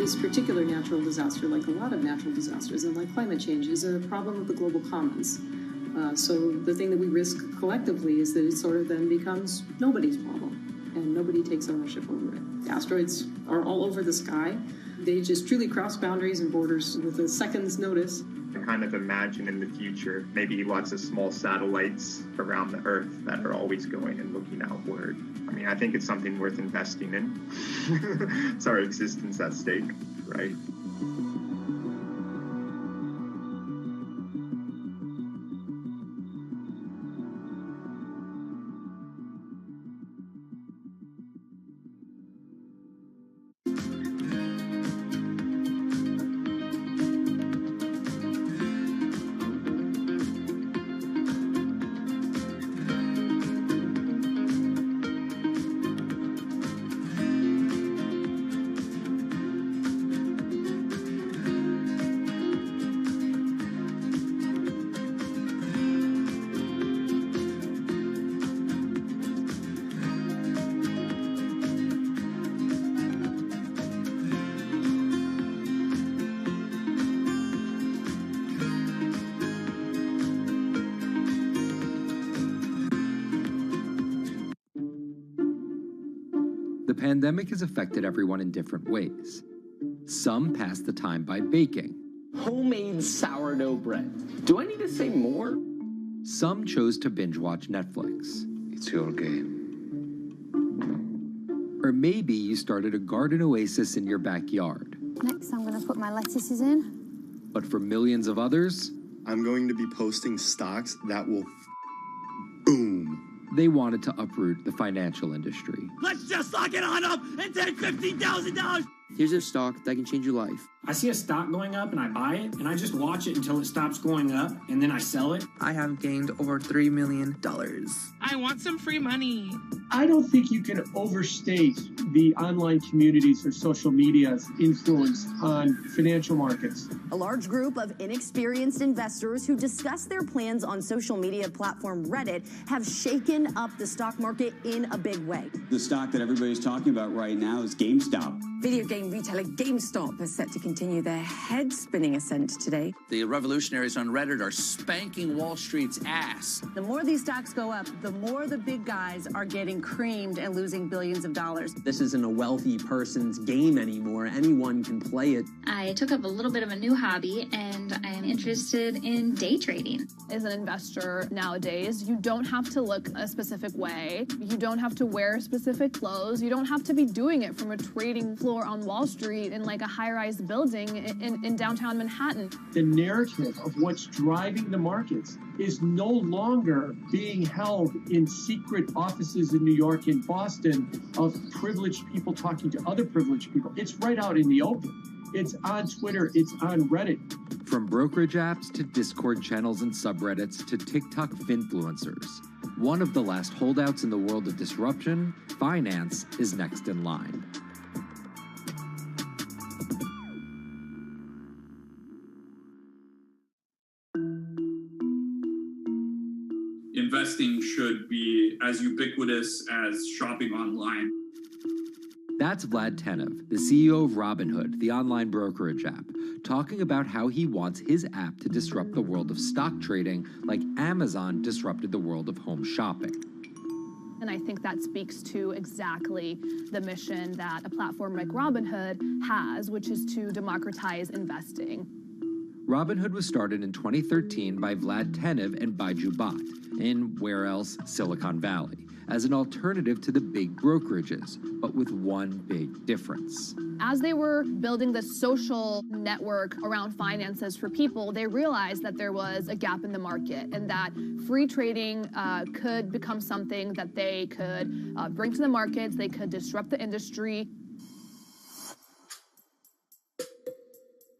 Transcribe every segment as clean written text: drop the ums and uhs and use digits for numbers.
This particular natural disaster, like a lot of natural disasters and like climate change, is a problem of the global commons. So the thing that we risk collectively is that it sort of then becomes nobody's problem and nobody takes ownership over it. Asteroids are all over the sky. They just truly cross boundaries and borders with a second's notice. I kind of imagine in the future, maybe lots of small satellites around the Earth that are always going and looking outward. I mean, I think it's something worth investing in. It's our existence at stake, right? The pandemic has affected everyone in different ways. Some pass the time by baking. Homemade sourdough bread. Do I need to say more? Some chose to binge watch Netflix. It's your game. Or maybe you started a garden oasis in your backyard. Next, I'm going to put my lettuces in. But for millions of others, I'm going to be posting stocks that will boom. They wanted to uproot the financial industry. Let's just lock it on up and take $15,000. Here's a stock that can change your life. I see a stock going up and I buy it and I just watch it until it stops going up and then I sell it. I have gained over $3 million. I want some free money. I don't think you can overstate the online communities or social media's influence on financial markets. A large group of inexperienced investors who discuss their plans on social media platform Reddit have shaken up the stock market in a big way. The stock that everybody's talking about right now is GameStop. Video game retailer GameStop is set to continue their head-spinning ascent today. The revolutionaries on Reddit are spanking Wall Street's ass. The more these stocks go up, the more the big guys are getting creamed and losing billions of dollars. This isn't a wealthy person's game anymore. Anyone can play it. I took up a little bit of a new hobby, and I am interested in day trading. As an investor nowadays, you don't have to look a specific way. You don't have to wear specific clothes. You don't have to be doing it from a trading floor on Wall Street in like a high-rise building in downtown Manhattan. The narrative of what's driving the markets is no longer being held in secret offices in New York and Boston of privileged people talking to other privileged people. It's right out in the open. It's on Twitter, it's on Reddit. From brokerage apps to Discord channels and subreddits to TikTok finfluencers, one of the last holdouts in the world of disruption, finance is next in line. Investing should be as ubiquitous as shopping online. That's Vlad Tenev, the CEO of Robinhood, the online brokerage app, talking about how he wants his app to disrupt the world of stock trading like Amazon disrupted the world of home shopping. And I think that speaks to exactly the mission that a platform like Robinhood has, which is to democratize investing. Robinhood was started in 2013 by Vlad Tenev and Baiju Bhatt in, where else, Silicon Valley, as an alternative to the big brokerages, but with one big difference. As they were building the social network around finances for people, they realized that there was a gap in the market and that free trading could become something that they could bring to the markets, they could disrupt the industry.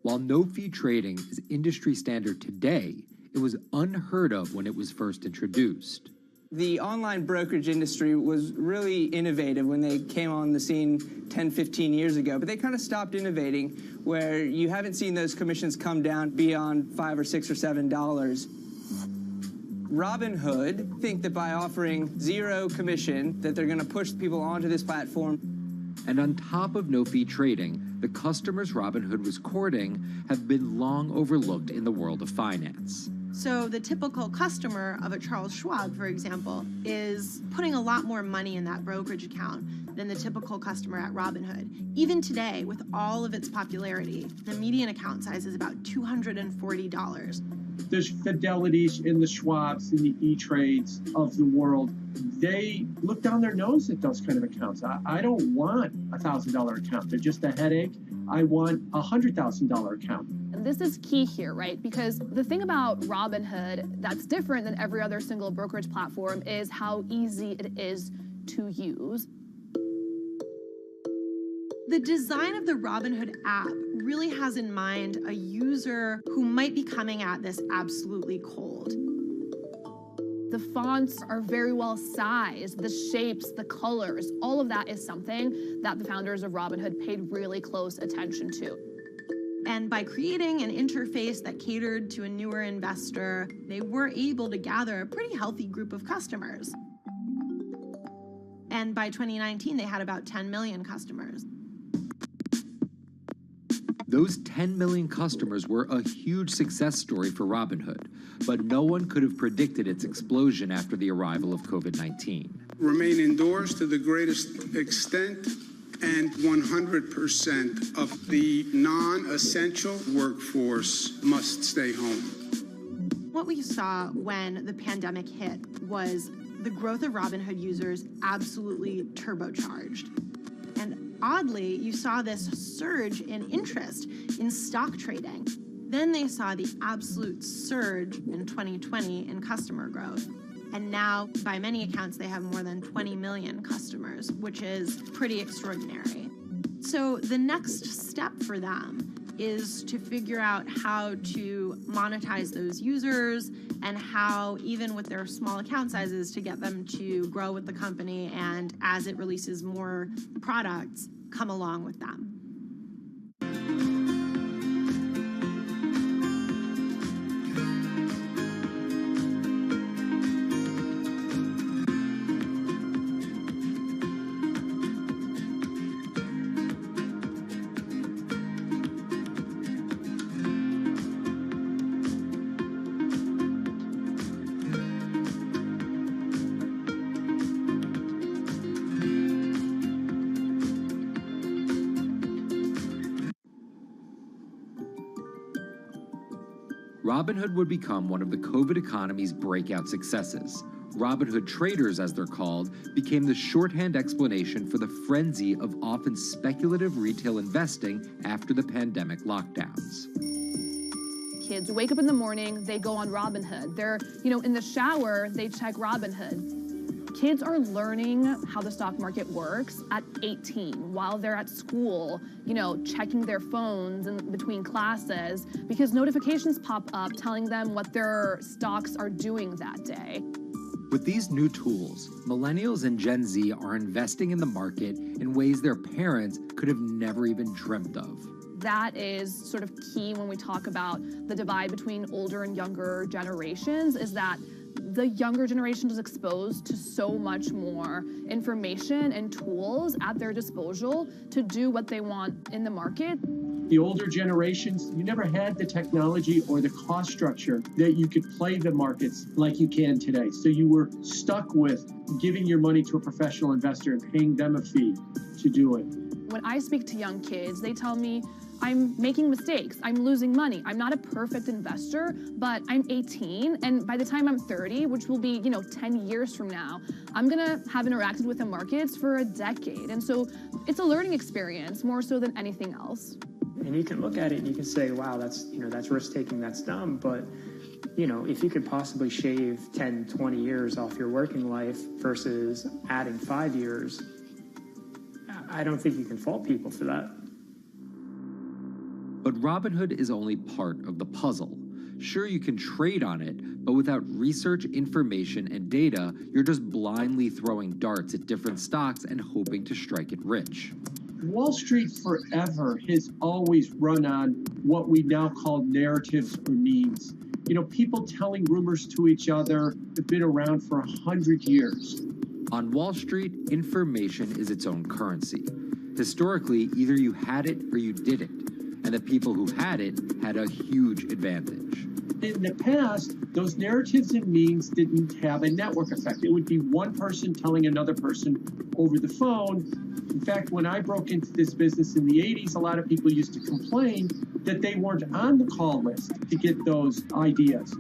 While no-fee trading is industry standard today, it was unheard of when it was first introduced. The online brokerage industry was really innovative when they came on the scene 10, 15 years ago, but they kind of stopped innovating where you haven't seen those commissions come down beyond $5 or $6 or $7. Robinhood think that by offering zero commission that they're going to push people onto this platform. And on top of no-fee trading, the customers Robinhood was courting have been long overlooked in the world of finance. So the typical customer of a Charles Schwab, for example, is putting a lot more money in that brokerage account than the typical customer at Robinhood. Even today, with all of its popularity, the median account size is about $240. There's Fidelities in the Schwabs and the E-Trades of the world. They look down their nose at those kind of accounts. I don't want a $1,000 account. They're just a headache. I want a $100,000 account. And this is key here, right? Because the thing about Robinhood that's different than every other single brokerage platform is how easy it is to use. The design of the Robinhood app really has in mind a user who might be coming at this absolutely cold. The fonts are very well sized, the shapes, the colors, all of that is something that the founders of Robinhood paid really close attention to. And by creating an interface that catered to a newer investor, they were able to gather a pretty healthy group of customers. And by 2019, they had about 10 million customers. Those 10 million customers were a huge success story for Robinhood, but no one could have predicted its explosion after the arrival of COVID-19. Remain indoors to the greatest extent, and 100% of the non-essential workforce must stay home. What we saw when the pandemic hit was the growth of Robinhood users absolutely turbocharged. And oddly, you saw this surge in interest in stock trading. Then they saw the absolute surge in 2020 in customer growth. And now, by many accounts, they have more than 20 million customers, which is pretty extraordinary. So the next step for them is to figure out how to monetize those users and how, even with their small account sizes, to get them to grow with the company and, as it releases more products, come along with them. Robinhood would become one of the COVID economy's breakout successes. Robinhood traders, as they're called, became the shorthand explanation for the frenzy of often speculative retail investing after the pandemic lockdowns. Kids wake up in the morning, they go on Robinhood. They're, in the shower, they check Robinhood. Kids are learning how the stock market works at 18 while they're at school, checking their phones in between classes because notifications pop up telling them what their stocks are doing that day. With these new tools, millennials and Gen Z are investing in the market in ways their parents could have never even dreamt of. That is sort of key when we talk about the divide between older and younger generations, is that the younger generation is exposed to so much more information and tools at their disposal to do what they want in the market. The older generations, you never had the technology or the cost structure that you could play the markets like you can today. So you were stuck with giving your money to a professional investor and paying them a fee to do it. When I speak to young kids, they tell me, I'm making mistakes, I'm losing money. I'm not a perfect investor, but I'm 18, and by the time I'm 30, which will be, 10 years from now, I'm gonna have interacted with the markets for a decade. And so it's a learning experience more so than anything else. And you can look at it and you can say, wow, that's risk-taking, that's dumb, but if you could possibly shave 10, 20 years off your working life versus adding 5 years, I don't think you can fault people for that. But Robinhood is only part of the puzzle. Sure, you can trade on it, but without research, information, and data, you're just blindly throwing darts at different stocks and hoping to strike it rich. Wall Street forever has always run on what we now call narratives or memes. People telling rumors to each other have been around for 100 years. On Wall Street, information is its own currency. Historically, either you had it or you didn't, and the people who had it had a huge advantage. In the past, those narratives and memes didn't have a network effect. It would be one person telling another person over the phone. In fact, when I broke into this business in the 80s, a lot of people used to complain that they weren't on the call list to get those ideas.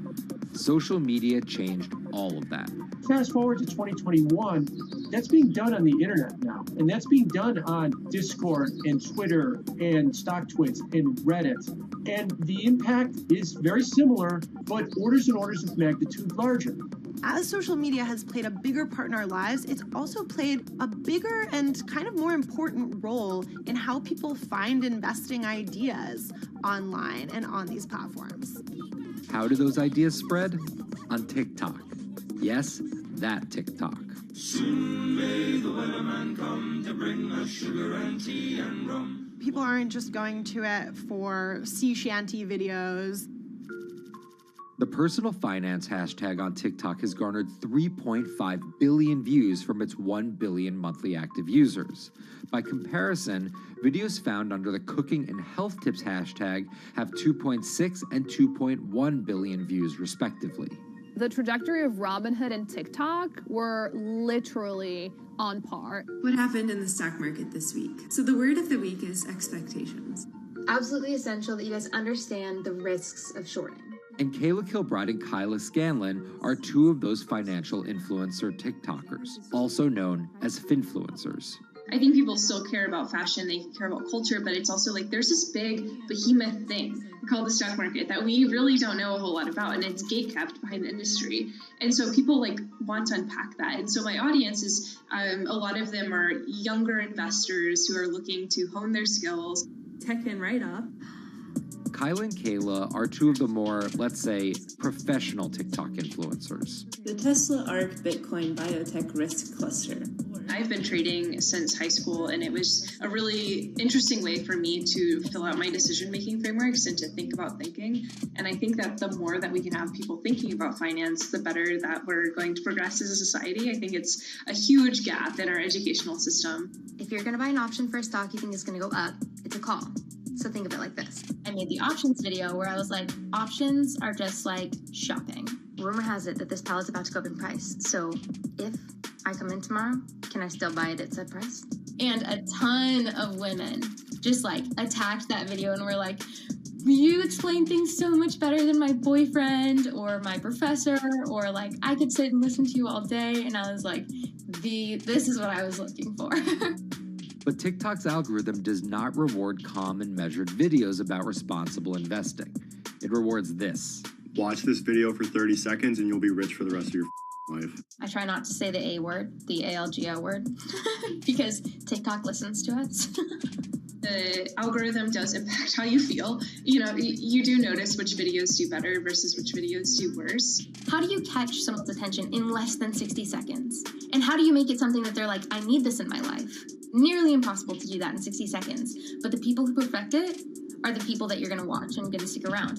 Social media changed all of that. Fast forward to 2021, that's being done on the internet now. And that's being done on Discord and Twitter and StockTwits and Reddit. And the impact is very similar, but orders and orders of magnitude larger. As social media has played a bigger part in our lives, it's also played a bigger and kind of more important role in how people find investing ideas online and on these platforms. How do those ideas spread? On TikTok. Yes, that TikTok. Soon may the weatherman come to bring us sugar and tea and rum. People aren't just going to it for sea shanty videos. The personal finance hashtag on TikTok has garnered 3.5 billion views from its 1 billion monthly active users. By comparison, videos found under the cooking and health tips hashtag have 2.6 and 2.1 billion views respectively. The trajectory of Robinhood and TikTok were literally on par. What happened in the stock market this week? So the word of the week is expectations. Absolutely essential that you guys understand the risks of shorting. And Kayla Kilbride and Kyla Scanlon are two of those financial influencer TikTokers, also known as finfluencers. I think people still care about fashion, they care about culture, but it's also like there's this big behemoth thing called the stock market that we really don't know a whole lot about, and it's gatekept behind the industry. And so people like want to unpack that. And so my audience is, a lot of them are younger investors who are looking to hone their skills. Tech and right up. Kyla and Kayla are two of the more, let's say, professional TikTok influencers. The Tesla ARK Bitcoin Biotech Risk Cluster. I've been trading since high school, and it was a really interesting way for me to fill out my decision-making frameworks and to think about thinking. And I think that the more that we can have people thinking about finance, the better that we're going to progress as a society. I think it's a huge gap in our educational system. If you're going to buy an option for a stock you think is going to go up, it's a call. So think of it like this. I made the options video where I was like, options are just like shopping. Rumor has it that this pallet's about to go up in price. So if I come in tomorrow, can I still buy it at said price? And a ton of women just like attacked that video and were like, you explain things so much better than my boyfriend or my professor, or like I could sit and listen to you all day. And I was like, this is what I was looking for. But TikTok's algorithm does not reward calm and measured videos about responsible investing. It rewards this. Watch this video for 30 seconds and you'll be rich for the rest of your life. I try not to say the A word, the ALGO word, because TikTok listens to us. The algorithm does impact how you feel. You know, you do notice which videos do better versus which videos do worse. How do you catch someone's attention in less than 60 seconds? And how do you make it something that they're like, I need this in my life? Nearly impossible to do that in 60 seconds. But the people who perfect it are the people that you're going to watch and going to stick around.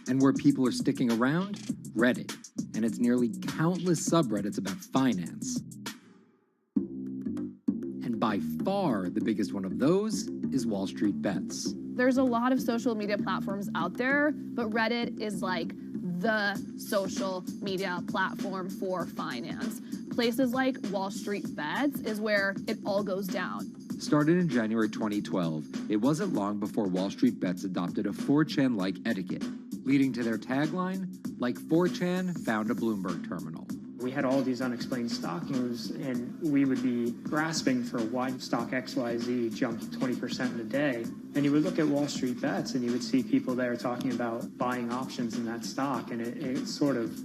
And where people are sticking around? Reddit. And its nearly countless subreddits about finance. And by far the biggest one of those is Wall Street Bets. There's a lot of social media platforms out there, but Reddit is like the social media platform for finance. Places like Wall Street Bets is where it all goes down. Started in January 2012, it wasn't long before Wall Street Bets adopted a 4chan-like etiquette, leading to their tagline, like 4chan found a Bloomberg terminal. We had all these unexplained stock moves, and we would be grasping for why stock XYZ jumped 20% in a day. And you would look at Wall Street Bets, and you would see people there talking about buying options in that stock, and it sort of,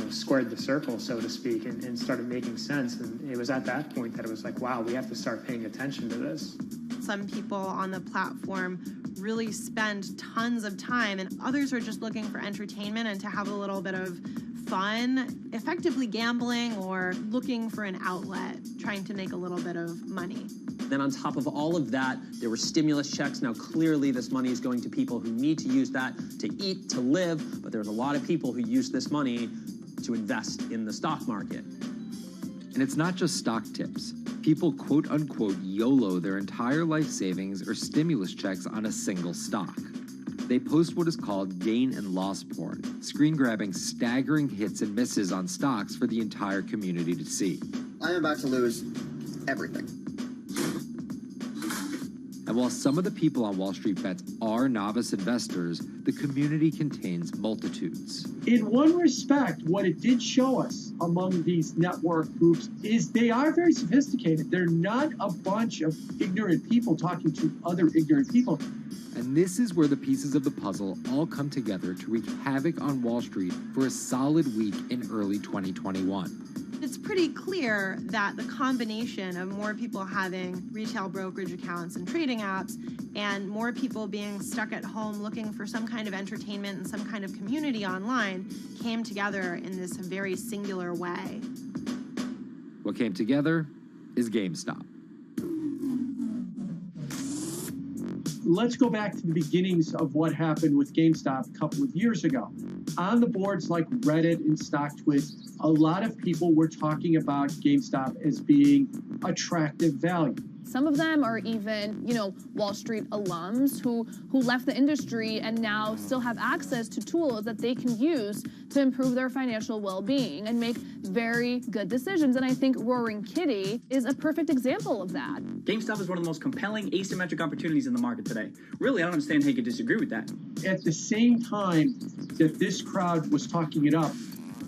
squared the circle, so to speak, and started making sense. And it was at that point that it was like, wow, we have to start paying attention to this. Some people on the platform really spend tons of time, and others are just looking for entertainment and to have a little bit of fun, effectively gambling or looking for an outlet, trying to make a little bit of money. Then on top of all of that, there were stimulus checks. Now, clearly this money is going to people who need to use that to eat, to live, but there's a lot of people who use this money to invest in the stock market. And it's not just stock tips. People quote-unquote YOLO their entire life savings or stimulus checks on a single stock. They post what is called gain and loss porn, screen-grabbing staggering hits and misses on stocks for the entire community to see. I'm about to lose everything. And while some of the people on Wall Street Bets are novice investors, the community contains multitudes. In one respect, what it did show us among these network groups is they are very sophisticated. They're not a bunch of ignorant people talking to other ignorant people. And this is where the pieces of the puzzle all come together to wreak havoc on Wall Street for a solid week in early 2021. It's pretty clear that the combination of more people having retail brokerage accounts and trading apps and more people being stuck at home looking for some kind of entertainment and some kind of community online came together in this very singular way. What came together is GameStop. Let's go back to the beginnings of what happened with GameStop a couple of years ago. On the boards like Reddit and StockTwits, a lot of people were talking about GameStop as being attractive value. Some of them are even, Wall Street alums who left the industry and now still have access to tools that they can use to improve their financial well-being and make very good decisions. And I think Roaring Kitty is a perfect example of that. GameStop is one of the most compelling asymmetric opportunities in the market today. Really, I don't understand how you could disagree with that. At the same time that this crowd was talking it up,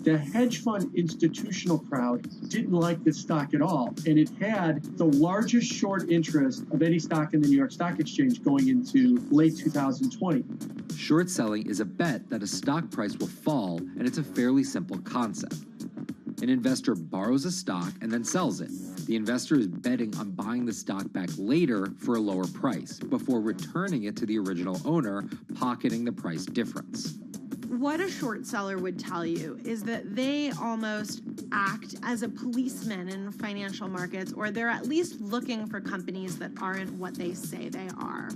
the hedge fund institutional crowd didn't like the stock at all, and it had the largest short interest of any stock in the New York Stock Exchange going into late 2020. Short selling is a bet that a stock price will fall, and it's a fairly simple concept. An investor borrows a stock and then sells it. The investor is betting on buying the stock back later for a lower price before returning it to the original owner, pocketing the price difference. What a short seller would tell you is that they almost act as a policeman in financial markets, or they're at least looking for companies that aren't what they say they are.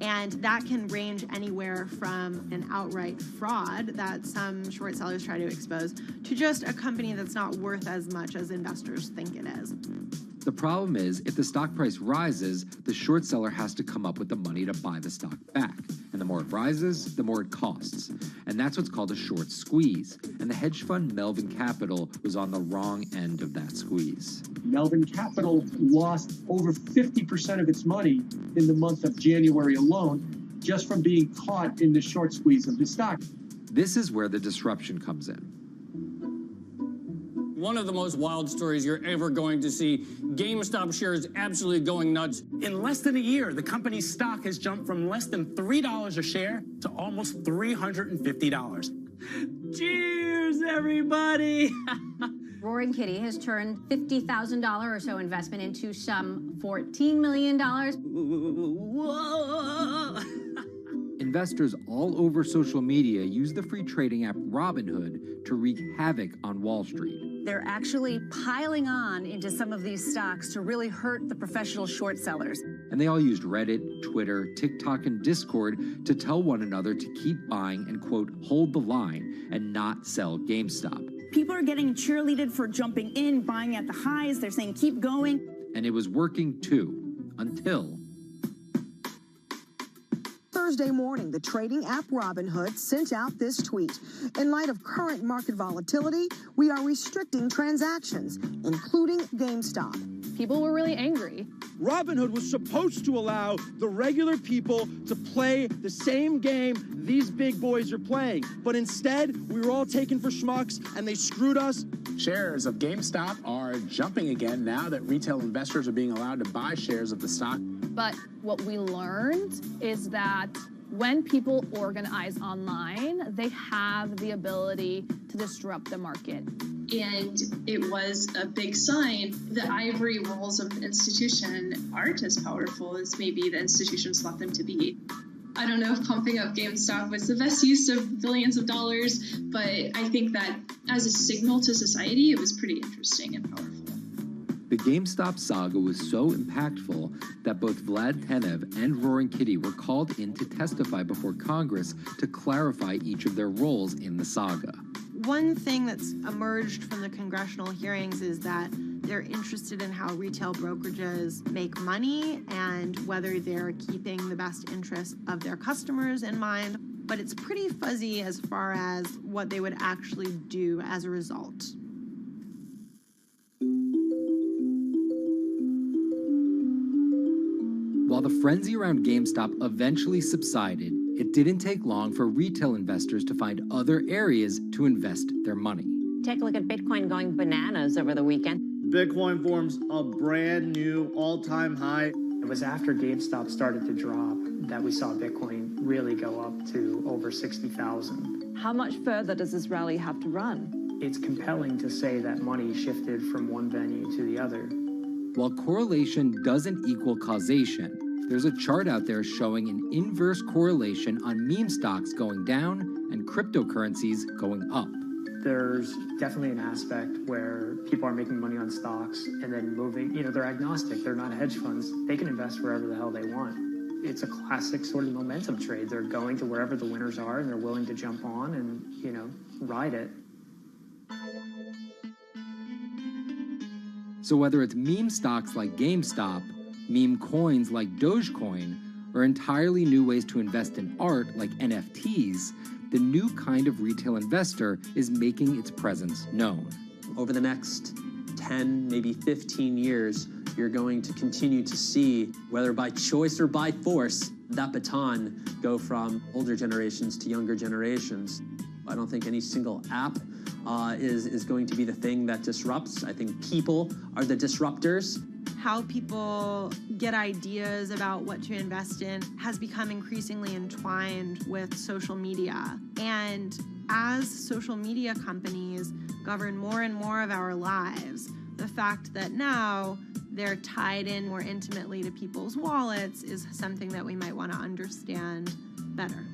And that can range anywhere from an outright fraud that some short sellers try to expose to just a company that's not worth as much as investors think it is. The problem is, if the stock price rises, the short seller has to come up with the money to buy the stock back. And the more it rises, the more it costs. And that's what's called a short squeeze. And the hedge fund Melvin Capital was on the wrong end of that squeeze. Melvin Capital lost over 50% of its money in the month of January alone, just from being caught in the short squeeze of the stock. This is where the disruption comes in. One of the most wild stories you're ever going to see. GameStop shares absolutely going nuts. In less than a year, the company's stock has jumped from less than $3 a share to almost $350. Cheers, everybody! Roaring Kitty has turned $50,000 or so investment into some $14 million. Whoa! Investors all over social media use the free trading app Robinhood to wreak havoc on Wall Street. They're actually piling on into some of these stocks to really hurt the professional short sellers. And they all used Reddit, Twitter, TikTok, and Discord to tell one another to keep buying and, quote, hold the line and not sell GameStop. People are getting cheerleaded for jumping in, buying at the highs. They're saying, keep going. And it was working too, until Thursday morning, the trading app Robinhood sent out this tweet. In light of current market volatility, we are restricting transactions, including GameStop. People were really angry. Robinhood was supposed to allow the regular people to play the same game these big boys are playing. But instead, we were all taken for schmucks, and they screwed us. Shares of GameStop are jumping again now that retail investors are being allowed to buy shares of the stock. But what we learned is that when people organize online, they have the ability to disrupt the market. And it was a big sign. The ivory walls of the institution aren't as powerful as maybe the institutions thought them to be. I don't know if pumping up GameStop was the best use of billions of dollars, but I think that as a signal to society, it was pretty interesting and powerful. The GameStop saga was so impactful that both Vlad Tenev and Roaring Kitty were called in to testify before Congress to clarify each of their roles in the saga. One thing that's emerged from the congressional hearings is that They're interested in how retail brokerages make money and whether they're keeping the best interest of their customers in mind, but it's pretty fuzzy as far as what they would actually do as a result. While the frenzy around GameStop eventually subsided, it didn't take long for retail investors to find other areas to invest their money. Take a look at Bitcoin going bananas over the weekend. Bitcoin forms a brand new all-time high. It was after GameStop started to drop that we saw Bitcoin really go up to over 60,000. How much further does this rally have to run? It's compelling to say that money shifted from one venue to the other. While correlation doesn't equal causation, there's a chart out there showing an inverse correlation on meme stocks going down and cryptocurrencies going up. There's definitely an aspect where people are making money on stocks and then moving, they're agnostic, they're not hedge funds. They can invest wherever the hell they want. It's a classic sort of momentum trade. They're going to wherever the winners are and they're willing to jump on and, ride it. So whether it's meme stocks like GameStop, meme coins like Dogecoin, or entirely new ways to invest in art like NFTs, the new kind of retail investor is making its presence known. Over the next 10, maybe 15 years, you're going to continue to see, whether by choice or by force, that baton go from older generations to younger generations. I don't think any single app is going to be the thing that disrupts. I think people are the disruptors. How people get ideas about what to invest in has become increasingly entwined with social media. And as social media companies govern more and more of our lives, the fact that now they're tied in more intimately to people's wallets is something that we might want to understand better.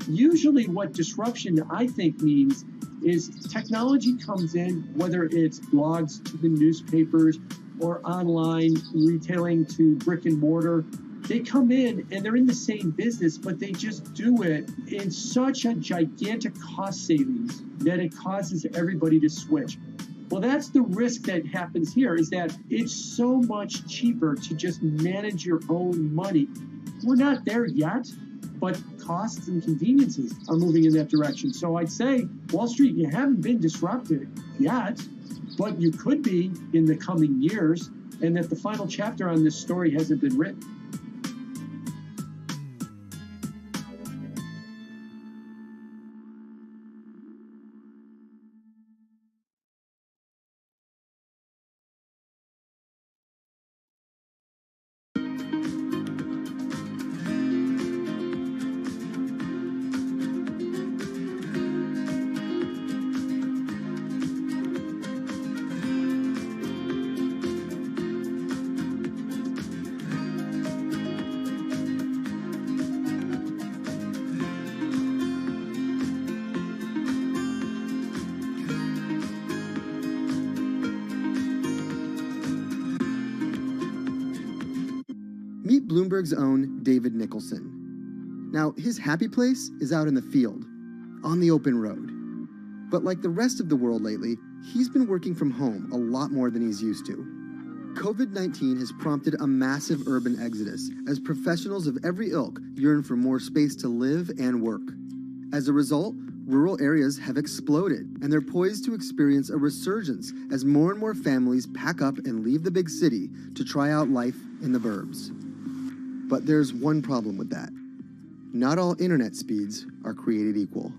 Usually what disruption, I think, means is technology comes in, whether it's blogs to the newspapers or online retailing to brick and mortar. They come in and they're in the same business, but they just do it in such a gigantic cost savings that it causes everybody to switch. Well, that's the risk that happens here, is that it's so much cheaper to just manage your own money. We're not there yet, but costs and conveniences are moving in that direction. So I'd say, Wall Street, you haven't been disrupted yet, but you could be in the coming years, and that the final chapter on this story hasn't been written. Meet Bloomberg's own David Nicholson. Now, his happy place is out in the field, on the open road. But like the rest of the world lately, he's been working from home a lot more than he's used to. COVID-19 has prompted a massive urban exodus as professionals of every ilk yearn for more space to live and work. As a result, rural areas have exploded, and they're poised to experience a resurgence as more and more families pack up and leave the big city to try out life in the burbs. But there's one problem with that. Not all internet speeds are created equal.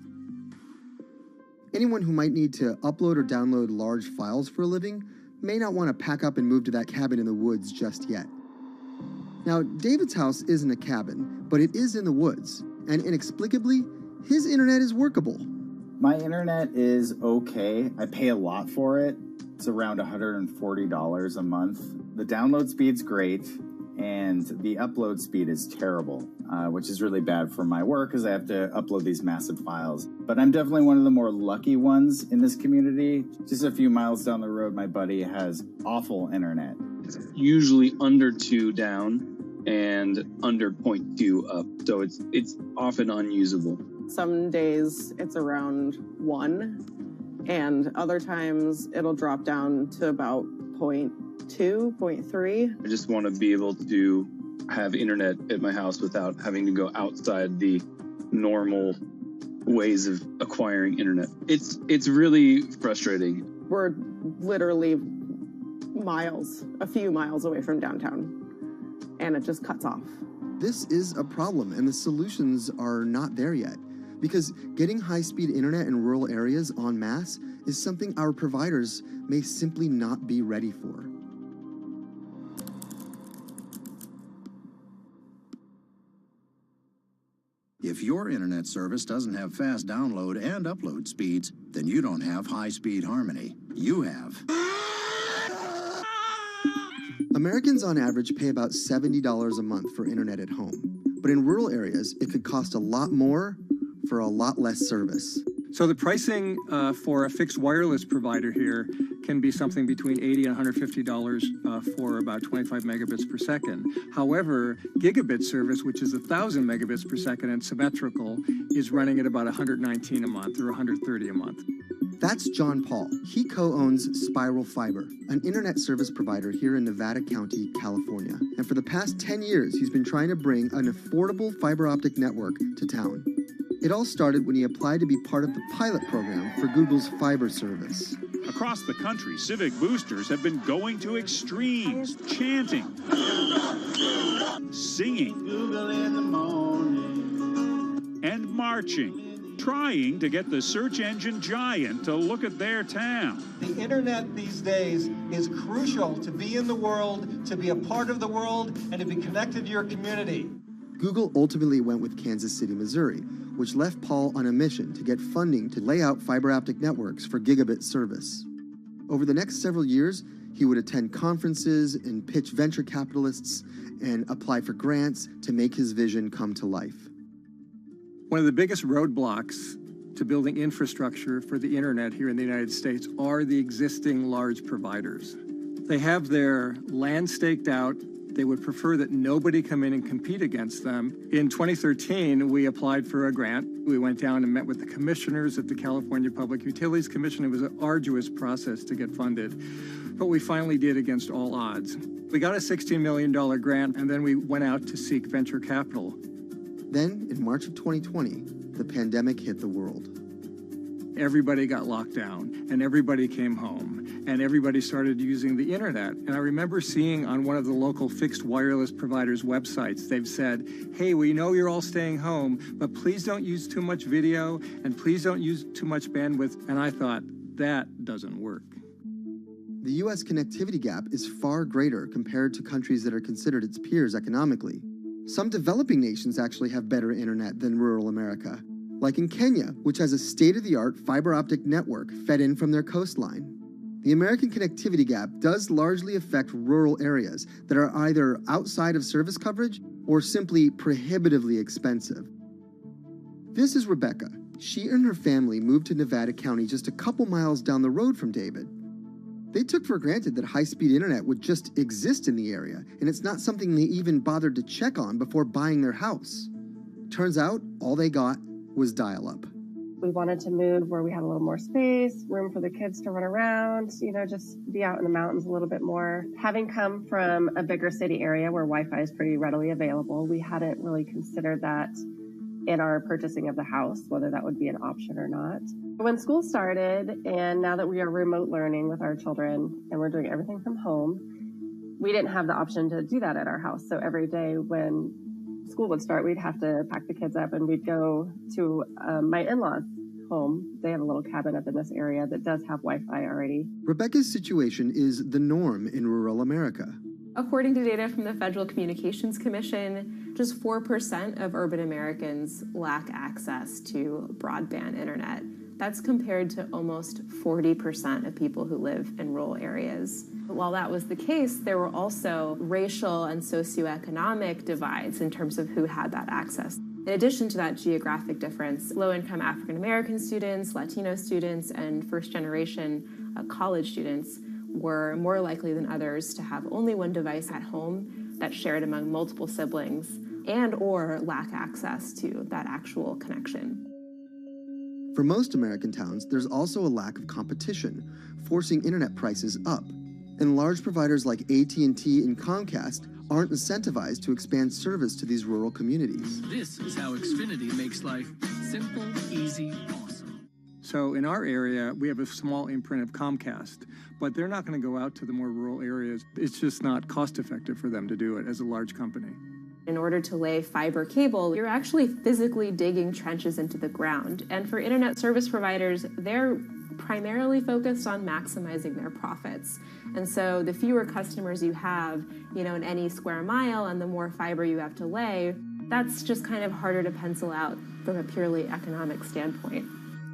Anyone who might need to upload or download large files for a living may not want to pack up and move to that cabin in the woods just yet. Now, David's house isn't a cabin, but it is in the woods, and inexplicably, his internet is workable. My internet is okay. I pay a lot for it. It's around $140 a month. The download speed's great, and the upload speed is terrible, which is really bad for my work because I have to upload these massive files. But I'm definitely one of the more lucky ones in this community. Just a few miles down the road, my buddy has awful internet. It's usually under 2 down and under 0.2 up, so it's often unusable. Some days it's around 1, and other times it'll drop down to about 0.8 2.3. I just want to be able to have internet at my house without having to go outside the normal ways of acquiring internet. It's really frustrating. We're literally a few miles away from downtown, and it just cuts off. This is a problem, and the solutions are not there yet, because getting high-speed internet in rural areas en masse is something our providers may simply not be ready for. If your internet service doesn't have fast download and upload speeds, then you don't have high-speed harmony. You have. Americans on average pay about $70 a month for internet at home. But in rural areas, it could cost a lot more for a lot less service. So the pricing for a fixed wireless provider here can be something between $80 and $150 for about 25 megabits per second. However, gigabit service, which is 1,000 megabits per second and symmetrical, is running at about $119 a month or $130 a month. That's John Paul. He co-owns Spiral Fiber, an internet service provider here in Nevada County, California. And for the past 10 years, he's been trying to bring an affordable fiber optic network to town. It all started when he applied to be part of the pilot program for Google's fiber service. Across the country, civic boosters have been going to extremes, chanting, singing, and marching, trying to get the search engine giant to look at their town. The internet these days is crucial to be in the world, to be a part of the world, and to be connected to your community. Google ultimately went with Kansas City, Missouri, which left Paul on a mission to get funding to lay out fiber optic networks for gigabit service. Over the next several years, he would attend conferences and pitch venture capitalists and apply for grants to make his vision come to life. One of the biggest roadblocks to building infrastructure for the internet here in the United States are the existing large providers. They have their land staked out. They would prefer that nobody come in and compete against them. In 2013, we applied for a grant. We went down and met with the commissioners at the California Public Utilities Commission. It was an arduous process to get funded, but we finally did against all odds. We got a $16 million grant, and then we went out to seek venture capital. Then, in March of 2020, the pandemic hit the world. Everybody got locked down, and everybody came home, and everybody started using the internet. And I remember seeing on one of the local fixed wireless providers' websites, they've said, hey, we know you're all staying home, but please don't use too much video, and please don't use too much bandwidth. And I thought, that doesn't work. The U.S. connectivity gap is far greater compared to countries that are considered its peers economically. Some developing nations actually have better internet than rural America, like in Kenya, which has a state-of-the-art fiber optic network fed in from their coastline. The American connectivity gap does largely affect rural areas that are either outside of service coverage or simply prohibitively expensive. This is Rebecca. She and her family moved to Nevada County just a couple miles down the road from David. They took for granted that high-speed internet would just exist in the area, and it's not something they even bothered to check on before buying their house. Turns out, all they got was dial-up. We wanted to move where we had a little more space, room for the kids to run around, just be out in the mountains a little bit more. Having come from a bigger city area where Wi-Fi is pretty readily available, we hadn't really considered that in our purchasing of the house, whether that would be an option or not. When school started, and now that we are remote learning with our children and we're doing everything from home, we didn't have the option to do that at our house. So every day when school would start, we'd have to pack the kids up and we'd go to my in-laws' home. They have a little cabin up in this area that does have Wi-Fi already. Rebecca's situation is the norm in rural America. According to data from the Federal Communications Commission, just 4% of urban Americans lack access to broadband internet. That's compared to almost 40% of people who live in rural areas. But while that was the case, there were also racial and socioeconomic divides in terms of who had that access. In addition to that geographic difference, low-income African American students, Latino students, and first-generation college students were more likely than others to have only one device at home that's shared among multiple siblings and or lack access to that actual connection. For most American towns, there's also a lack of competition, forcing internet prices up. And large providers like AT&T and Comcast aren't incentivized to expand service to these rural communities. This is how Xfinity makes life simple, easy, awesome. So in our area, we have a small imprint of Comcast, but they're not going to go out to the more rural areas. It's just not cost effective for them to do it as a large company. In order to lay fiber cable, you're actually physically digging trenches into the ground. And for internet service providers, they're primarily focused on maximizing their profits. And so the fewer customers you have, in any square mile and the more fiber you have to lay, that's just kind of harder to pencil out from a purely economic standpoint.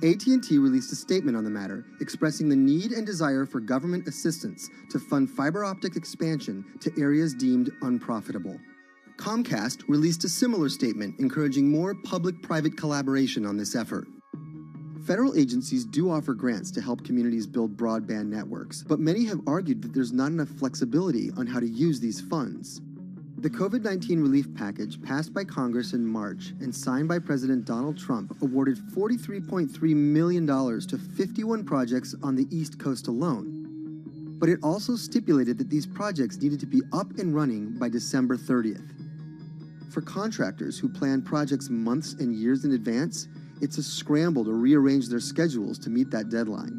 AT&T released a statement on the matter, expressing the need and desire for government assistance to fund fiber optic expansion to areas deemed unprofitable. Comcast released a similar statement encouraging more public-private collaboration on this effort. Federal agencies do offer grants to help communities build broadband networks, but many have argued that there's not enough flexibility on how to use these funds. The COVID-19 relief package passed by Congress in March and signed by President Donald Trump awarded $43.3 million to 51 projects on the East Coast alone. But it also stipulated that these projects needed to be up and running by December 30th. For contractors who plan projects months and years in advance, it's a scramble to rearrange their schedules to meet that deadline.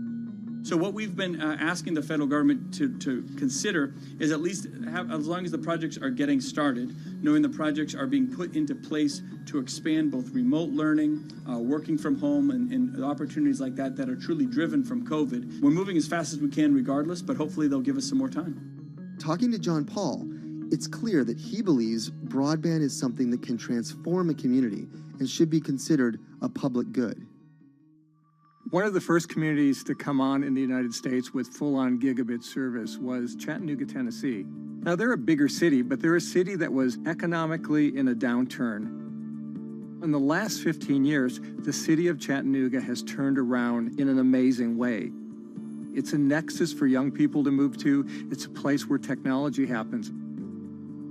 So what we've been asking the federal government to consider is at least have, as long as the projects are getting started, knowing the projects are being put into place to expand both remote learning, working from home, and opportunities like that that are truly driven from COVID. We're moving as fast as we can regardless, but hopefully they'll give us some more time. Talking to John Paul, it's clear that he believes broadband is something that can transform a community and should be considered a public good. One of the first communities to come on in the United States with full-on gigabit service was Chattanooga, Tennessee. Now, they're a bigger city, but they're a city that was economically in a downturn. In the last 15 years, the city of Chattanooga has turned around in an amazing way. It's a nexus for young people to move to. It's a place where technology happens.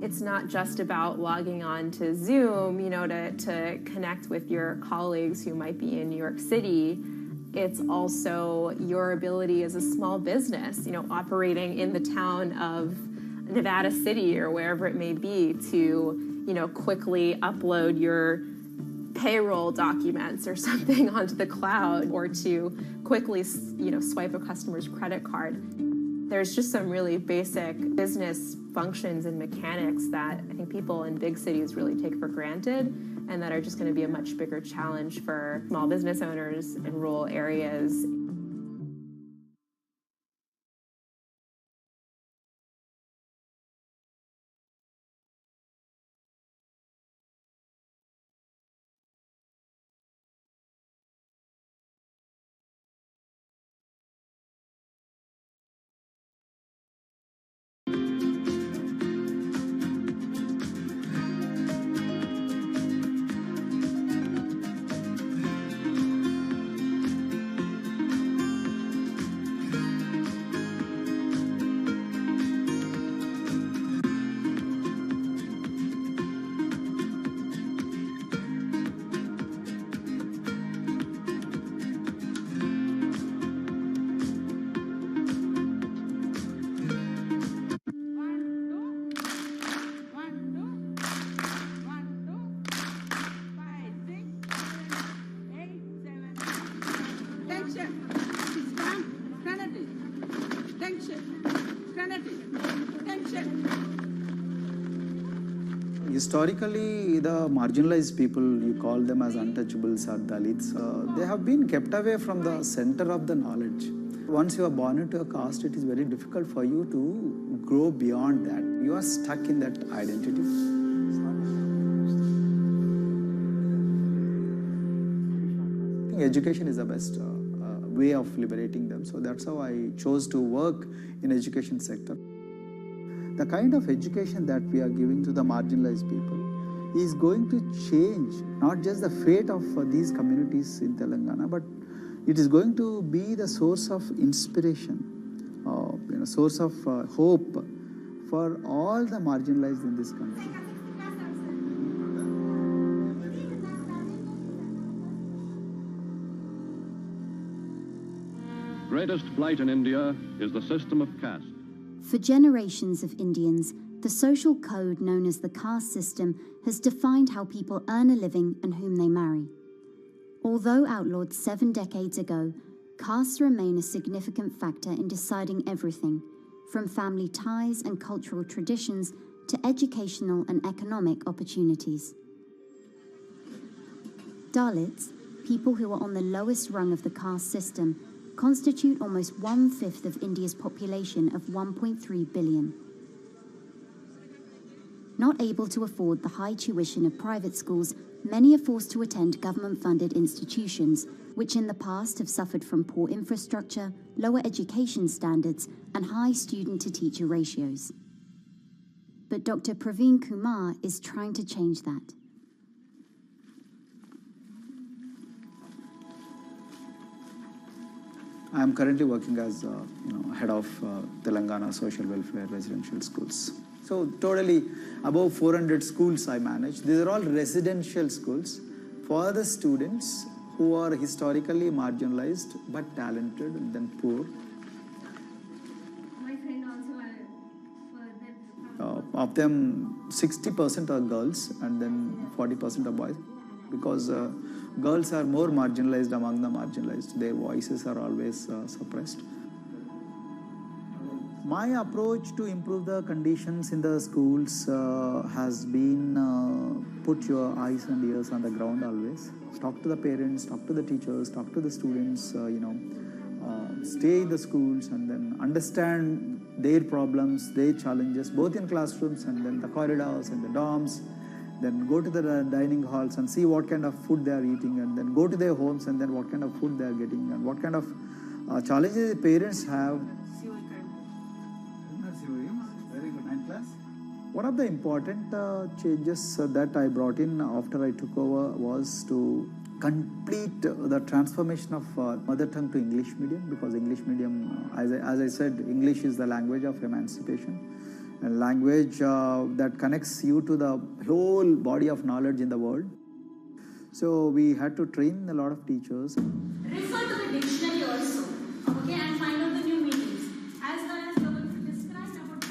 It's not just about logging on to Zoom, to connect with your colleagues who might be in New York City. It's also your ability as a small business, operating in the town of Nevada City or wherever it may be to, quickly upload your payroll documents or something onto the cloud, or to quickly, swipe a customer's credit card. There's just some really basic business functions and mechanics that I think people in big cities really take for granted, and that are just going to be a much bigger challenge for small business owners in rural areas. Historically, the marginalized people, you call them as untouchables or Dalits, they have been kept away from the center of the knowledge. Once you are born into a caste, it is very difficult for you to grow beyond that. You are stuck in that identity. I think education is the best way of liberating them. So that's how I chose to work in education sector. The kind of education that we are giving to the marginalized people is going to change not just the fate of these communities in Telangana, but it is going to be the source of inspiration, source of hope for all the marginalized in this country. Greatest blight in India is the system of caste. For generations of Indians, the social code known as the caste system has defined how people earn a living and whom they marry. Although outlawed 7 decades ago, castes remain a significant factor in deciding everything, from family ties and cultural traditions to educational and economic opportunities. Dalits, people who are on the lowest rung of the caste system, constitute almost 1/5 of India's population of 1.3 billion. Not able to afford the high tuition of private schools, many are forced to attend government-funded institutions, which in the past have suffered from poor infrastructure, lower education standards, and high student-to-teacher ratios. But Dr. Praveen Kumar is trying to change that. I am currently working as head of Telangana Social Welfare Residential Schools. So totally above 400 schools I manage. These are all residential schools for the students who are historically marginalized but talented and then poor. My friend also Of them, 60% are girls and then 40% are boys, because girls are more marginalized among the marginalized. Their voices are always suppressed. My approach to improve the conditions in the schools has been put your eyes and ears on the ground always. Talk to the parents, talk to the teachers, talk to the students, stay in the schools and then understand their problems, their challenges, both in classrooms and then the corridors and the dorms. Then go to the dining halls and see what kind of food they are eating, and then go to their homes and then what kind of food they are getting and what kind of challenges the parents have. One of the important changes that I brought in after I took over was to complete the transformation of mother tongue to English medium, because English medium, as I said, English is the language of emancipation, a language that connects you to the whole body of knowledge in the world. So we had to train a lot of teachers. refer to the dictionary also, okay, and find out the new meanings. As well as describe about.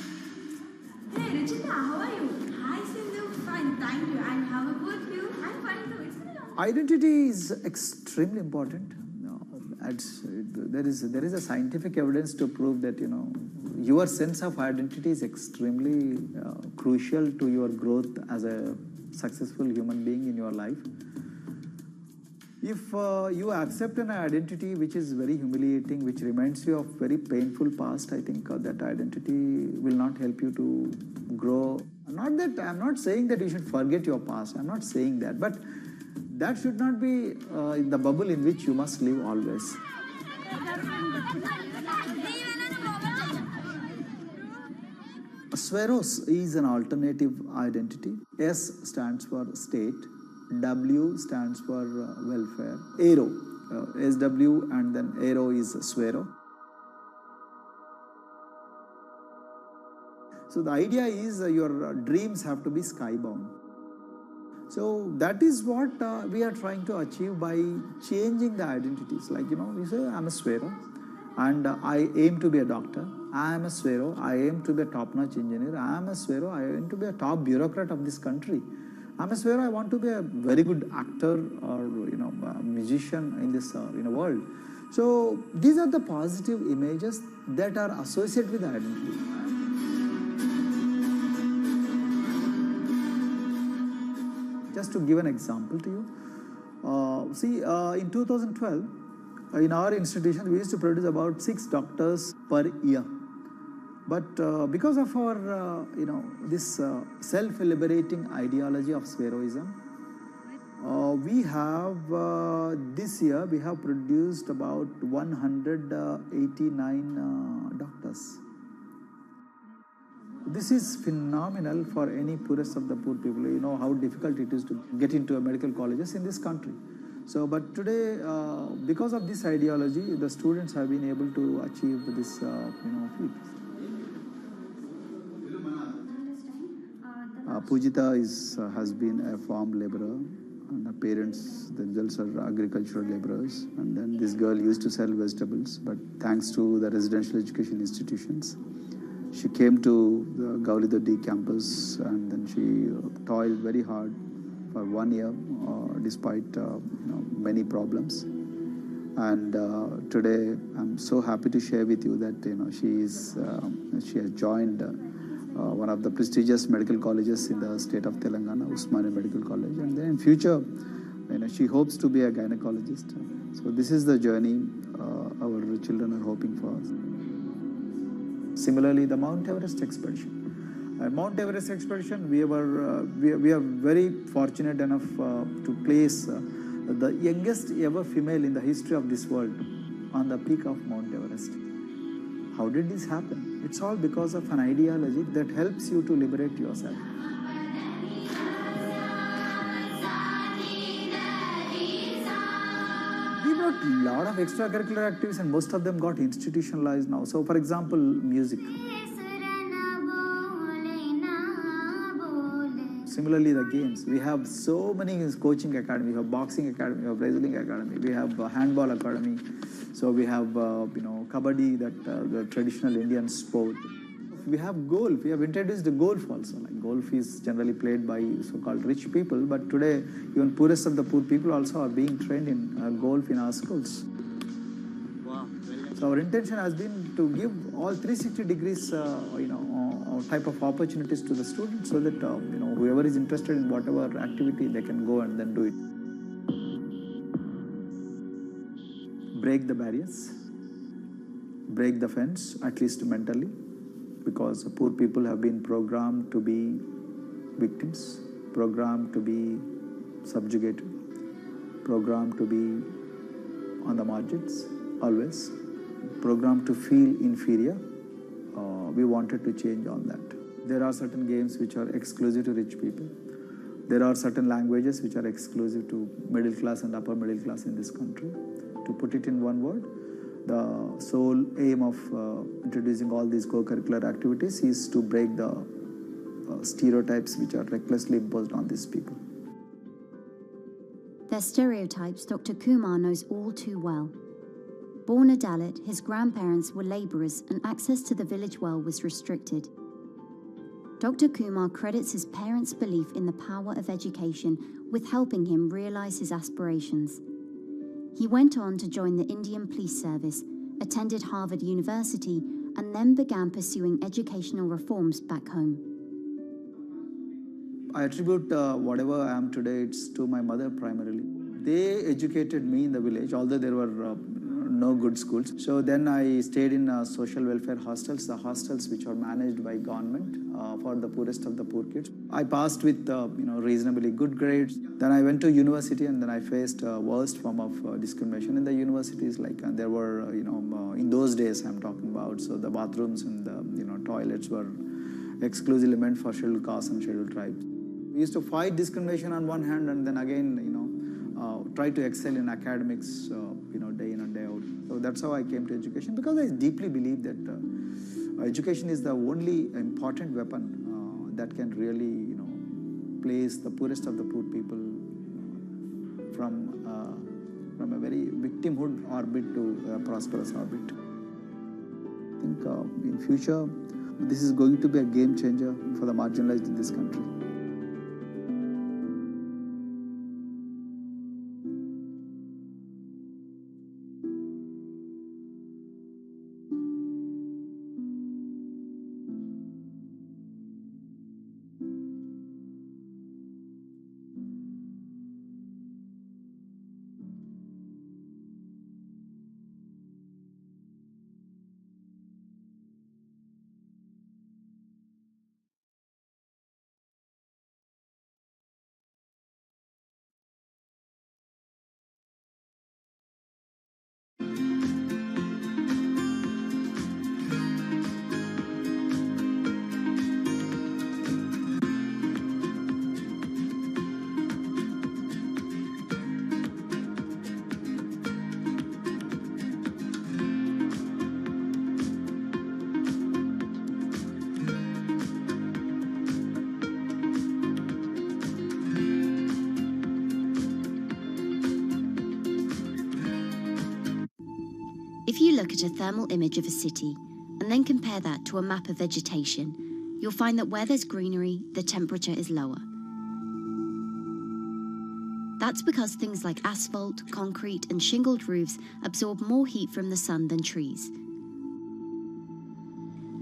Hey, Richita, how are you? Hi, Sindhu. Fine, thank you. And how about you? I'm fine too. It's been a long time. Identity is extremely important. There is a scientific evidence to prove that your sense of identity is extremely crucial to your growth as a successful human being in your life. If you accept an identity which is very humiliating, which reminds you of very painful past, I think that identity will not help you to grow. I'm not saying that you should forget your past. I'm not saying that, but that should not be in the bubble in which you must live always. Sweros is an alternative identity. S stands for state, W stands for welfare, Aero, SW and then Aero is Swero. So the idea is your dreams have to be skybound. So that is what we are trying to achieve by changing the identities. Like, you say, I'm a Swero and I aim to be a doctor. I am a Swero, I aim to be a top-notch engineer. I am a Swero, I aim to be a top bureaucrat of this country. I'm a Swero, I want to be a very good actor or a musician in this world. So these are the positive images that are associated with the identity. Just to give an example to you, in 2012, in our institution, we used to produce about 6 doctors per year. But because of our, this self-liberating ideology of Sveroism, we have, this year, we have produced about 189 doctors. This is phenomenal for any poorest of the poor people. You know how difficult it is to get into medical colleges in this country. So, but today, because of this ideology, the students have been able to achieve this, feat. Pujita has been a farm laborer, and her parents themselves are agricultural laborers. And then this girl used to sell vegetables, but thanks to the residential education institutions, She came to the Gauridoddi campus and then she toiled very hard for 1 year despite many problems. And today I'm so happy to share with you that she has joined one of the prestigious medical colleges in the state of Telangana, Usmania Medical College, and then in future she hopes to be a gynecologist. So this is the journey our children are hoping for. Similarly, the Mount Everest expedition. At Mount Everest expedition, we are very fortunate enough to place the youngest ever female in the history of this world on the peak of Mount Everest. How did this happen? It's all because of an ideology that helps you to liberate yourself. We brought a lot of extracurricular activities and most of them got institutionalized now. So for example, music. Similarly, the games. We have so many coaching academy. We have boxing academy, we have wrestling academy, we have handball academy. So we have, kabaddi, the traditional Indian sport. We have golf. We have introduced the golf also. Like golf is generally played by so-called rich people, but today even poorest of the poor people also are being trained in golf in our schools. Wow. So our intention has been to give all 360 degrees, type of opportunities to the students so that whoever is interested in whatever activity they can go and then do it. Break the barriers, break the fence, at least mentally, because poor people have been programmed to be victims, programmed to be subjugated, programmed to be on the margins, always, programmed to feel inferior. We wanted to change all that. There are certain games which are exclusive to rich people. There are certain languages which are exclusive to middle class and upper middle class in this country. To put it in one word, the sole aim of introducing all these co-curricular activities is to break the stereotypes which are recklessly imposed on these people. Their stereotypes Dr. Kumar knows all too well. Born a Dalit, his grandparents were labourers and access to the village well was restricted. Dr. Kumar credits his parents' belief in the power of education with helping him realise his aspirations. He went on to join the Indian Police Service, attended Harvard University, and then began pursuing educational reforms back home. I attribute whatever I am today, it's to my mother primarily. They educated me in the village, although there were no good schools. So then I stayed in social welfare hostels, the hostels which are managed by government for the poorest of the poor kids. I passed with reasonably good grades. Then I went to university and then I faced worst form of discrimination in the universities. Like there were, in those days I'm talking about, so the bathrooms and the toilets were exclusively meant for scheduled castes and scheduled tribes. We used to fight discrimination on one hand and then again, try to excel in academics, day in and day out. So that's how I came to education, because I deeply believe that education is the only important weapon that can really, place the poorest of the poor people from a very victimhood orbit to a prosperous orbit. I think in future, this is going to be a game changer for the marginalized in this country. If you look at a thermal image of a city, and and then compare that to a map of vegetation, you'll find that where there's greenery, the temperature is lower. That's because things like asphalt, concrete, and shingled roofs absorb more heat from the sun than trees.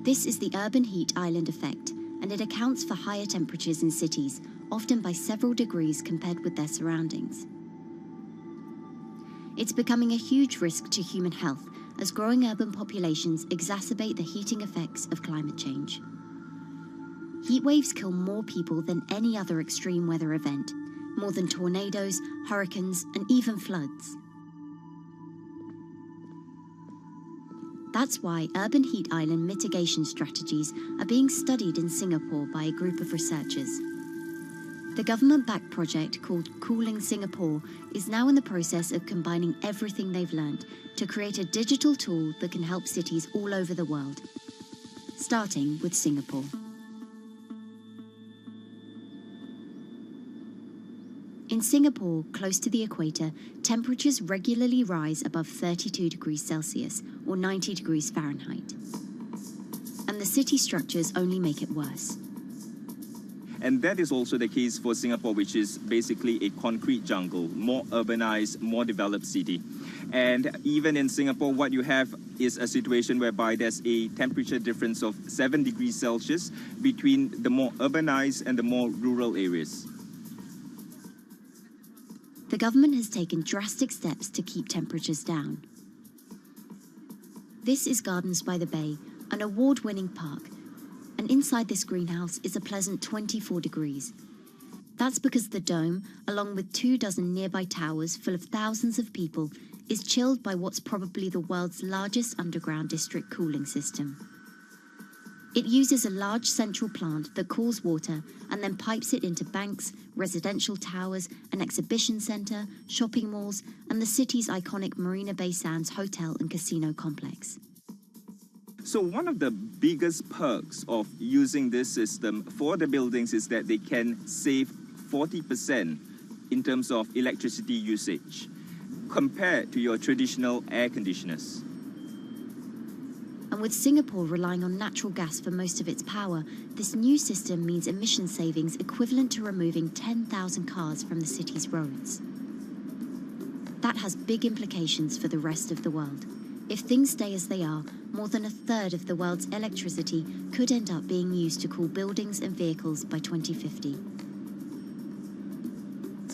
This is the urban heat island effect, and it accounts for higher temperatures in cities, often by several degrees compared with their surroundings. It's becoming a huge risk to human health as growing urban populations exacerbate the heating effects of climate change. Heat waves kill more people than any other extreme weather event, more than tornadoes, hurricanes, and even floods. That's why urban heat island mitigation strategies are being studied in Singapore by a group of researchers. The government-backed project called Cooling Singapore is now in the process of combining everything they've learned to create a digital tool that can help cities all over the world, starting with Singapore. In Singapore, close to the equator, temperatures regularly rise above 32 degrees Celsius or 90 degrees Fahrenheit. And the city structures only make it worse. And that is also the case for Singapore, which is basically a concrete jungle, more urbanized, more developed city. And even in Singapore, what you have is a situation whereby there's a temperature difference of 7 degrees Celsius between the more urbanized and the more rural areas. The government has taken drastic steps to keep temperatures down. This is Gardens by the Bay, an award-winning park, and inside this greenhouse is a pleasant 24 degrees. That's because the dome, along with 24 nearby towers full of thousands of people, is chilled by what's probably the world's largest underground district cooling system. It uses a large central plant that cools water and then pipes it into banks, residential towers, an exhibition centre, shopping malls, and the city's iconic Marina Bay Sands hotel and casino complex. So one of the biggest perks of using this system for the buildings is that they can save 40% in terms of electricity usage compared to your traditional air conditioners. And with Singapore relying on natural gas for most of its power, this new system means emission savings equivalent to removing 10,000 cars from the city's roads. That has big implications for the rest of the world. If things stay as they are, more than a third of the world's electricity could end up being used to cool buildings and vehicles by 2050.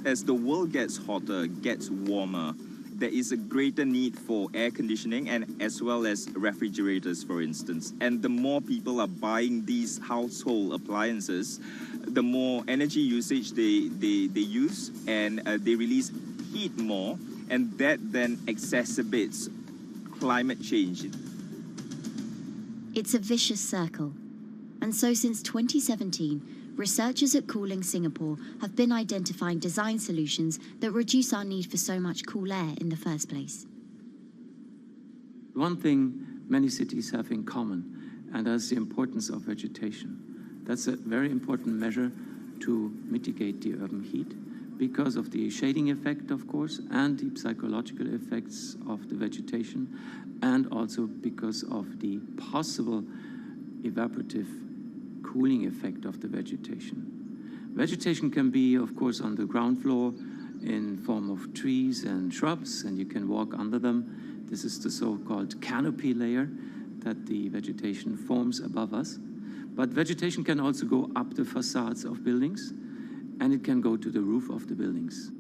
As the world gets hotter, gets warmer, there is a greater need for air conditioning and as well as refrigerators, for instance. And the more people are buying these household appliances, the more energy usage they use, and they release heat more, and that then exacerbates climate change. It's a vicious circle. And so since 2017, researchers at Cooling Singapore have been identifying design solutions that reduce our need for so much cool air in the first place. One thing many cities have in common, and that's the importance of vegetation. That's a very important measure to mitigate the urban heat because of the shading effect, of course, and the psychological effects of the vegetation, and also because of the possible evaporative cooling effect of the vegetation. Vegetation can be, of course, on the ground floor in form of trees and shrubs, and you can walk under them. This is the so-called canopy layer that the vegetation forms above us. But vegetation can also go up the facades of buildings, and it can go to the roof of the buildings.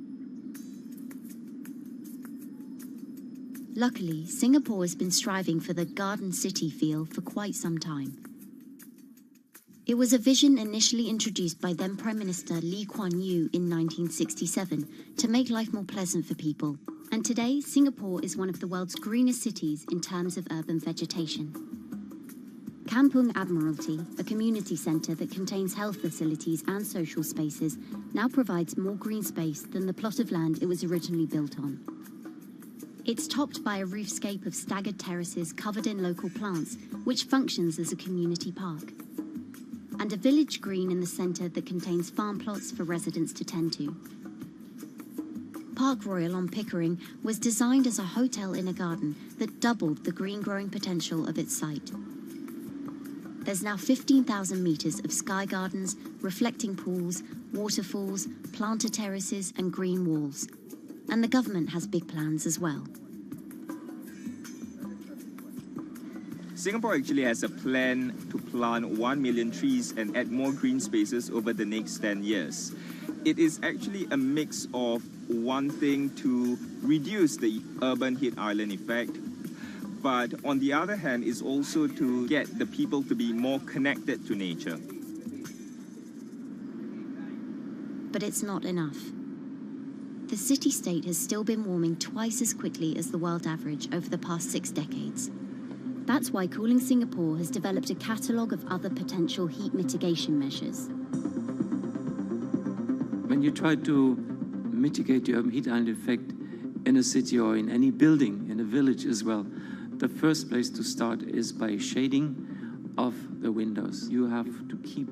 Luckily, Singapore has been striving for the garden city feel for quite some time. It was a vision initially introduced by then Prime Minister Lee Kuan Yew in 1967 to make life more pleasant for people. And today, Singapore is one of the world's greenest cities in terms of urban vegetation. Kampung Admiralty, a community centre that contains health facilities and social spaces, now provides more green space than the plot of land it was originally built on. It's topped by a roofscape of staggered terraces covered in local plants, which functions as a community park. And a village green in the centre that contains farm plots for residents to tend to. Park Royal on Pickering was designed as a hotel in a garden that doubled the green growing potential of its site. There's now 15,000 metres of sky gardens, reflecting pools, waterfalls, planter terraces and green walls. And the government has big plans as well. Singapore actually has a plan to plant 1 million trees and add more green spaces over the next 10 years. It is actually a mix of wanting to reduce the urban heat island effect, but on the other hand is also to get the people to be more connected to nature. But it's not enough. The city-state has still been warming twice as quickly as the world average over the past 6 decades. That's why Cooling Singapore has developed a catalogue of other potential heat mitigation measures. When you try to mitigate the urban heat island effect in a city or in any building, in a village as well, the first place to start is by shading of the windows. You have to keep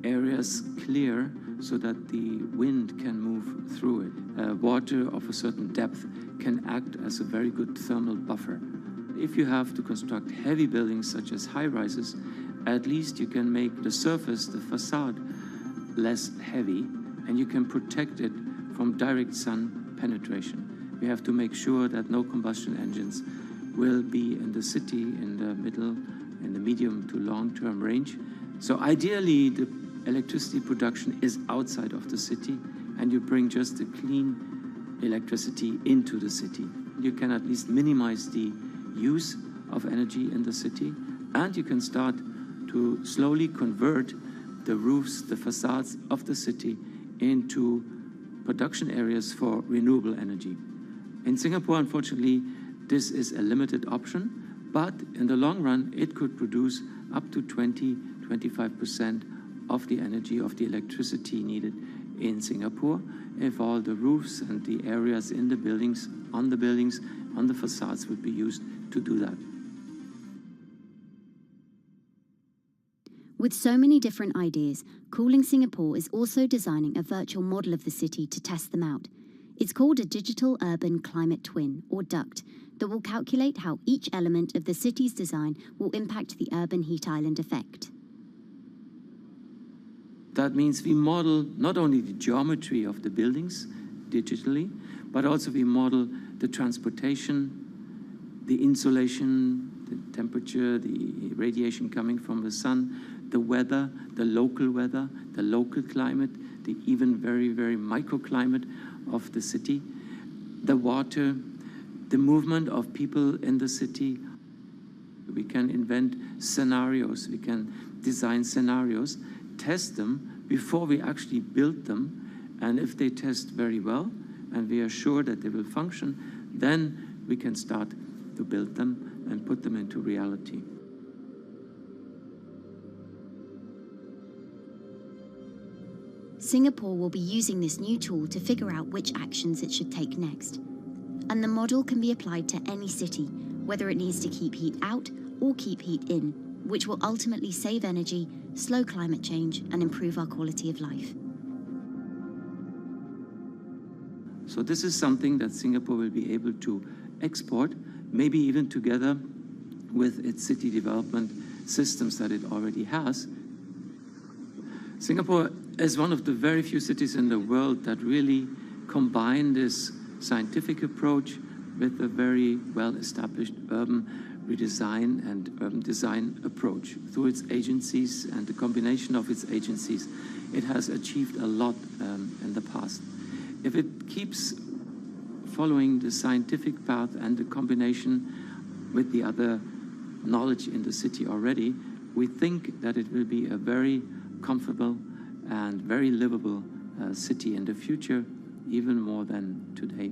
areas clear so that the wind can move through it. Water of a certain depth can act as a very good thermal buffer. If you have to construct heavy buildings such as high-rises, at least you can make the surface, the facade, less heavy, and you can protect it from direct sun penetration. We have to make sure that no combustion engines will be in the city in the middle, in the medium to long-term range. So ideally, the electricity production is outside of the city, and you bring just the clean electricity into the city. You can at least minimize the use of energy in the city, and you can start to slowly convert the roofs, the facades of the city into production areas for renewable energy. In Singapore, unfortunately, this is a limited option, but in the long run, it could produce up to 20-25% of the energy, of the electricity needed in Singapore if all the roofs and the areas in the buildings, on the facades would be used to do that. With so many different ideas, Cooling Singapore is also designing a virtual model of the city to test them out. It's called a Digital Urban Climate Twin, or DUCT, that will calculate how each element of the city's design will impact the urban heat island effect. That means we model not only the geometry of the buildings digitally, but also we model the transportation, the insulation, the temperature, the radiation coming from the sun, the weather, the local climate, the even very, very microclimate of the city, the water, the movement of people in the city. We can invent scenarios, we can design scenarios, test them before we actually build them, and if they test very well, and we are sure that they will function, then we can start to build them and put them into reality. Singapore will be using this new tool to figure out which actions it should take next. And the model can be applied to any city, whether it needs to keep heat out or keep heat in, which will ultimately save energy, slow climate change, and improve our quality of life. So this is something that Singapore will be able to export, maybe even together with its city development systems that it already has. Singapore is one of the very few cities in the world that really combine this scientific approach with a very well-established urban redesign and urban design approach. Through its agencies and the combination of its agencies, it has achieved a lot in the past. If it keeps following the scientific path and the combination with the other knowledge in the city already, we think that it will be a very comfortable and very livable city in the future, even more than today.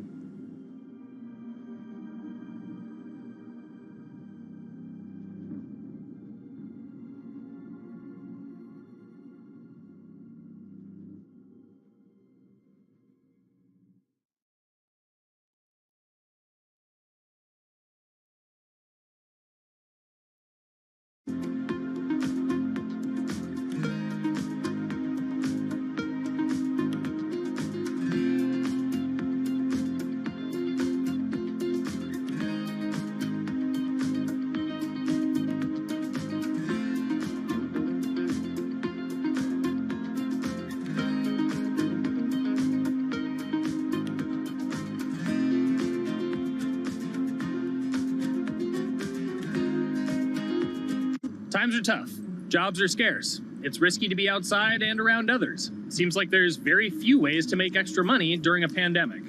Times are tough. Jobs are scarce. It's risky to be outside and around others. Seems like there's very few ways to make extra money during a pandemic.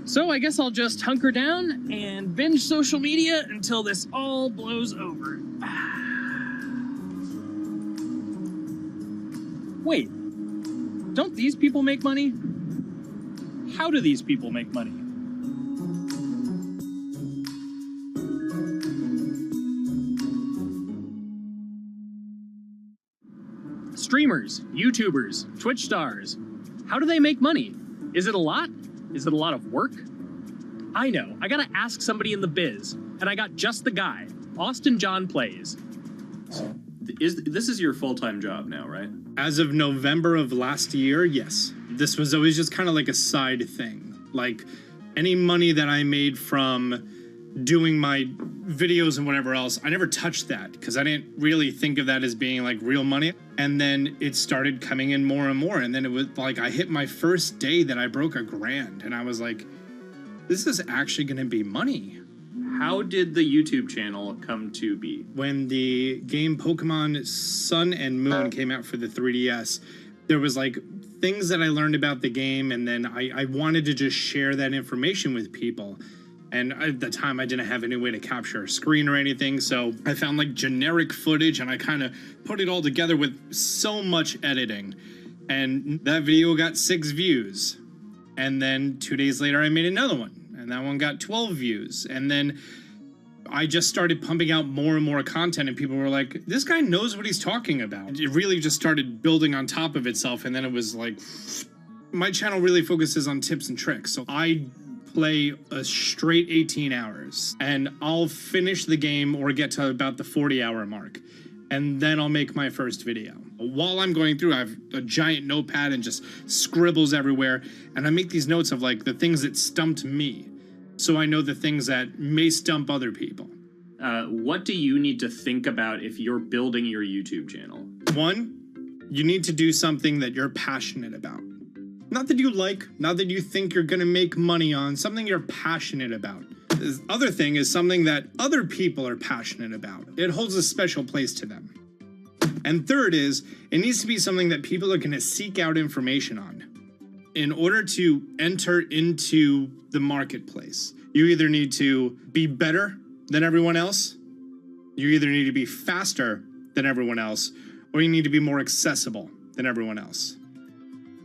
So I guess I'll just hunker down and binge social media until this all blows over. Wait, don't these people make money? How do these people make money? Streamers, YouTubers, Twitch stars. How do they make money? Is it a lot? Is it a lot of work? I know, I gotta ask somebody in the biz, and I got just the guy. Austin John Plays. This is your full-time job now, right? As of November of last year, yes. This was always just kind of like a side thing. Like, any money that I made from doing my videos and whatever else, I never touched that because I didn't really think of that as being like real money. And then it started coming in more and more. And then it was like I hit my first day that I broke $1,000 and I was like, this is actually going to be money. How did the YouTube channel come to be? When the game Pokemon Sun and Moon came out for the 3DS, there was like things that I learned about the game, and then I wanted to just share that information with people. And at the time, I didn't have any way to capture a screen or anything, so I found like generic footage and I kind of put it all together with so much editing. And that video got 6 views. And then 2 days later, I made another one. And that one got 12 views. And then I just started pumping out more and more content, and people were like, this guy knows what he's talking about. It really just started building on top of itself, and then it was like, my channel really focuses on tips and tricks. So I play a straight 18 hours, and I'll finish the game or get to about the 40-hour mark, and then I'll make my first video. While I'm going through, I have a giant notepad and just scribbles everywhere, and I make these notes of like the things that stumped me, so I know the things that may stump other people. What do you need to think about if you're building your YouTube channel? 1, you need to do something that you're passionate about. Not that you like, not that you think you're gonna make money on, something you're passionate about. The other thing is something that other people are passionate about. It holds a special place to them. And third is, it needs to be something that people are gonna seek out information on. In order to enter into the marketplace, you either need to be better than everyone else, you either need to be faster than everyone else, or you need to be more accessible than everyone else.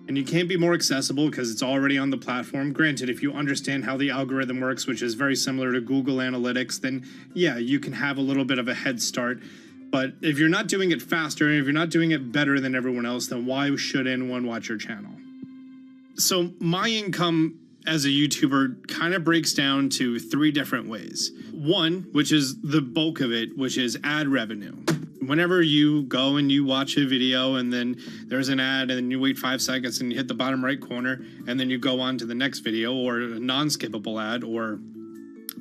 And you can't be more accessible because it's already on the platform. Granted, if you understand how the algorithm works, which is very similar to Google Analytics, then yeah, you can have a little bit of a head start. But if you're not doing it faster, and if you're not doing it better than everyone else, then why should anyone watch your channel? So my income as a YouTuber kind of breaks down to 3 different ways. 1, which is the bulk of it, which is ad revenue. Whenever you go and you watch a video and then there's an ad and then you wait 5 seconds and you hit the bottom right corner and then you go on to the next video, or a non-skippable ad, or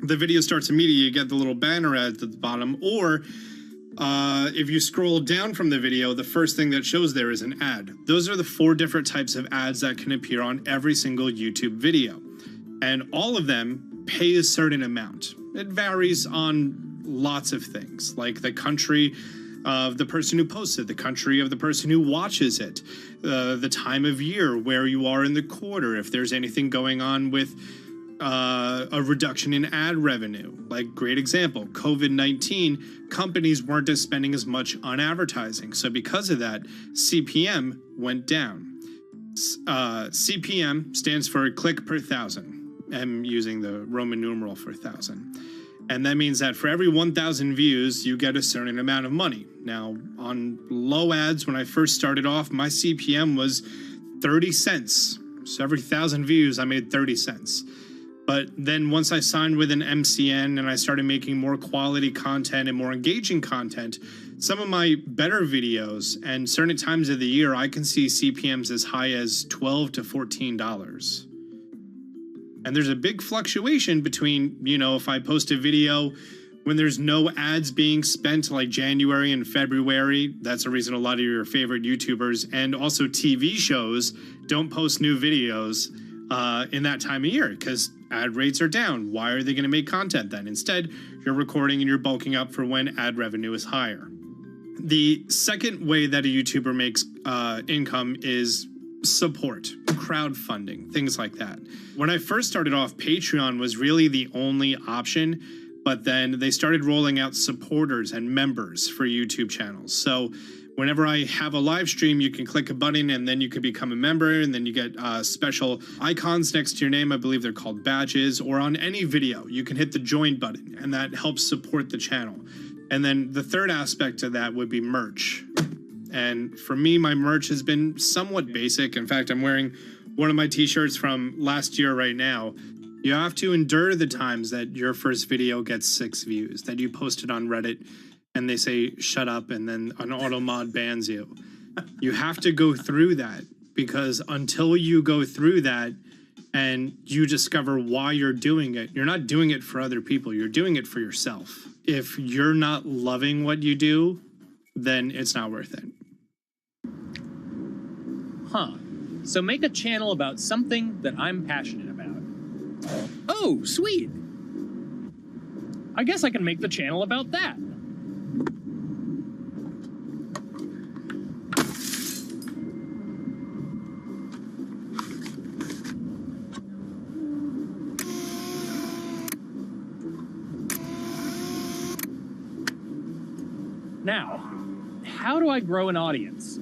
the video starts immediately, you get the little banner ad at the bottom, or if you scroll down from the video, the first thing that shows there is an ad. Those are the 4 different types of ads that can appear on every single YouTube video. And all of them pay a certain amount. It varies on lots of things, like the country of the person who posts it, the country of the person who watches it, the time of year, where you are in the quarter, if there's anything going on with a reduction in ad revenue. Like, great example, COVID-19, companies weren't spending as much on advertising. So because of that, CPM went down. CPM stands for click per thousand. I'm using the Roman numeral for 1,000. And that means that for every 1,000 views, you get a certain amount of money. Now, on low ads, when I first started off, my CPM was 30 cents. So every 1,000 views, I made 30 cents. But then once I signed with an MCN and I started making more quality content and more engaging content, some of my better videos and certain times of the year, I can see CPMs as high as $12 to $14. And there's a big fluctuation between, you know, if I post a video when there's no ads being spent, like January and February, that's the reason a lot of your favorite YouTubers and also TV shows don't post new videos in that time of year because ad rates are down. Why are they going to make content then? Instead, you're recording and you're bulking up for when ad revenue is higher. The second way that a YouTuber makes income is support, crowdfunding, things like that. When I first started off, Patreon was really the only option, but then they started rolling out supporters and members for YouTube channels. So whenever I have a live stream, you can click a button and then you can become a member, and then you get special icons next to your name. I believe they're called badges. Or on any video, you can hit the join button, and that helps support the channel. And then the third aspect of that would be merch. And for me, my merch has been somewhat basic. In fact, I'm wearing one of my t-shirts from last year right now. You have to endure the times that your first video gets 6 views, that you post it on Reddit and they say, shut up, and then an auto mod bans you. You have to go through that, because until you go through that and you discover why you're doing it, you're not doing it for other people, you're doing it for yourself. If you're not loving what you do, then it's not worth it. Huh. So make a channel about something that I'm passionate about. Oh, sweet. I guess I can make the channel about that. Now, how do I grow an audience?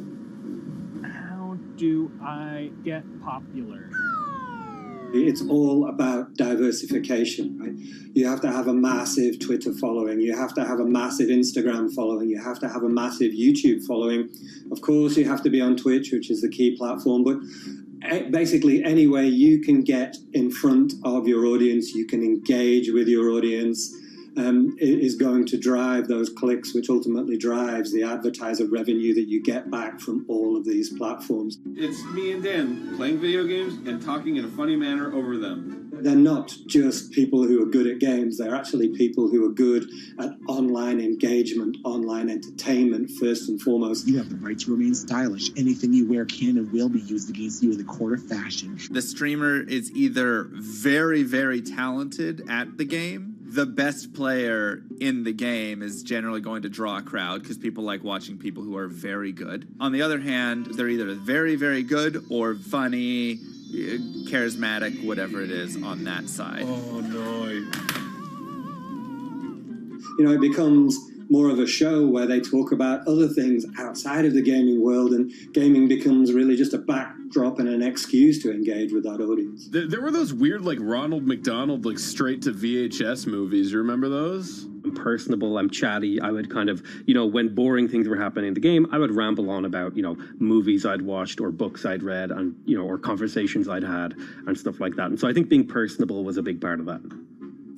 How do I get popular? It's all about diversification, right? You have to have a massive Twitter following. You have to have a massive Instagram following. You have to have a massive YouTube following. Of course, you have to be on Twitch, which is the key platform. But basically, any way you can get in front of your audience, you can engage with your audience, is going to drive those clicks, which ultimately drives the advertiser revenue that you get back from all of these platforms. It's me and Dan playing video games and talking in a funny manner over them. They're not just people who are good at games, they're actually people who are good at online engagement, online entertainment, first and foremost. You have the right to remain stylish. Anything you wear can and will be used against you in the court of fashion. The streamer is either very, very talented at the game. The best player in the game is generally going to draw a crowd because people like watching people who are very good. On the other hand, they're either very, very good or funny, charismatic, whatever it is on that side. Oh, no. You know, it becomes more of a show where they talk about other things outside of the gaming world, and gaming becomes really just a backdrop and an excuse to engage with that audience. There were those weird, like, Ronald McDonald, like, straight to VHS movies. You remember those? I'm personable, I'm chatty. I would kind of, when boring things were happening in the game, I would ramble on about, movies I'd watched or books I'd read and, or conversations I'd had and stuff like that. And so I think being personable was a big part of that.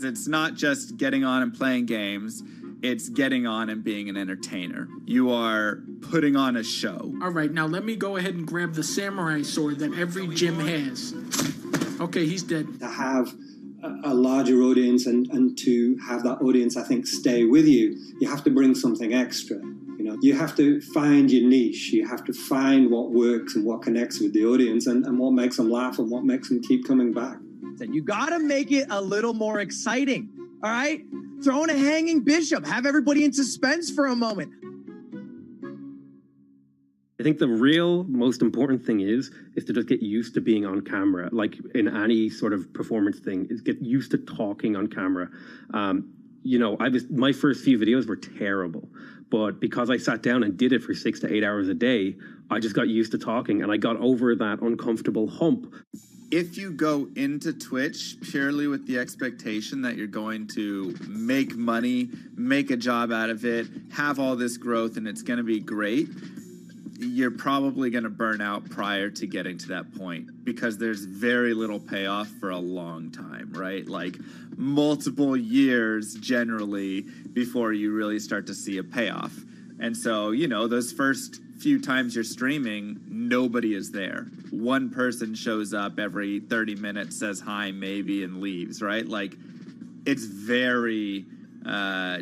It's not just getting on and playing games. It's getting on and being an entertainer. You are putting on a show. All right, now let me go ahead and grab the samurai sword that every gym has. Okay, he's dead. To have a larger audience and to have that audience, I think, stay with you, you have to bring something extra. You have to find your niche. You have to find what works and what connects with the audience and what makes them laugh and what makes them keep coming back. You got to make it a little more exciting, all right? Throw in a hanging bishop. Have everybody in suspense for a moment. I think the real most important thing is to just get used to being on camera. Like in any sort of performance thing, is get used to talking on camera. My first few videos were terrible, but because I sat down and did it for 6 to 8 hours a day, I just got used to talking and I got over that uncomfortable hump. If you go into Twitch purely with the expectation that you're going to make money, make a job out of it, have all this growth, and it's going to be great, you're probably going to burn out prior to getting to that point because there's very little payoff for a long time, right? Like multiple years generally before you really start to see a payoff. And so, those first few times you're streaming, nobody is there. One person shows up every 30 minutes, says hi, maybe, and leaves, right? Like, it's very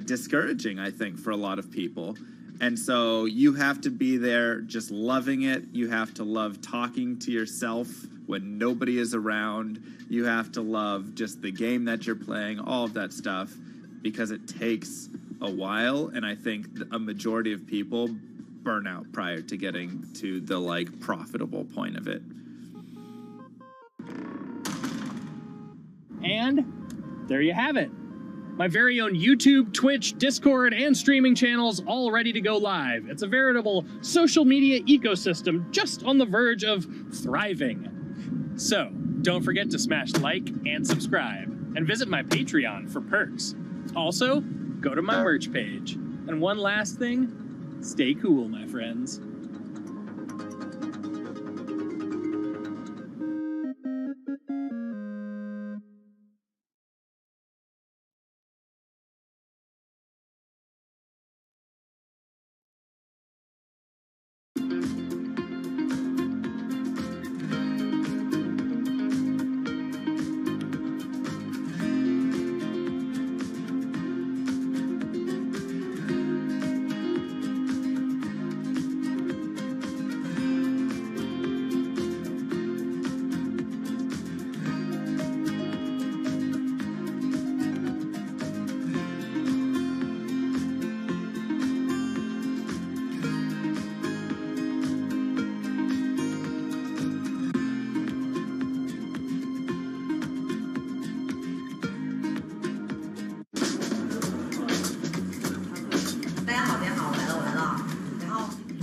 discouraging, I think, for a lot of people. And so you have to be there just loving it. You have to love talking to yourself when nobody is around. You have to love just the game that you're playing, all of that stuff, because it takes a while, and I think a majority of people burn out prior to getting to the like profitable point of it. And there you have it. My very own YouTube, Twitch, Discord, and streaming channels all ready to go live. It's a veritable social media ecosystem just on the verge of thriving. So, don't forget to smash like and subscribe, and visit my Patreon for perks. Also, go to my merch page. And one last thing, stay cool, my friends.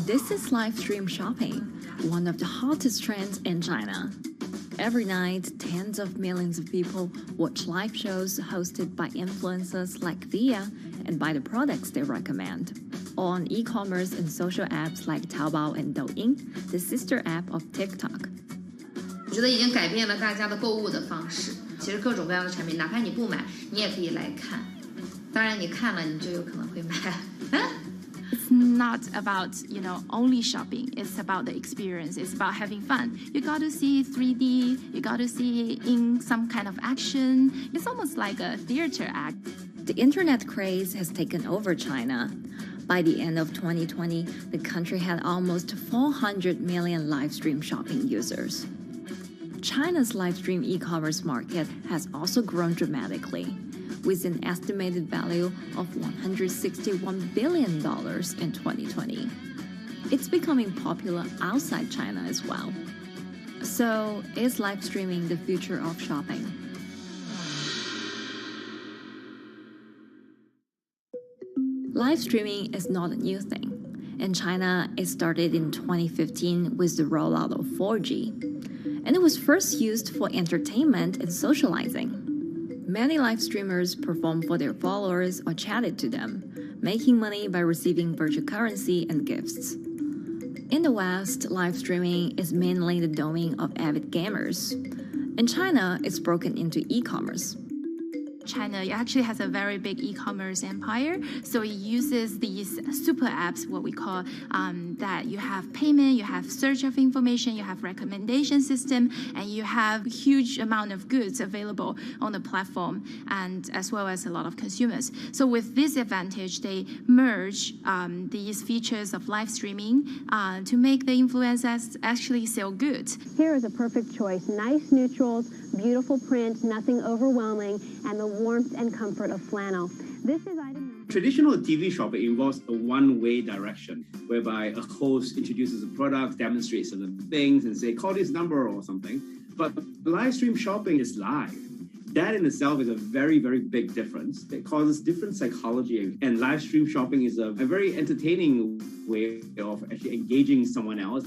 This is live stream shopping, one of the hottest trends in China. Every night, tens of millions of people watch live shows hosted by influencers like Thea and buy the products they recommend. On e-commerce and social apps like Taobao and Douyin, the sister app of TikTok. 我觉得已经改变了大家的购物的方式。其实各种各样的产品，哪怕你不买，你也可以来看。当然，你看了，你就有可能会买。It's not about, only shopping. It's about the experience. It's about having fun. You got to see 3D. You got to see in some kind of action. It's almost like a theater act. The internet craze has taken over China. By the end of 2020, the country had almost 400 million live stream shopping users. China's live stream e-commerce market has also grown dramatically, with an estimated value of $161 billion in 2020. It's becoming popular outside China as well. So, is live streaming the future of shopping? Live streaming is not a new thing. In China, it started in 2015 with the rollout of 4G. And it was first used for entertainment and socializing. Many live streamers performed for their followers or chatted to them, making money by receiving virtual currency and gifts. In the West, live streaming is mainly the domain of avid gamers. In China, it's broken into e-commerce. China actually has a very big e-commerce empire, so it uses these super apps, what we call that you have payment, you have search of information, you have recommendation system, and you have huge amount of goods available on the platform, and as well as a lot of consumers. So with this advantage, they merge these features of live streaming to make the influencers actually sell goods. Here is a perfect choice: nice neutrals, beautiful print, nothing overwhelming, and the warmth and comfort of flannel. This is item. Traditional TV shopping involves a one-way direction, whereby a host introduces a product, demonstrates certain things, and say, call this number or something. But live stream shopping is live. That in itself is a very, very big difference. It causes different psychology, and live stream shopping is a very entertaining way of actually engaging someone else.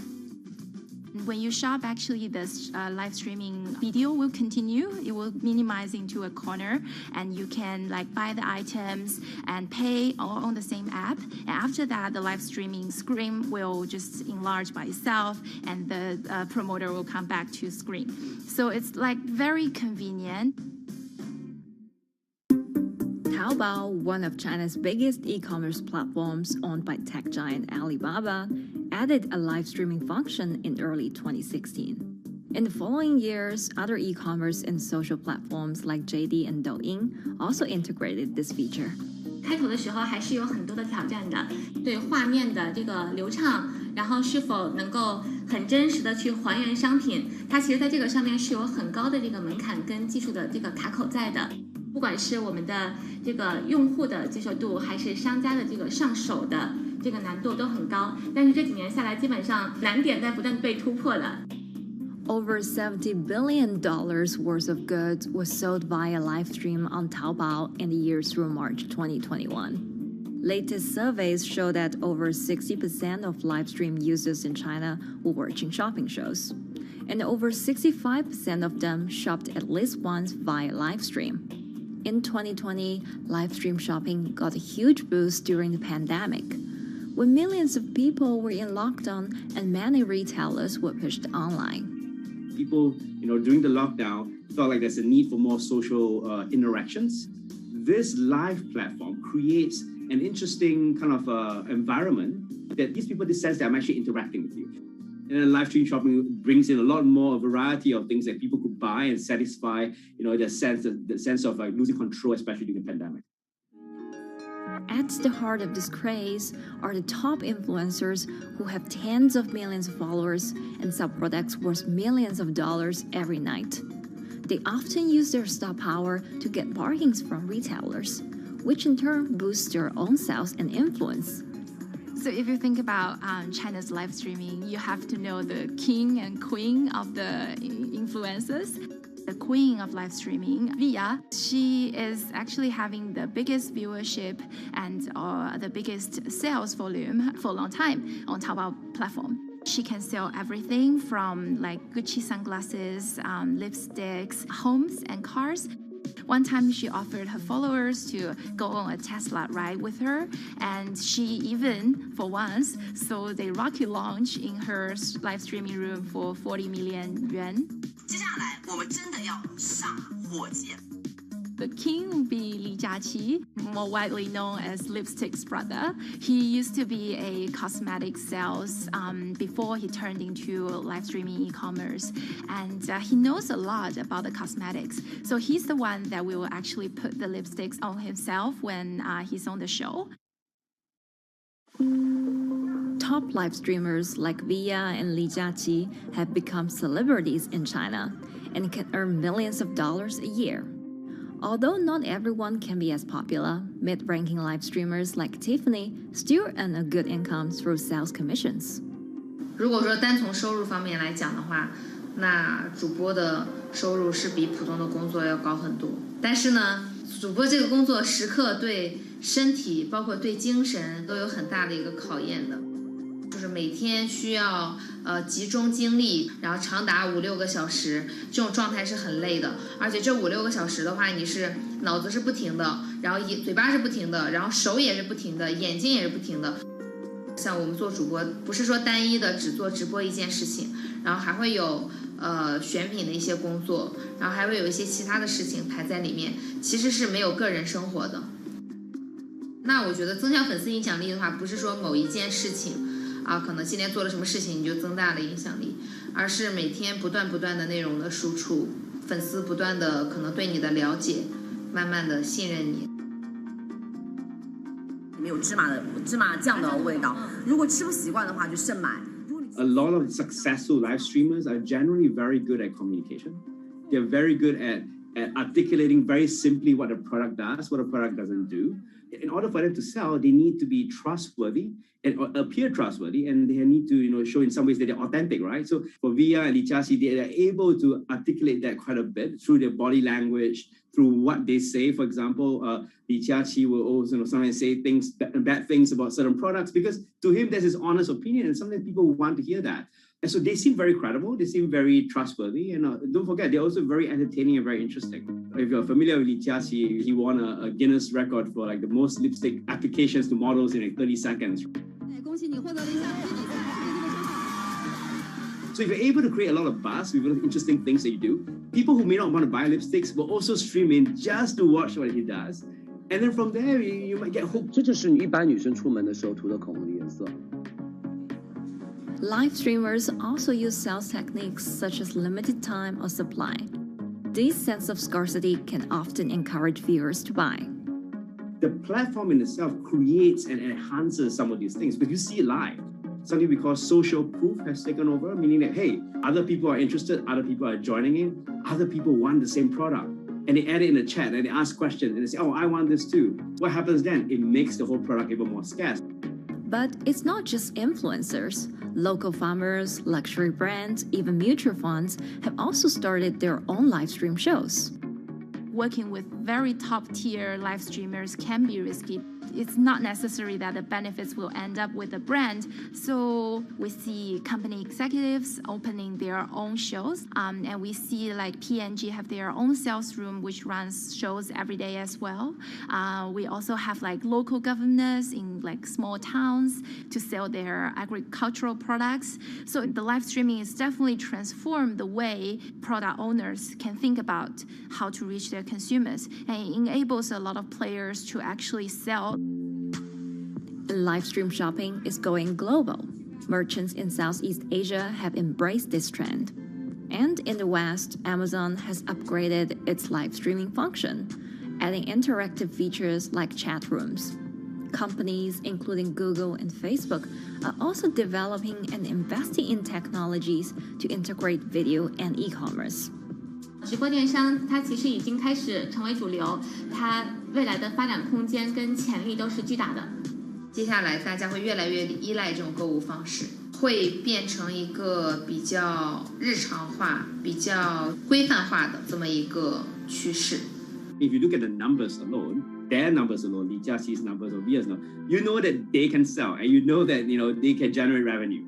When you shop, actually, this live streaming video will continue. It will minimize into a corner, and you can buy the items and pay all on the same app. And after that, the live streaming screen will just enlarge by itself, and the promoter will come back to screen. So it's very convenient. Taobao, one of China's biggest e-commerce platforms owned by tech giant Alibaba, added a live streaming function in early 2016. In the following years, other e-commerce and social platforms like JD and Douyin also integrated this feature. 开头的时候还是有很多的挑战的，对画面的这个流畅，然后是否能够很真实的去还原商品，它其实在这个上面是有很高的这个门槛跟技术的这个卡口在的。不管是我们的这个用户的接受度，还是商家的这个上手的这个难度都很高。但是这几年下来，基本上难点在不断被突破的。Over $70 billion worth of goods was sold via live stream on Taobao in the year through March 2021. Latest surveys show that over 60% of live stream users in China were watching shopping shows, and over 65% of them shopped at least once via live stream. In 2020, live stream shopping got a huge boost during the pandemic, when millions of people were in lockdown and many retailers were pushed online. People, during the lockdown, felt like there's a need for more social interactions. This live platform creates an interesting kind of environment that gives people the sense that I'm actually interacting with you. And then live stream shopping brings in a lot more variety of things that people could buy and satisfy, the sense of like losing control, especially during the pandemic. At the heart of this craze are the top influencers who have tens of millions of followers and sell products worth millions of dollars every night. They often use their star power to get bargains from retailers, which in turn boosts their own sales and influence. So if you think about China's live streaming, you have to know the king and queen of the influencers. The queen of live streaming, Via, she is actually having the biggest viewership and the biggest sales volume for a long time on Taobao platform. She can sell everything from like Gucci sunglasses, lipsticks, homes, and cars. One time she offered her followers to go on a Tesla ride with her, and she even, for once, sold a rocket launch in her live streaming room for 40 million yuan. The king would be Li Jiaqi, more widely known as Lipstick's brother. He used to be a cosmetic sales before he turned into live streaming e-commerce. And he knows a lot about the cosmetics. So he's the one that will actually put the lipsticks on himself when he's on the show. Top live streamers like Via and Li Jiaqi have become celebrities in China and can earn millions of dollars a year. Although not everyone can be as popular, mid-ranking live streamers like Tiffany still earn a good income through sales commissions. 如果说单从收入方面来讲的话，那主播的收入是比普通的工作要高很多。但是呢，主播这个工作时刻对身体，包括对精神都有很大的一个考验的。就是每天需要集中精力，然后长达5-6个小时，这种状态是很累的。而且这5-6个小时的话，你是脑子是不停的，然后嘴巴是不停的，然后手也是不停的，眼睛也是不停的。像我们做主播，不是说单一的只做直播一件事情，然后还会有选品的一些工作，然后还会有一些其他的事情排在里面，其实是没有个人生活的。那我觉得增强粉丝影响力的话，不是说某一件事情。可能今天做了什么事情你就增大了影响力，而是每天不断的内容的输出，粉丝不断的可能对你的了解，慢慢的信任你。没有芝麻酱的味道，如果吃不习惯的话就慎买。A lot of successful live streamers are generally very good at communication. They're very good at articulating very simply what a product does, what a product doesn't do. In order for them to sell, they need to be trustworthy and appear trustworthy, and they need to, show in some ways that they're authentic, right? So for Via and Li Jiaqi, they are able to articulate that quite a bit through their body language, through what they say. For example, Li Jiaqi will also sometimes say bad things about certain products because to him that's his honest opinion, and sometimes people want to hear that. And so they seem very credible, they seem very trustworthy, and don't forget, they're also very entertaining and very interesting. If you're familiar with Li Jiaqi, he won a Guinness record for like the most lipstick applications to models in like 30 seconds. So if you're able to create a lot of buzz with interesting things that you do, people who may not want to buy lipsticks will also stream in just to watch what he does. And then from there, you might get hooked. 这就是一般女生出门的时候涂的口红的颜色。Live streamers also use sales techniques such as limited time or supply. This sense of scarcity can often encourage viewers to buy. The platform in itself creates and enhances some of these things because you see it live. Something we call social proof has taken over, meaning that, hey, other people are interested, other people are joining in, other people want the same product. and they add it in the chat and they ask questions and they say, oh, I want this too. What happens then? It makes the whole product even more scarce. But it's not just influencers. Local farmers, luxury brands, even mutual funds have also started their own live stream shows. Working with very top-tier live streamers can be risky. It's not necessary that the benefits will end up with the brand. So we see company executives opening their own shows. And we see like P&G have their own sales room, which runs shows every day as well. We also have like local governors in like small towns to sell their agricultural products. So the live streaming is definitely transformed the way product owners can think about how to reach their consumers. And it enables a lot of players to actually sell. Live stream shopping is going global. Merchants in Southeast Asia have embraced this trend. And in the West, Amazon has upgraded its live streaming function, adding interactive features like chat rooms. Companies, including Google and Facebook, are also developing and investing in technologies to integrate video and e-commerce. 直播电商它其实已经开始成为主流，它未来的发展空间跟潜力都是巨大的。接下来大家会越来越依赖这种购物方式，会变成一个比较日常化、比较规范化的这么一个趋势。If you look at the numbers alone, their numbers alone, Li Jiaxi's numbers or Via's numbers, you know that they can sell and you know that they can generate revenue.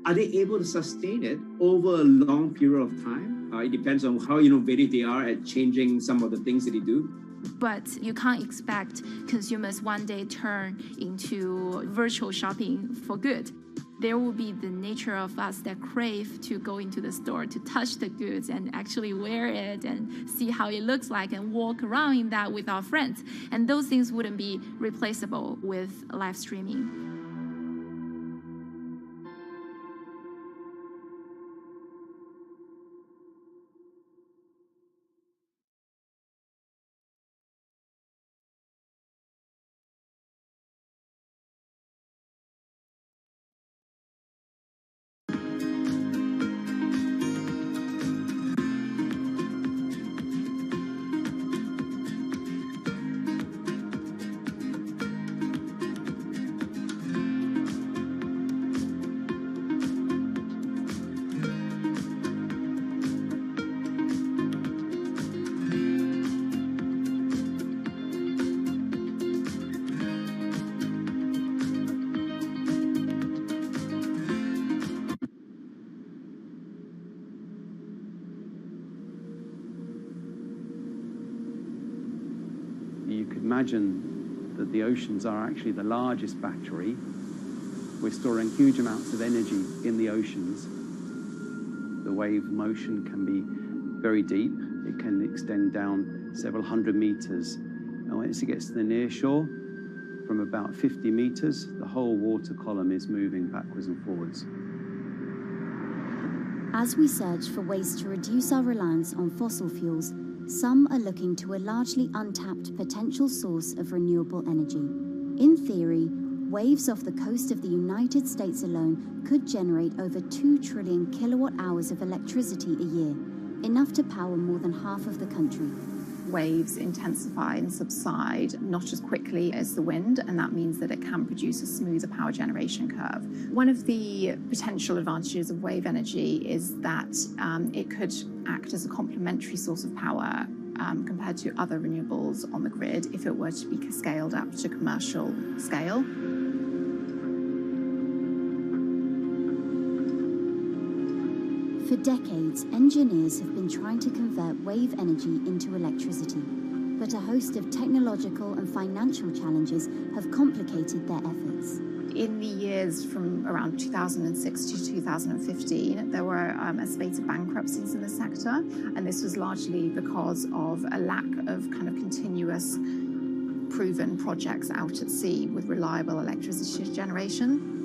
Are they able to sustain it over a long period of time? It depends on how innovative they are at changing some of the things that they do. But you can't expect consumers one day turn into virtual shopping for good. There will be the nature of us that crave to go into the store, to touch the goods and actually wear it and see how it looks like and walk around in that with our friends. And those things wouldn't be replaceable with live streaming. You could imagine that the oceans are actually the largest battery. We're storing huge amounts of energy in the oceans. The wave motion can be very deep. It can extend down several hundred meters. And once it gets to the near shore, from about 50 meters, the whole water column is moving backwards and forwards. As we search for ways to reduce our reliance on fossil fuels, some are looking to a largely untapped potential source of renewable energy. In theory, waves off the coast of the United States alone could generate over 2 trillion kilowatt hours of electricity a year, enough to power more than half of the country. Waves intensify and subside not as quickly as the wind, and that means that it can produce a smoother power generation curve. One of the potential advantages of wave energy is that it could act as a complementary source of power compared to other renewables on the grid if it were to be scaled up to commercial scale. For decades, engineers have been trying to convert wave energy into electricity, but a host of technological and financial challenges have complicated their efforts. In the years from around 2006 to 2015, there were a spate of bankruptcies in the sector, and this was largely because of a lack of kind of continuous proven projects out at sea with reliable electricity generation.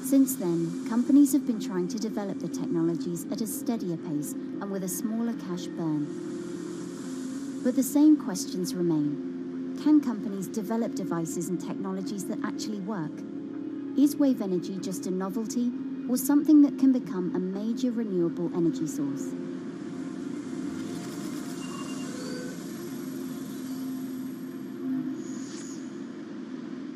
Since then, companies have been trying to develop the technologies at a steadier pace and with a smaller cash burn. But the same questions remain. Can companies develop devices and technologies that actually work? Is wave energy just a novelty or something that can become a major renewable energy source?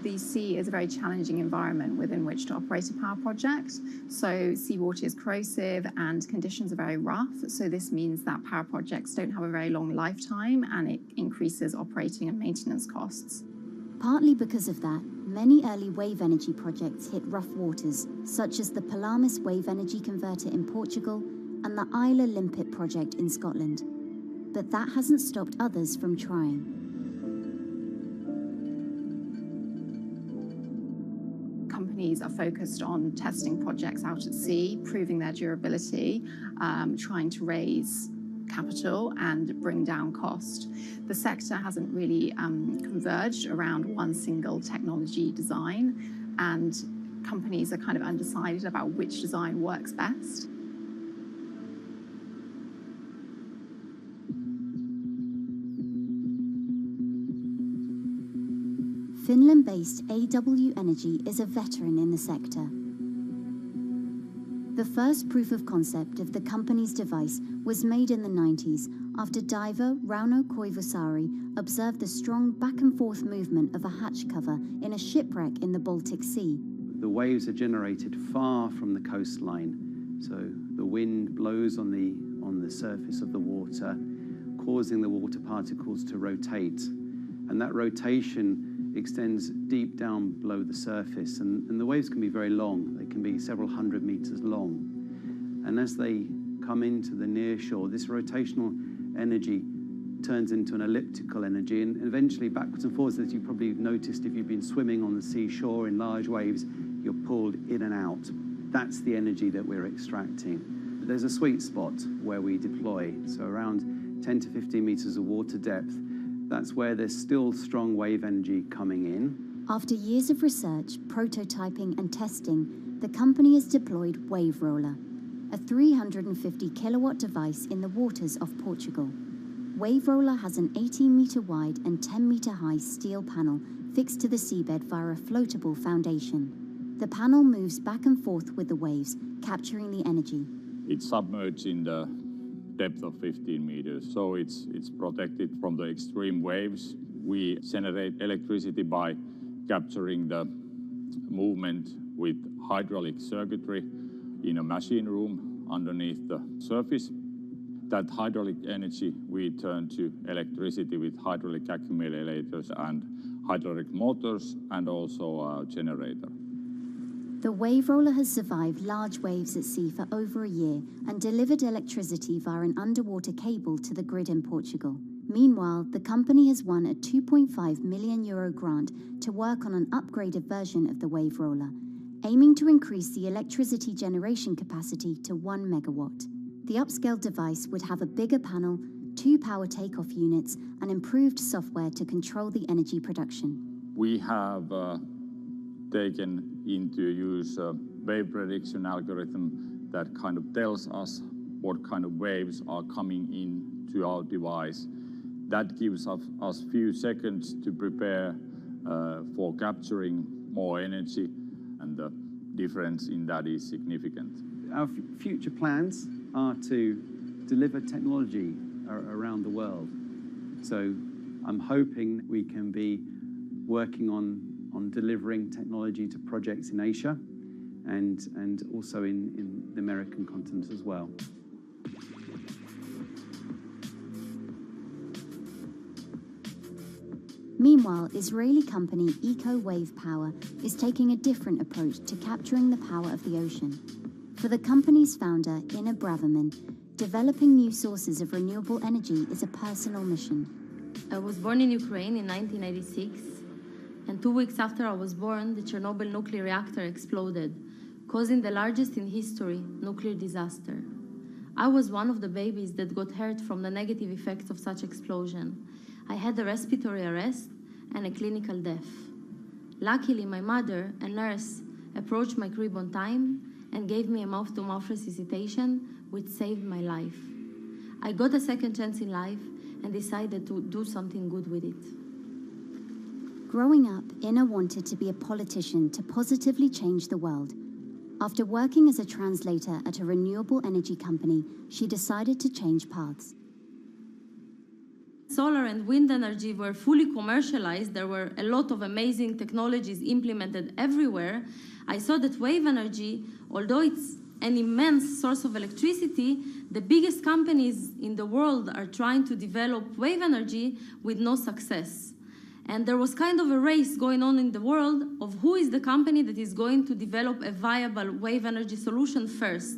The sea is a very challenging environment within which to operate a power project. So seawater is corrosive and conditions are very rough. So this means that power projects don't have a very long lifetime, and it increases operating and maintenance costs. Partly because of that, many early wave energy projects hit rough waters, such as the Pelamis Wave Energy Converter in Portugal and the Isla Limpet project in Scotland. But that hasn't stopped others from trying. Companies are focused on testing projects out at sea, proving their durability, trying to raise capital and bring down cost. The sector hasn't really converged around one single technology design, and companies are kind of undecided about which design works best. Finland-based AW Energy is a veteran in the sector. The first proof of concept of the company's device was made in the 90s after diver Rauno Koivusaari observed the strong back-and-forth movement of a hatch cover in a shipwreck in the Baltic Sea. The waves are generated far from the coastline, so the wind blows on the surface of the water, causing the water particles to rotate, and that rotation extends deep down below the surface, and the waves can be very long. They can be several hundred meters long. And as they come into the near shore, this rotational energy turns into an elliptical energy, and eventually backwards and forwards, as you probably noticed if you've been swimming on the seashore in large waves, you're pulled in and out. That's the energy that we're extracting. There's a sweet spot where we deploy, so around 10 to 15 meters of water depth. That's where there's still strong wave energy coming in. After years of research, prototyping and testing, the company has deployed Wave Roller, a 350 kilowatt device in the waters of Portugal. Wave Roller has an 18-meter wide and 10-meter high steel panel fixed to the seabed via a floatable foundation. The panel moves back and forth with the waves, capturing the energy. It's submerged in the depth of 15 meters, so it's protected from the extreme waves. We generate electricity by capturing the movement with hydraulic circuitry in a machine room underneath the surface. That hydraulic energy we turn to electricity with hydraulic accumulators and hydraulic motors, and also a generator. The Wave Roller has survived large waves at sea for over a year and delivered electricity via an underwater cable to the grid in Portugal. Meanwhile, the company has won a €2.5 million grant to work on an upgraded version of the Wave Roller, aiming to increase the electricity generation capacity to 1 megawatt. The upscaled device would have a bigger panel, 2 power takeoff units, and improved software to control the energy production. We have taken into use a wave prediction algorithm that kind of tells us what kind of waves are coming into our device. That gives us few seconds to prepare for capturing more energy, and the difference in that is significant. Our future plans are to deliver technology around the world. So I'm hoping we can be working on delivering technology to projects in Asia and also in the American continent as well. Meanwhile, Israeli company Eco Wave Power is taking a different approach to capturing the power of the ocean. For the company's founder, Ina Braverman, developing new sources of renewable energy is a personal mission. I was born in Ukraine in 1986, and 2 weeks after I was born, the Chernobyl nuclear reactor exploded, causing the largest in history nuclear disaster. I was one of the babies that got hurt from the negative effects of such explosion. I had a respiratory arrest and a clinical death. Luckily, my mother, a nurse, approached my crib on time and gave me a mouth-to-mouth resuscitation, which saved my life. I got a second chance in life and decided to do something good with it. Growing up, Ina wanted to be a politician to positively change the world. After working as a translator at a renewable energy company, she decided to change paths. Solar and wind energy were fully commercialized. There were a lot of amazing technologies implemented everywhere. I saw that wave energy, although it's an immense source of electricity, the biggest companies in the world are trying to develop wave energy with no success. And there was kind of a race going on in the world of who is the company that is going to develop a viable wave energy solution first.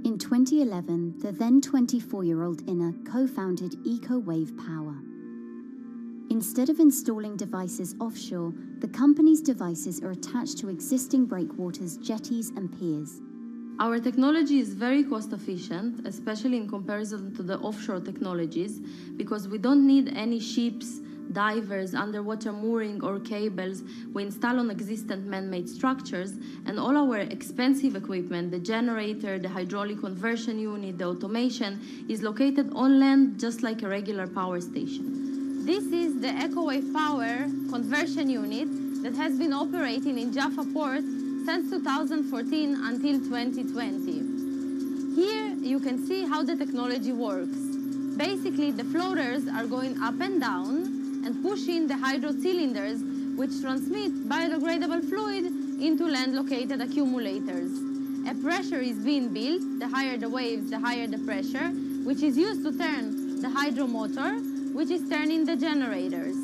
In 2011, the then 24-year-old Inna co-founded EcoWave Power. Instead of installing devices offshore, the company's devices are attached to existing breakwaters, jetties, and piers. Our technology is very cost efficient, especially in comparison to the offshore technologies, because we don't need any ships, divers, underwater mooring or cables. We install on existing man-made structures, and all our expensive equipment, the generator, the hydraulic conversion unit, the automation, is located on land just like a regular power station. This is the EcoWave Power conversion unit that has been operating in Jaffa Port since 2014 until 2020. Here you can see how the technology works. Basically, the floaters are going up and down and pushing the hydro cylinders, which transmit biodegradable fluid into land-located accumulators. A pressure is being built. The higher the waves, the higher the pressure, which is used to turn the hydro motor, which is turning the generators.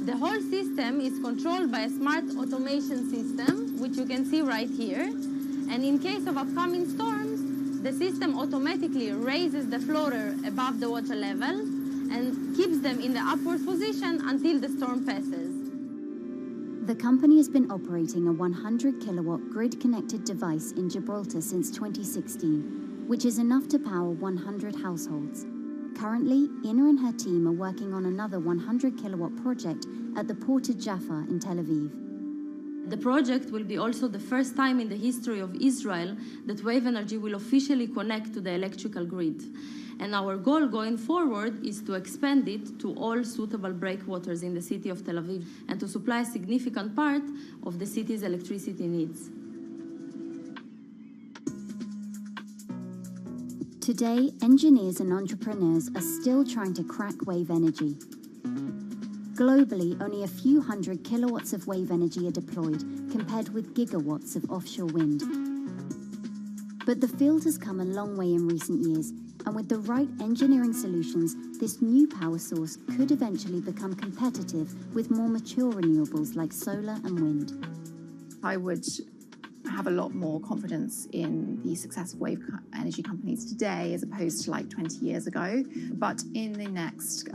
The whole system is controlled by a smart automation system, which you can see right here. And in case of upcoming storms, the system automatically raises the floater above the water level and keeps them in the upward position until the storm passes. The company has been operating a 100-kilowatt grid-connected device in Gibraltar since 2016, which is enough to power 100 households. Currently, Inna and her team are working on another 100-kilowatt project at the Port of Jaffa in Tel Aviv. The project will be also the first time in the history of Israel that wave energy will officially connect to the electrical grid. And our goal going forward is to expand it to all suitable breakwaters in the city of Tel Aviv and to supply a significant part of the city's electricity needs. Today, engineers and entrepreneurs are still trying to crack wave energy. Globally, only a few hundred kilowatts of wave energy are deployed, compared with gigawatts of offshore wind. But the field has come a long way in recent years, and with the right engineering solutions, this new power source could eventually become competitive with more mature renewables like solar and wind. I would have a lot more confidence in the success of wave energy companies today as opposed to like 20 years ago. But in the next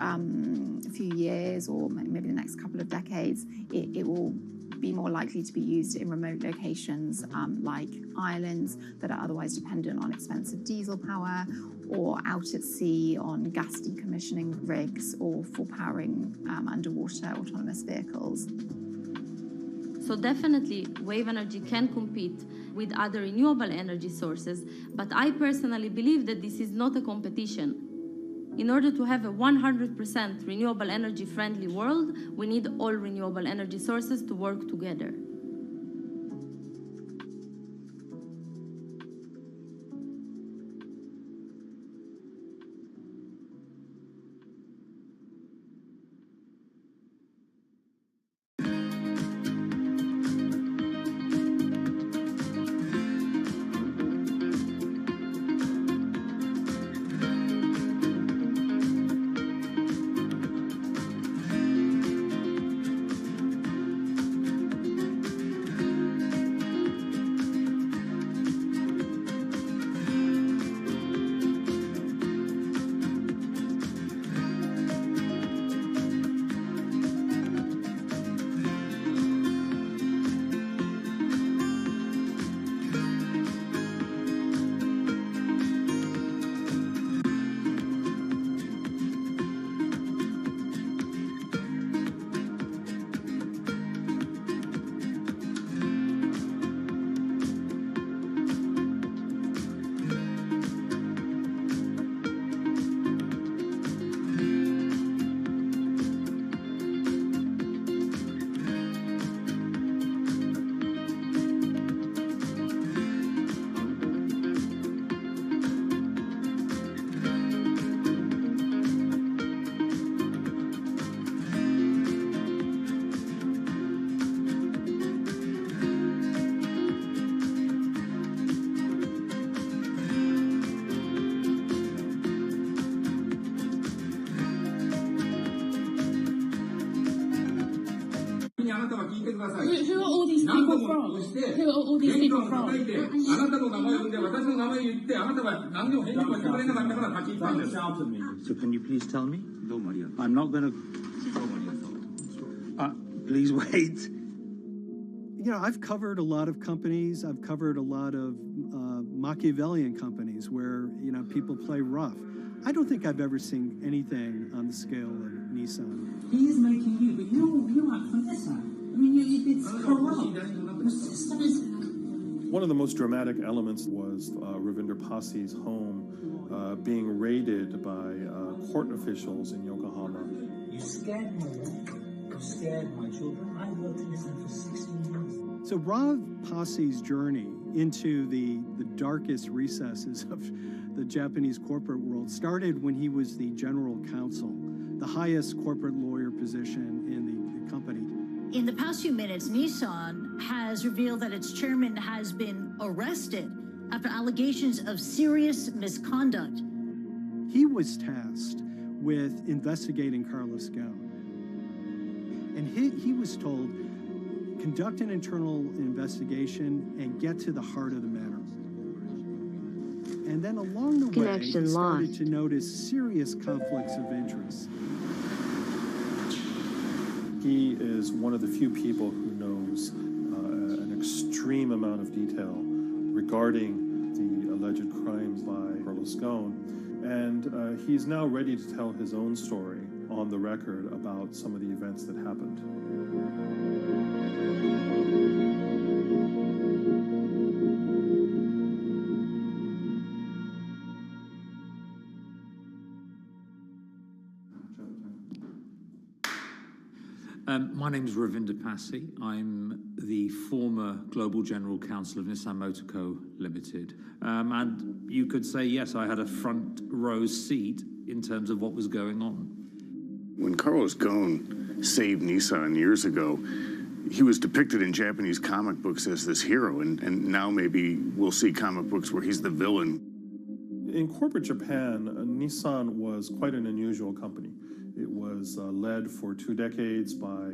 few years, or maybe the next couple of decades, it will be more likely to be used in remote locations like islands that are otherwise dependent on expensive diesel power, or out at sea on gas decommissioning rigs, or for powering underwater autonomous vehicles. So definitely, wave energy can compete with other renewable energy sources, but I personally believe that this is not a competition. In order to have a 100% renewable energy friendly world, we need all renewable energy sources to work together. Who are all these people from? Who are all these people from? So can you please tell me? I'm not going to... please wait. You know, I've covered a lot of companies. I've covered a lot of Machiavellian companies where, you know, people play rough. I don't think I've ever seen anything on the scale of Nissan. He is making you, but you're like Vanessa. I mean, it's corrupt. One of the most dramatic elements was Ravinder Passi's home being raided by court officials in Yokohama. You scared me, you scared my children. I worked in this for 16 years. So Rav Passi's journey into the darkest recesses of the Japanese corporate world started when he was the general counsel, the highest corporate lawyer position in the company. In the past few minutes, Nissan has revealed that its chairman has been arrested after allegations of serious misconduct. He was tasked with investigating Carlos Ghosn. And he was told, conduct an internal investigation and get to the heart of the matter. And then along the way, he started to notice serious conflicts of interest. He is one of the few people who knows an extreme amount of detail regarding the alleged crimes by Carlos Ghosn. And he's now ready to tell his own story on the record about some of the events that happened. My name is Ravinder Passi. I'm the former Global General Counsel of Nissan Motor Co. Limited. And you could say, yes, I had a front row seat in terms of what was going on. When Carlos Ghosn saved Nissan years ago, he was depicted in Japanese comic books as this hero, and now maybe we'll see comic books where he's the villain. In corporate Japan, Nissan was quite an unusual company. It was led for 2 decades by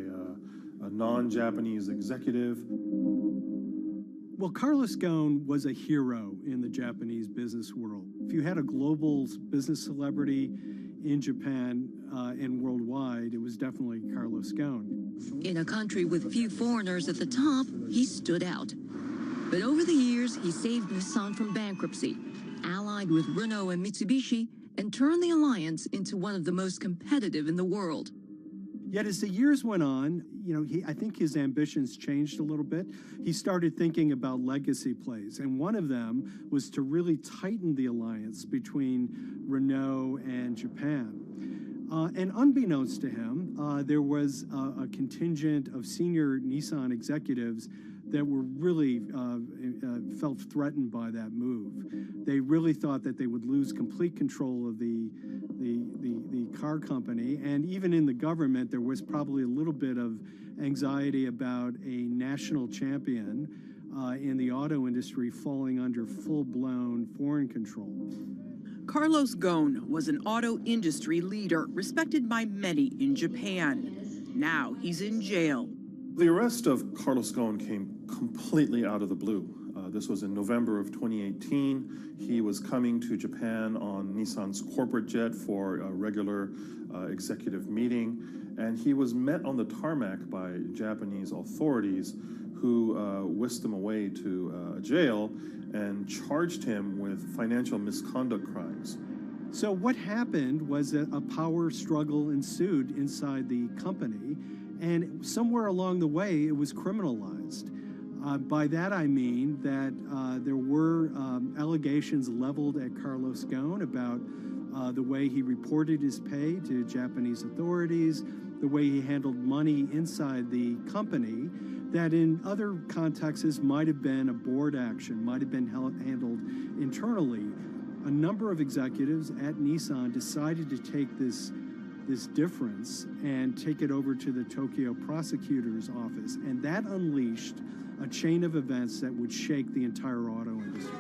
a non-Japanese executive. Well, Carlos Ghosn was a hero in the Japanese business world. If you had a global business celebrity in Japan and worldwide, it was definitely Carlos Ghosn. In a country with few foreigners at the top, he stood out. But over the years, he saved Nissan from bankruptcy, allied with Renault and Mitsubishi, and turned the alliance into one of the most competitive in the world. Yet as the years went on, you know, I think his ambitions changed a little bit. He started thinking about legacy plays, and one of them was to really tighten the alliance between Renault and Japan. And unbeknownst to him, there was a contingent of senior Nissan executives that were really felt threatened by that move. They really thought that they would lose complete control of the car company, and even in the government, there was probably a little bit of anxiety about a national champion in the auto industry falling under full-blown foreign control. Carlos Ghosn was an auto industry leader, respected by many in Japan. Now he's in jail. The arrest of Carlos Ghosn came completely out of the blue. This was in November of 2018. He was coming to Japan on Nissan's corporate jet for a regular executive meeting, and he was met on the tarmac by Japanese authorities who whisked him away to a jail and charged him with financial misconduct crimes. So what happened was that a power struggle ensued inside the company, and somewhere along the way, it was criminalized. By that I mean that there were allegations leveled at Carlos Ghosn about the way he reported his pay to Japanese authorities, the way he handled money inside the company, that in other contexts might have been a board action, might have been handled internally. A number of executives at Nissan decided to take this difference and take it over to the Tokyo prosecutor's office, and that unleashed a chain of events that would shake the entire auto industry.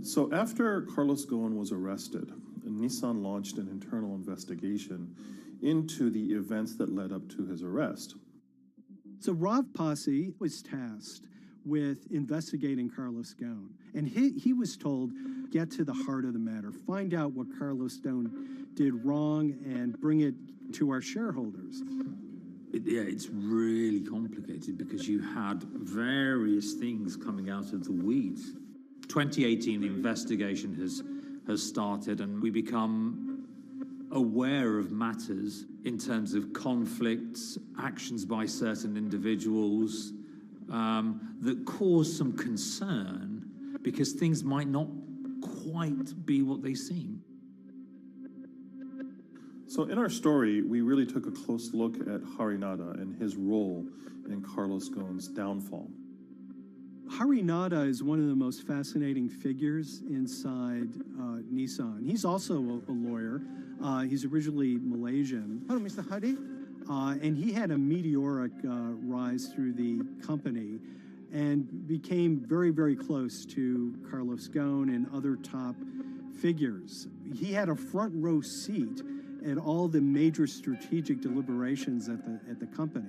So after Carlos Ghosn was arrested, Nissan launched an internal investigation into the events that led up to his arrest. So Rav Passi was tasked with investigating Carlos Ghosn, and he was told, get to the heart of the matter, find out what Carlos Ghosn did wrong and bring it to our shareholders. Yeah, it's really complicated because you had various things coming out of the weeds. 2018, the investigation has started, and we become aware of matters in terms of conflicts, actions by certain individuals that cause some concern because things might not quite be what they seem. So in our story, we really took a close look at Harinada and his role in Carlos Ghosn's downfall. Harinada is one of the most fascinating figures inside Nissan. He's also a lawyer. He's originally Malaysian. Hello, Mr. Hadi. And he had a meteoric rise through the company and became very, very close to Carlos Ghosn and other top figures. He had a front row seat at all the major strategic deliberations at the company.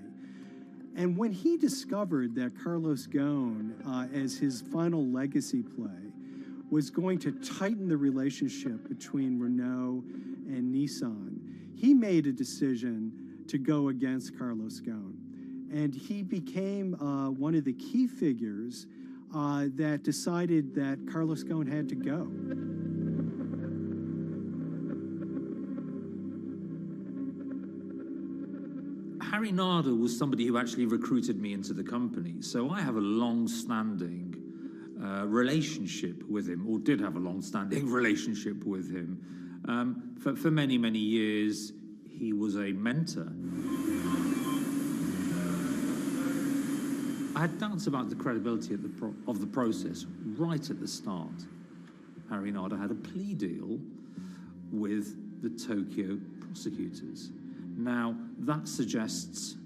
And when he discovered that Carlos Ghosn, as his final legacy play, was going to tighten the relationship between Renault and Nissan, he made a decision to go against Carlos Ghosn. And he became one of the key figures that decided that Carlos Ghosn had to go. Harinada was somebody who actually recruited me into the company, so I have a long-standing relationship with him, or did have a long-standing relationship with him. For many, many years, he was a mentor. I had doubts about the credibility of the process right at the start. Harinada had a plea deal with the Tokyo prosecutors. Now, that suggests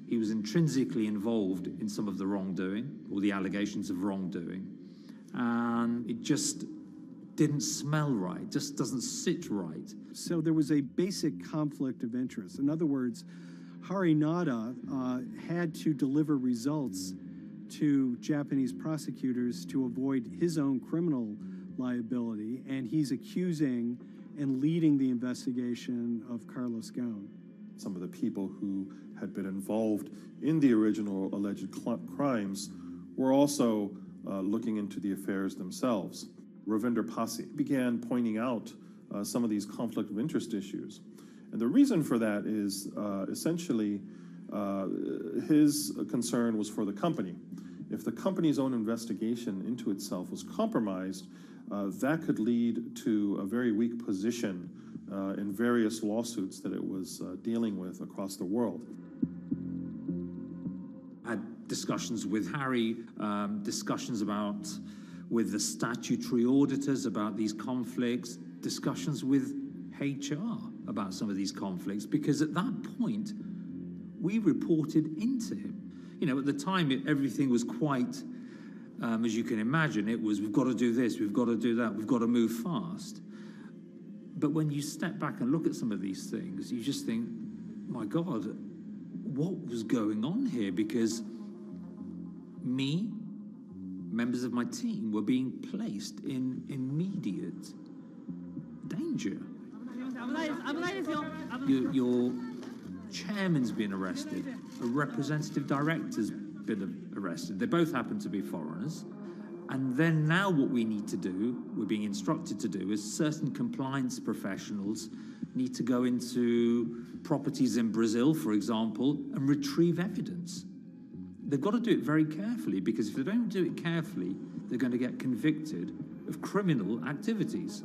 he was intrinsically involved in some of the wrongdoing, or the allegations of wrongdoing, and it just didn't smell right, just doesn't sit right. So there was a basic conflict of interest. In other words, Harinada had to deliver results to Japanese prosecutors to avoid his own criminal liability, and he's accusing and leading the investigation of Carlos Ghosn. Some of the people who had been involved in the original alleged crimes were also looking into the affairs themselves. Ravinder Passi began pointing out some of these conflict of interest issues. And the reason for that is essentially his concern was for the company. If the company's own investigation into itself was compromised, that could lead to a very weak position in various lawsuits that it was dealing with across the world. I had discussions with Harry, discussions with the statutory auditors about these conflicts, discussions with HR about some of these conflicts, because at that point, we reported into him. You know, at the time, everything was quite, as you can imagine, it was, we've got to do this, we've got to do that, we've got to move fast. But when you step back and look at some of these things, you just think, my God, what was going on here? Because members of my team were being placed in immediate danger. Your chairman's been arrested, a representative director's been arrested. They both happen to be foreigners. And then now what we need to do, we're being instructed to do, is certain compliance professionals need to go into properties in Brazil, for example, and retrieve evidence. They've got to do it very carefully, because if they don't do it carefully, they're going to get convicted of criminal activities.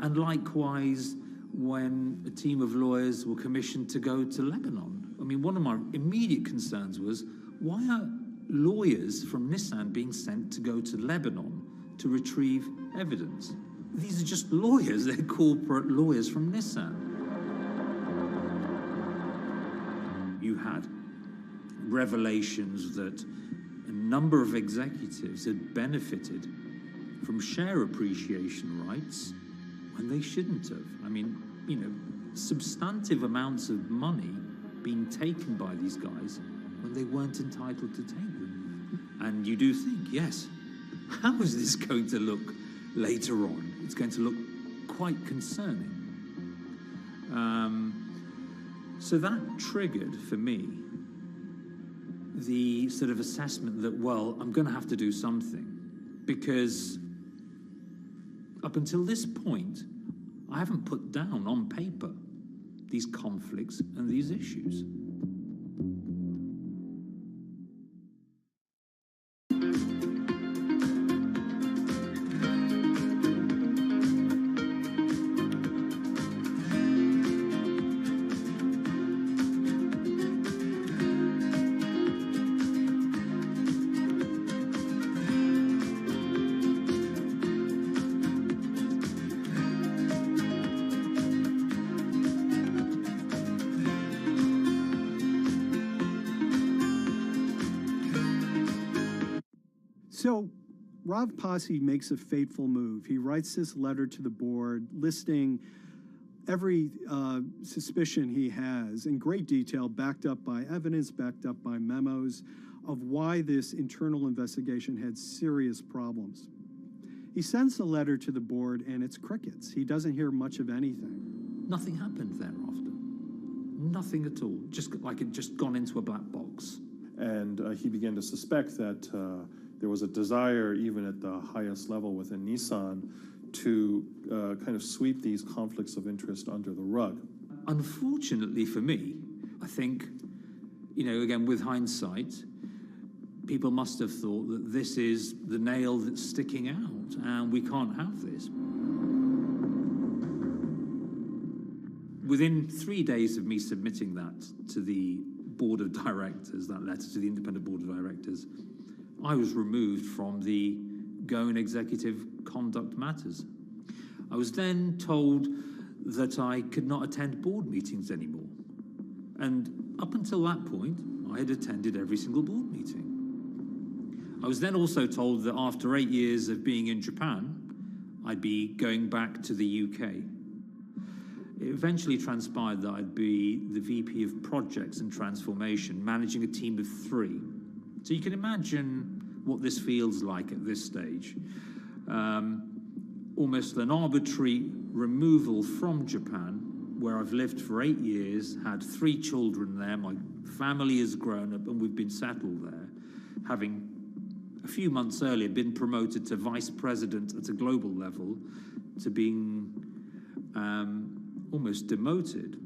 And likewise, when a team of lawyers were commissioned to go to Lebanon. I mean, one of my immediate concerns was, why are lawyers from Nissan being sent to go to Lebanon to retrieve evidence? These are just lawyers, they're corporate lawyers from Nissan. You had revelations that a number of executives had benefited from share appreciation rights when they shouldn't have. I mean, you know, substantive amounts of money being taken by these guys when they weren't entitled to take them. And you do think, yes, how is this going to look later on? It's going to look quite concerning. So that triggered for me the sort of assessment that, well, I'm going to have to do something, because up until this point, I haven't put down on paper these conflicts and these issues. So Rav Pasi makes a fateful move. He writes this letter to the board listing every suspicion he has in great detail, backed up by evidence, backed up by memos, of why this internal investigation had serious problems. He sends the letter to the board and it's crickets. He doesn't hear much of anything. Nothing happened thereafter. Nothing at all. Just like it just gone into a black box. And he began to suspect that there was a desire, even at the highest level within Nissan, to kind of sweep these conflicts of interest under the rug. Unfortunately for me, I think, you know, again, with hindsight, people must have thought that this is the nail that's sticking out, and we can't have this. Within 3 days of me submitting that to the board of directors, that letter to the independent board of directors, I was removed from the Goan Executive Conduct Matters. I was then told that I could not attend board meetings anymore. And up until that point, I had attended every single board meeting. I was then also told that after 8 years of being in Japan, I'd be going back to the UK. It eventually transpired that I'd be the VP of Projects and Transformation, managing a team of 3. So you can imagine what this feels like at this stage. Almost an arbitrary removal from Japan, where I've lived for 8 years, had 3 children there, my family has grown up, and we've been settled there, having a few months earlier been promoted to vice president at a global level, to being almost demoted.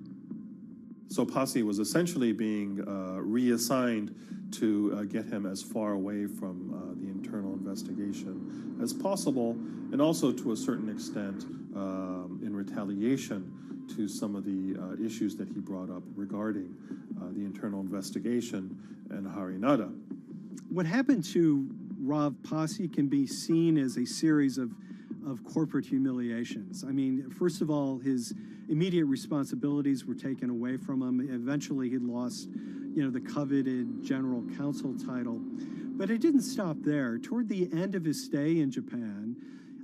So Pasi was essentially being reassigned to get him as far away from the internal investigation as possible, and also to a certain extent in retaliation to some of the issues that he brought up regarding the internal investigation and Harinada. What happened to Rav Pasi can be seen as a series of corporate humiliations. I mean, first of all, his immediate responsibilities were taken away from him. Eventually, he lost, you know, the coveted general counsel title. But it didn't stop there. Toward the end of his stay in Japan,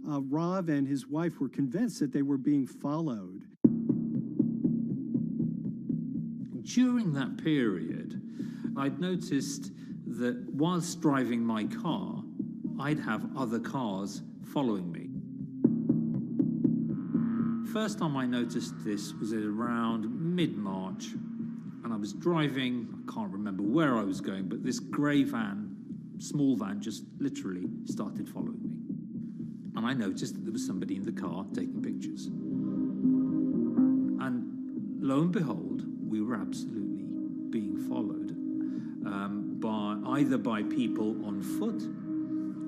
Rav and his wife were convinced that they were being followed. During that period, I'd noticed that whilst driving my car, I'd have other cars following me. First time I noticed this was at around mid-March, and I was driving, I can't remember where I was going, but this grey van, small van, just literally started following me. And I noticed that there was somebody in the car taking pictures. And lo and behold, we were absolutely being followed either by people on foot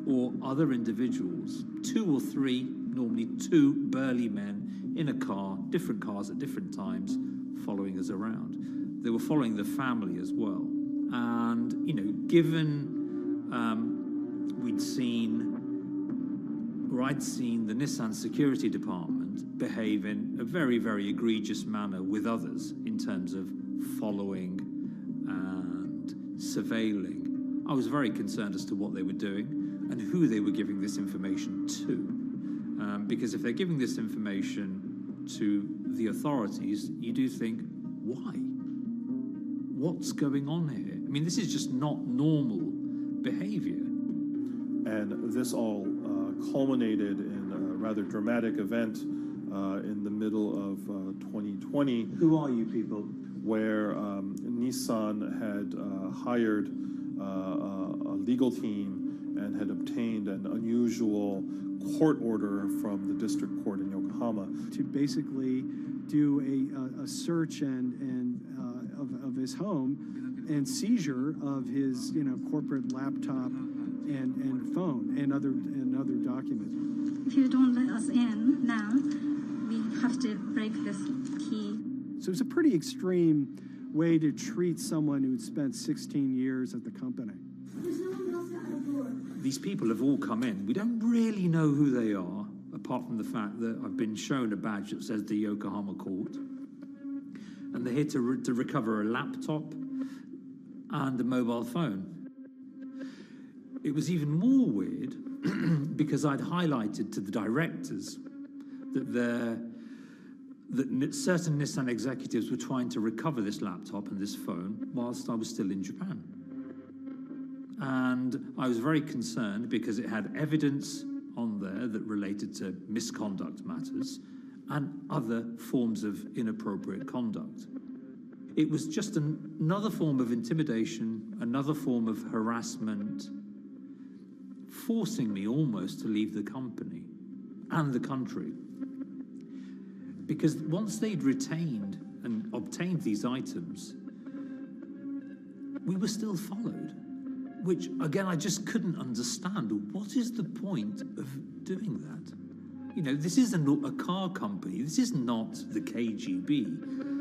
or other individuals, 2 or 3, normally 2 burly men in a car, different cars at different times, following us around. They were following the family as well. And, you know, given I'd seen the Nissan security department behave in a very, very egregious manner with others in terms of following and surveilling, I was very concerned as to what they were doing and who they were giving this information to. Because if they're giving this information to the authorities, you do think, why? What's going on here? I mean, this is just not normal behavior. And this all culminated in a rather dramatic event in the middle of 2020. Who are you people? Where Nissan had hired a legal team and had obtained an unusual court order from the district court in Yokohama to basically do a search of his home and seizure of his corporate laptop and phone and other documents. If you don't let us in now, we have to break this key. So it's a pretty extreme way to treat someone who'd spent 16 years at the company. These people have all come in. We don't really know who they are, apart from the fact that I've been shown a badge that says the Yokohama Court. And they're here to recover a laptop and a mobile phone. It was even more weird because I'd highlighted to the directors that certain Nissan executives were trying to recover this laptop and this phone whilst I was still in Japan. And I was very concerned because it had evidence on there that related to misconduct matters and other forms of inappropriate conduct. It was just another form of intimidation, another form of harassment, forcing me almost to leave the company and the country. Because once they'd retained and obtained these items, we were still followed, which, again, I just couldn't understand. What is the point of doing that? This isn't a car company. This is not the KGB.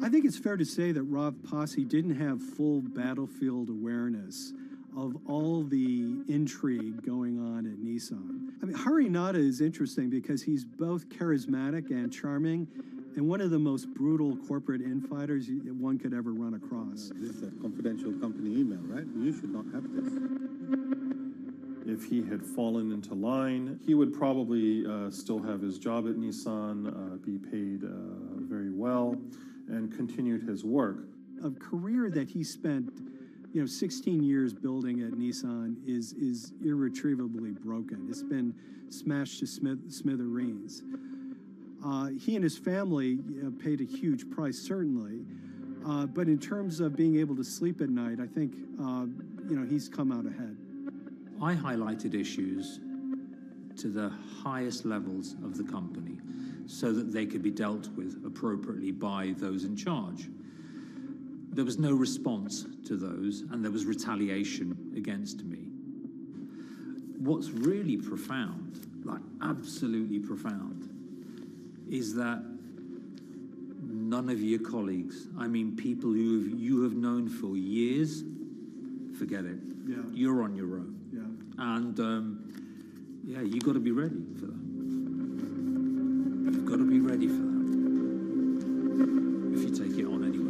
I think it's fair to say that Rav Pasi didn't have full battlefield awareness of all the intrigue going on at Nissan. I mean, Harinata is interesting because he's both charismatic and charming, and one of the most brutal corporate infighters one could ever run across. This is a confidential company email, right? You should not have this. If he had fallen into line, he would probably still have his job at Nissan, be paid very well, and continued his work. A career that he spent 16 years building at Nissan is irretrievably broken. It's been smashed to smithereens. He and his family paid a huge price, certainly. But in terms of being able to sleep at night, I think he's come out ahead. I highlighted issues to the highest levels of the company so that they could be dealt with appropriately by those in charge. There was no response to those, and there was retaliation against me. What's really profound, like absolutely profound, is that none of your colleagues, I mean people who you have known for years, forget it. Yeah. You're on your own. Yeah. And you got to be ready for that. You've got to be ready for that. If you take it on anyway.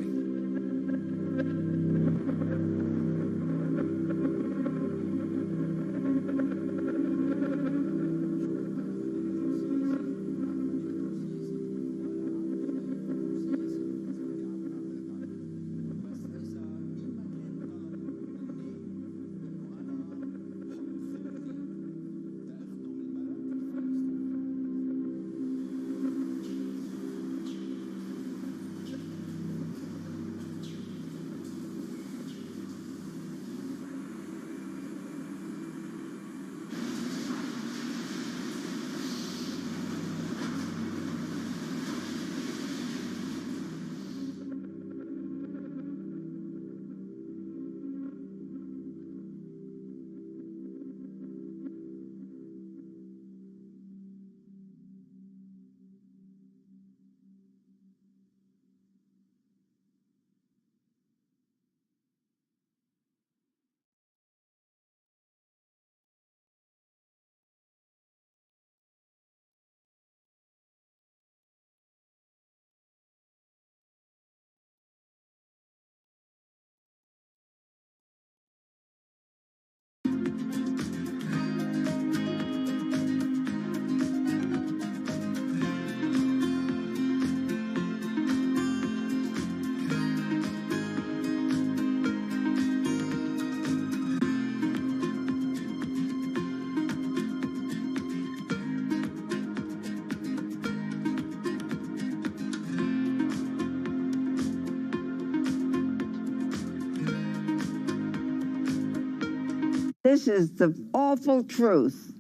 This is the awful truth.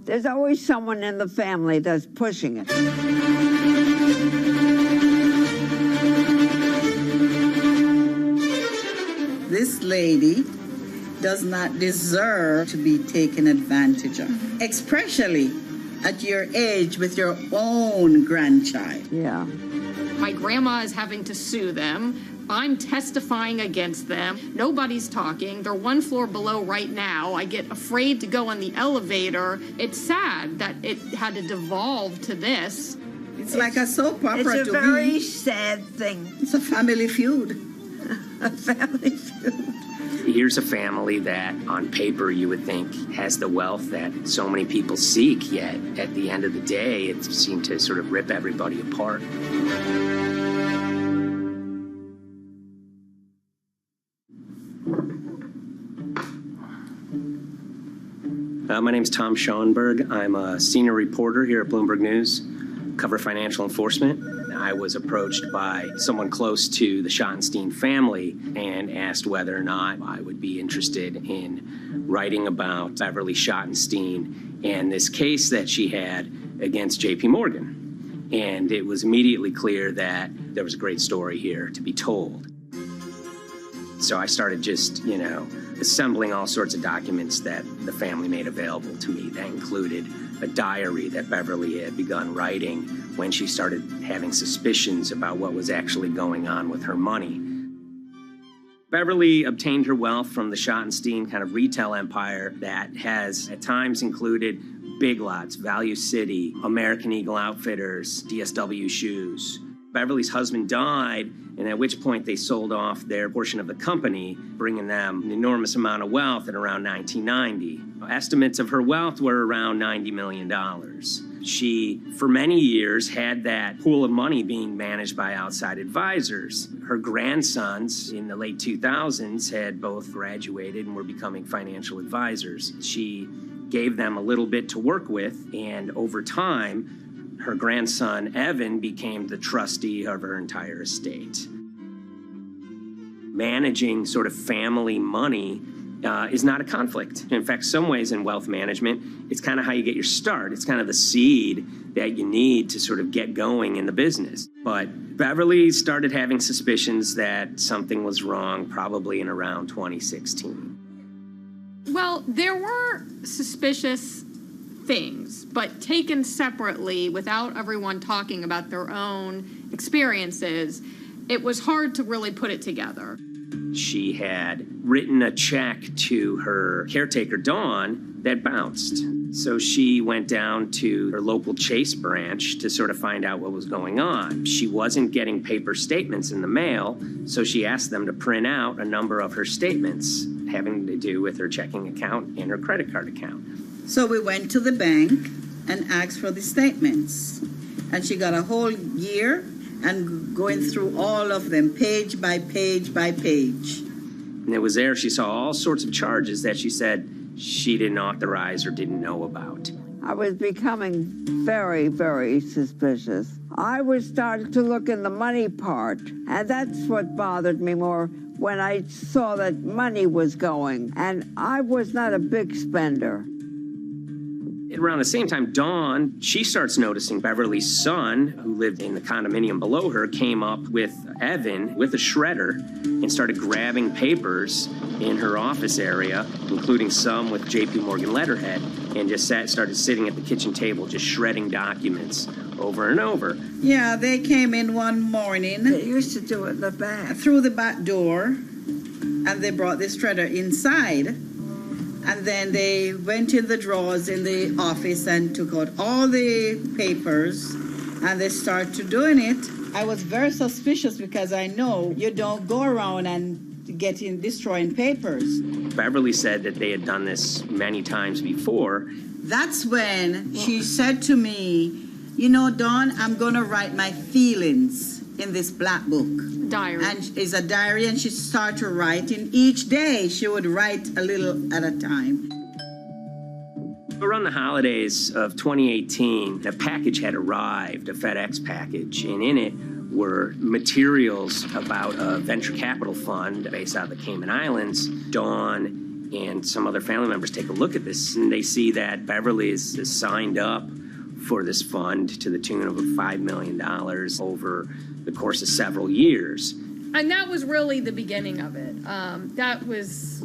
There's always someone in the family that's pushing it. This lady does not deserve to be taken advantage of, especially at your age with your own grandchild. Yeah. My grandma is having to sue them. I'm testifying against them. Nobody's talking. They're one floor below right now. I get afraid to go on the elevator. It's sad that it had to devolve to this. It's like a soap opera to me. It's a very sad thing. It's a family feud. A family feud. Here's a family that, on paper, you would think has the wealth that so many people seek, yet at the end of the day, it seemed to sort of rip everybody apart. My name's Tom Schoenberg. I'm a senior reporter here at Bloomberg News, cover financial enforcement. I was approached by someone close to the Schottenstein family and asked whether or not I would be interested in writing about Beverly Schottenstein and this case that she had against J.P. Morgan. And it was immediately clear that there was a great story here to be told. So I started just, assembling all sorts of documents that the family made available to me. That included a diary that Beverly had begun writing when she started having suspicions about what was actually going on with her money. Beverly obtained her wealth from the Schottenstein kind of retail empire that has at times included Big Lots, Value City, American Eagle Outfitters, DSW Shoes. Beverly's husband died, and at which point they sold off their portion of the company, bringing them an enormous amount of wealth at around 1990. Estimates of her wealth were around $90 million. She, for many years, had that pool of money being managed by outside advisors. Her grandsons in the late 2000s had both graduated and were becoming financial advisors. She gave them a little bit to work with, and over time, her grandson, Evan, became the trustee of her entire estate. Managing sort of family money is not a conflict. In fact, some ways in wealth management, it's kind of how you get your start. It's kind of the seed that you need to sort of get going in the business. But Beverly started having suspicions that something was wrong probably in around 2016. Well, there were suspicious things, but taken separately without everyone talking about their own experiences, it was hard to really put it together. She had written a check to her caretaker, Dawn, that bounced. So she went down to her local Chase branch to sort of find out what was going on. She wasn't getting paper statements in the mail, so she asked them to print out a number of her statements having to do with her checking account and her credit card account. So we went to the bank and asked for the statements. And she got a whole year and going through all of them, page by page by page. And it was there she saw all sorts of charges that she said she didn't authorize or didn't know about. I was becoming very, very suspicious. I was starting to look in the money part, and that's what bothered me more when I saw that money was going. And I was not a big spender. Around the same time, Dawn, she starts noticing Beverly's son, who lived in the condominium below her, came up with Evan with a shredder and started grabbing papers in her office area, including some with J.P. Morgan letterhead, and just started sitting at the kitchen table, just shredding documents over and over. Yeah, they came in one morning. They used to do it in the back. Through the back door, and they brought the shredder inside. And then they went in the drawers in the office and took out all the papers, and they started doing it. I was very suspicious because I know you don't go around and destroying papers. Beverly said that they had done this many times before. That's when she said to me, Dawn, I'm going to write my feelings in this black book. Diary. And it's a diary, and she started writing. Each day she would write a little at a time. Around the holidays of 2018, a package had arrived, a FedEx package, and in it were materials about a venture capital fund based out of the Cayman Islands. Dawn and some other family members take a look at this, and they see that Beverly is signed up for this fund to the tune of $5 million over the course of several years. And that was really the beginning of it. That was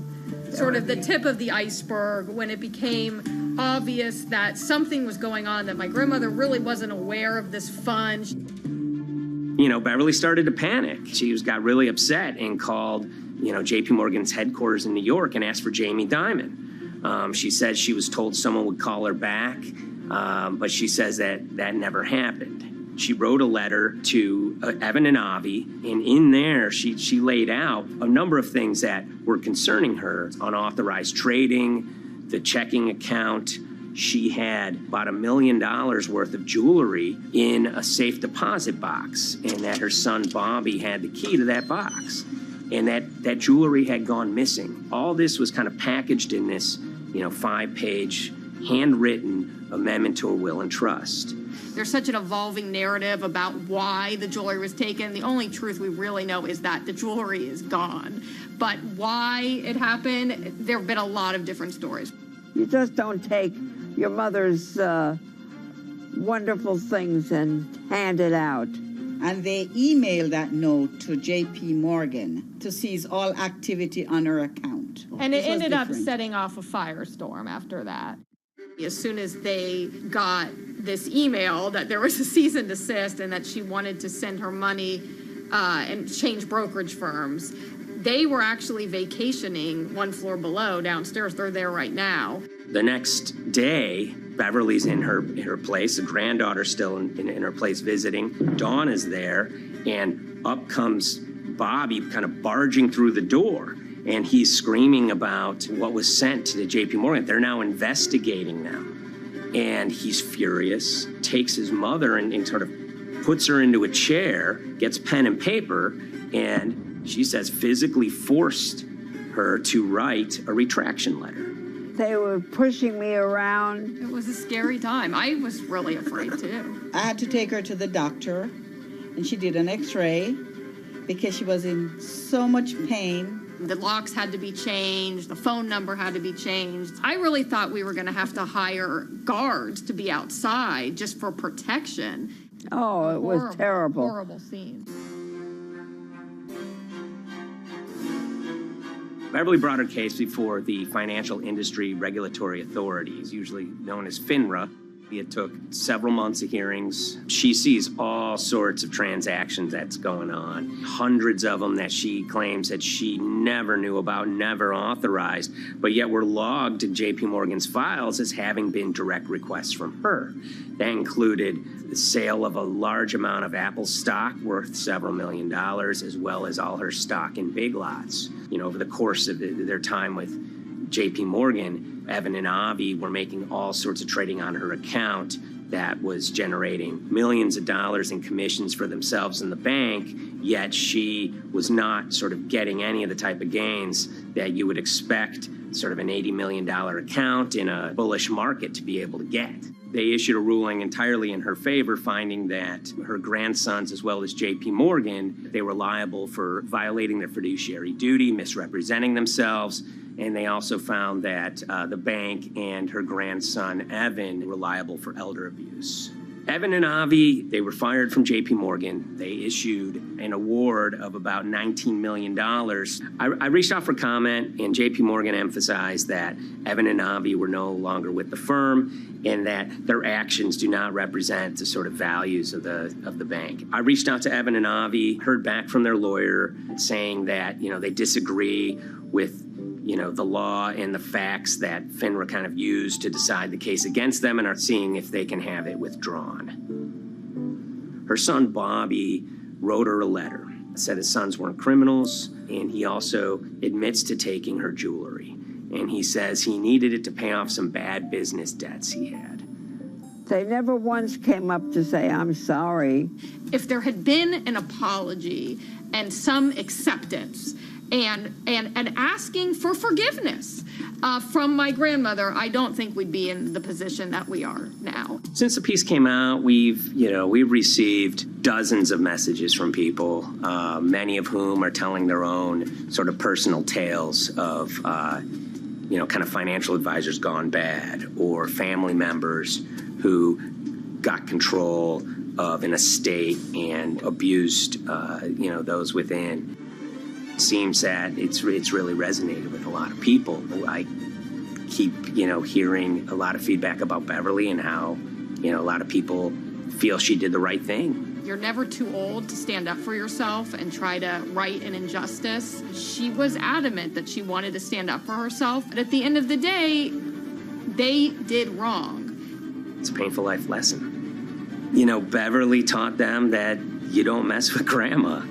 sort of the tip of the iceberg when it became obvious that something was going on, that my grandmother really wasn't aware of this fund. You know, Beverly started to panic. She got really upset and called, JP Morgan's headquarters in New York and asked for Jamie Dimon. She said she was told someone would call her back, but she says that never happened. She wrote a letter to Evan and Avi, and in there she laid out a number of things that were concerning her: unauthorized trading, the checking account. She had about $1 million worth of jewelry in a safe deposit box, and that her son Bobby had the key to that box, and that jewelry had gone missing. All this was kind of packaged in this, 5-page handwritten amendment to a will and trust. There's such an evolving narrative about why the jewelry was taken. The only truth we really know is that the jewelry is gone. But why it happened, there have been a lot of different stories. You just don't take your mother's wonderful things and hand it out. And they emailed that note to JP Morgan to seize all activity on her account. And it ended up setting off a firestorm after that. As soon as they got this email that there was a cease and desist and that she wanted to send her money and change brokerage firms, they were actually vacationing one floor below downstairs. They're there right now. The next day, Beverly's in her place. The granddaughter's still in her place visiting. Dawn is there, and up comes Bobby kind of barging through the door. And he's screaming about what was sent to the JP Morgan. They're now investigating them. And he's furious, takes his mother and sort of puts her into a chair, gets pen and paper, and she says physically forced her to write a retraction letter. They were pushing me around. It was a scary time. I was really afraid too. I had to take her to the doctor, and she did an x-ray because she was in so much pain. The locks had to be changed. The phone number had to be changed. I really thought we were going to have to hire guards to be outside just for protection. Oh, it was terrible. Horrible scene. Beverly brought her case before the Financial Industry Regulatory Authorities, usually known as FINRA. It took several months of hearings. She sees all sorts of transactions that's going on, hundreds of them that she claims that she never knew about, never authorized, but yet were logged in JP Morgan's files as having been direct requests from her. That included the sale of a large amount of Apple stock worth several $1 million, as well as all her stock in Big Lots. Over the course of their time with JP Morgan, Evan and Avi were making all sorts of trading on her account that was generating millions of dollars in commissions for themselves and the bank, yet she was not sort of getting any of the type of gains that you would expect sort of an $80 million account in a bullish market to be able to get. They issued a ruling entirely in her favor, finding that her grandsons, as well as JP Morgan, they were liable for violating their fiduciary duty, misrepresenting themselves, and they also found that the bank and her grandson, Evan, were liable for elder abuse. Evan and Avi, they were fired from JP Morgan. They issued an award of about $19 million. I reached out for comment, and JP Morgan emphasized that Evan and Avi were no longer with the firm and that their actions do not represent the sort of values of the bank. I reached out to Evan and Avi, heard back from their lawyer saying that, they disagree with the law and the facts that FINRA kind of used to decide the case against them and are seeing if they can have it withdrawn. Her son, Bobby, wrote her a letter, said his sons weren't criminals, and he also admits to taking her jewelry. And he says he needed it to pay off some bad business debts he had. They never once came up to say, I'm sorry. If there had been an apology and some acceptance, and asking for forgiveness from my grandmother, I don't think we'd be in the position that we are now. Since the piece came out, we've received dozens of messages from people, many of whom are telling their own sort of personal tales of, kind of financial advisors gone bad, or family members who got control of an estate and abused, those within. It seems that it's really resonated with a lot of people. I keep, hearing a lot of feedback about Beverly and how, a lot of people feel she did the right thing. You're never too old to stand up for yourself and try to right an injustice. She was adamant that she wanted to stand up for herself, but at the end of the day, they did wrong. It's a painful life lesson. Beverly taught them that you don't mess with grandma.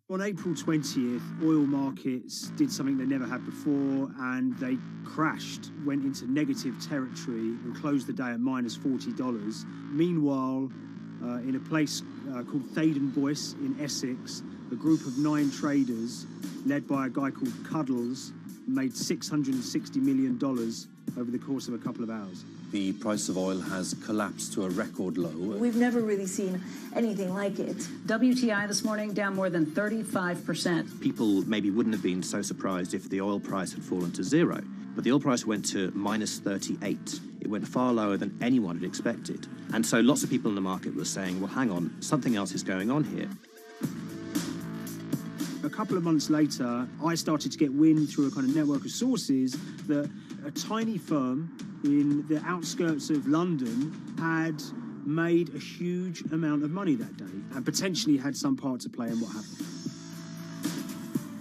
On April 20th, oil markets did something they never had before, and they crashed, went into negative territory and closed the day at minus $40. Meanwhile, in a place called Thaden Boyce in Essex, a group of 9 traders, led by a guy called Cuddles, made $660 million over the course of a couple of hours. The price of oil has collapsed to a record low. We've never really seen anything like it. WTI this morning down more than 35%. People maybe wouldn't have been so surprised if the oil price had fallen to zero, but the oil price went to minus 38. It went far lower than anyone had expected. And so lots of people in the market were saying, well, hang on, something else is going on here. A couple of months later, I started to get wind through a kind of network of sources that a tiny firm in the outskirts of London had made a huge amount of money that day and potentially had some part to play in what happened.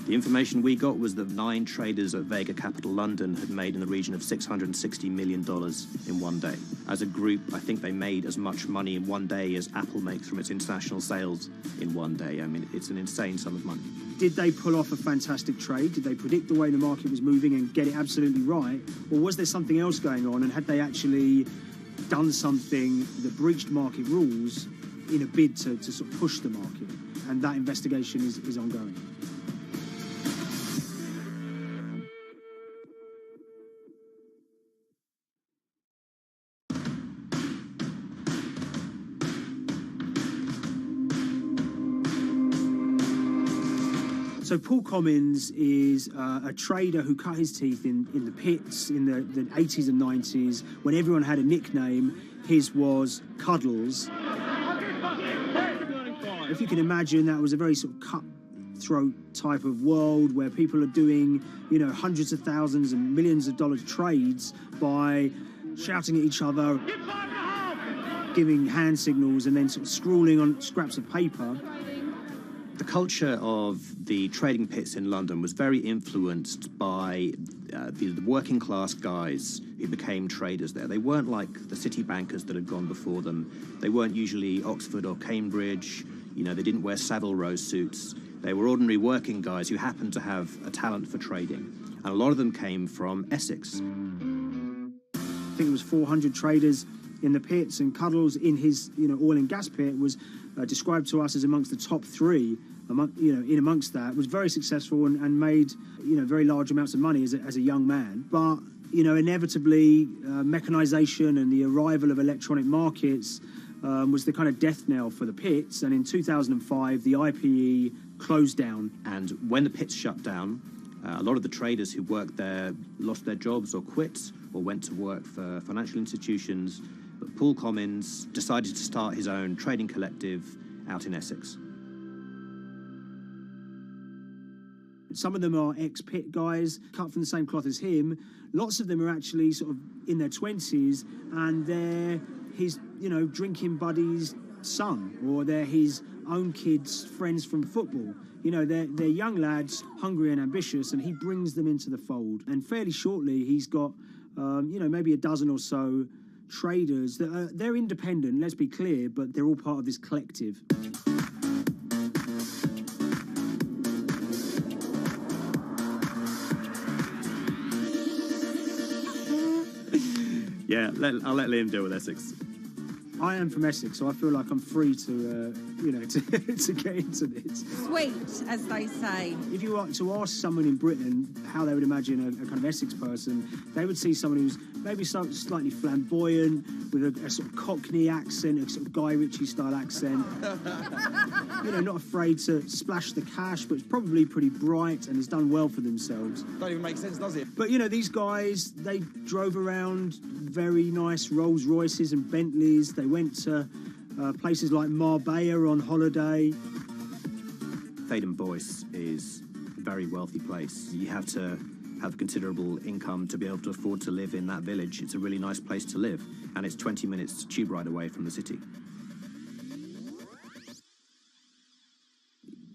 The information we got was that 9 traders at Vega Capital London had made in the region of $660 million in one day. As a group, I think they made as much money in one day as Apple makes from its international sales in one day. I mean, it's an insane sum of money. Did they pull off a fantastic trade? Did they predict the way the market was moving and get it absolutely right? Or was there something else going on, and had they actually done something that breached market rules in a bid to sort of push the market? And that investigation is ongoing. So Paul Commins is a trader who cut his teeth in the pits in the 80s and 90s when everyone had a nickname. His was Cuddles. If you can imagine, that was a very sort of cutthroat type of world where people are doing, hundreds of thousands and millions of dollar trades by shouting at each other, giving hand signals, and then sort of scrawling on scraps of paper. The culture of the trading pits in London was very influenced by the working class guys who became traders there. They weren't like the city bankers that had gone before them. They weren't usually Oxford or Cambridge. They didn't wear Savile Row suits. They were ordinary working guys who happened to have a talent for trading. And a lot of them came from Essex. I think it was 400 traders in the pits, and Cuddles in his oil and gas pit was described to us as amongst the top 3. In amongst that, was very successful and made very large amounts of money as a young man. But inevitably, mechanization and the arrival of electronic markets was the kind of death knell for the pits. And in 2005, the IPE closed down. And when the pits shut down, a lot of the traders who worked there lost their jobs or quit or went to work for financial institutions. But Paul Commins decided to start his own trading collective out in Essex. Some of them are ex-pit guys, cut from the same cloth as him. Lots of them are actually sort of in their 20s, and they're his, drinking buddy's son, or they're his own kids' friends from football. They're young lads, hungry and ambitious, and he brings them into the fold. And fairly shortly, he's got, maybe a dozen or so traders that they're independent, let's be clear, but they're all part of this collective. Yeah, I'll let Liam deal with Essex. I am from Essex, so I feel like I'm free to, to get into this. Sweet, as they say. If you were to ask someone in Britain how they would imagine a kind of Essex person, they would see someone who's maybe slightly flamboyant, with a sort of Cockney accent, a sort of Guy Ritchie-style accent. Not afraid to splash the cash, but it's probably pretty bright and has done well for themselves. Don't even make sense, does it? But, these guys, they drove around very nice Rolls Royces and Bentleys. They went to places like Marbella on holiday. Thaden Boyce is a very wealthy place. You have to have considerable income to be able to afford to live in that village. It's a really nice place to live, and it's 20 minutes tube ride away from the city.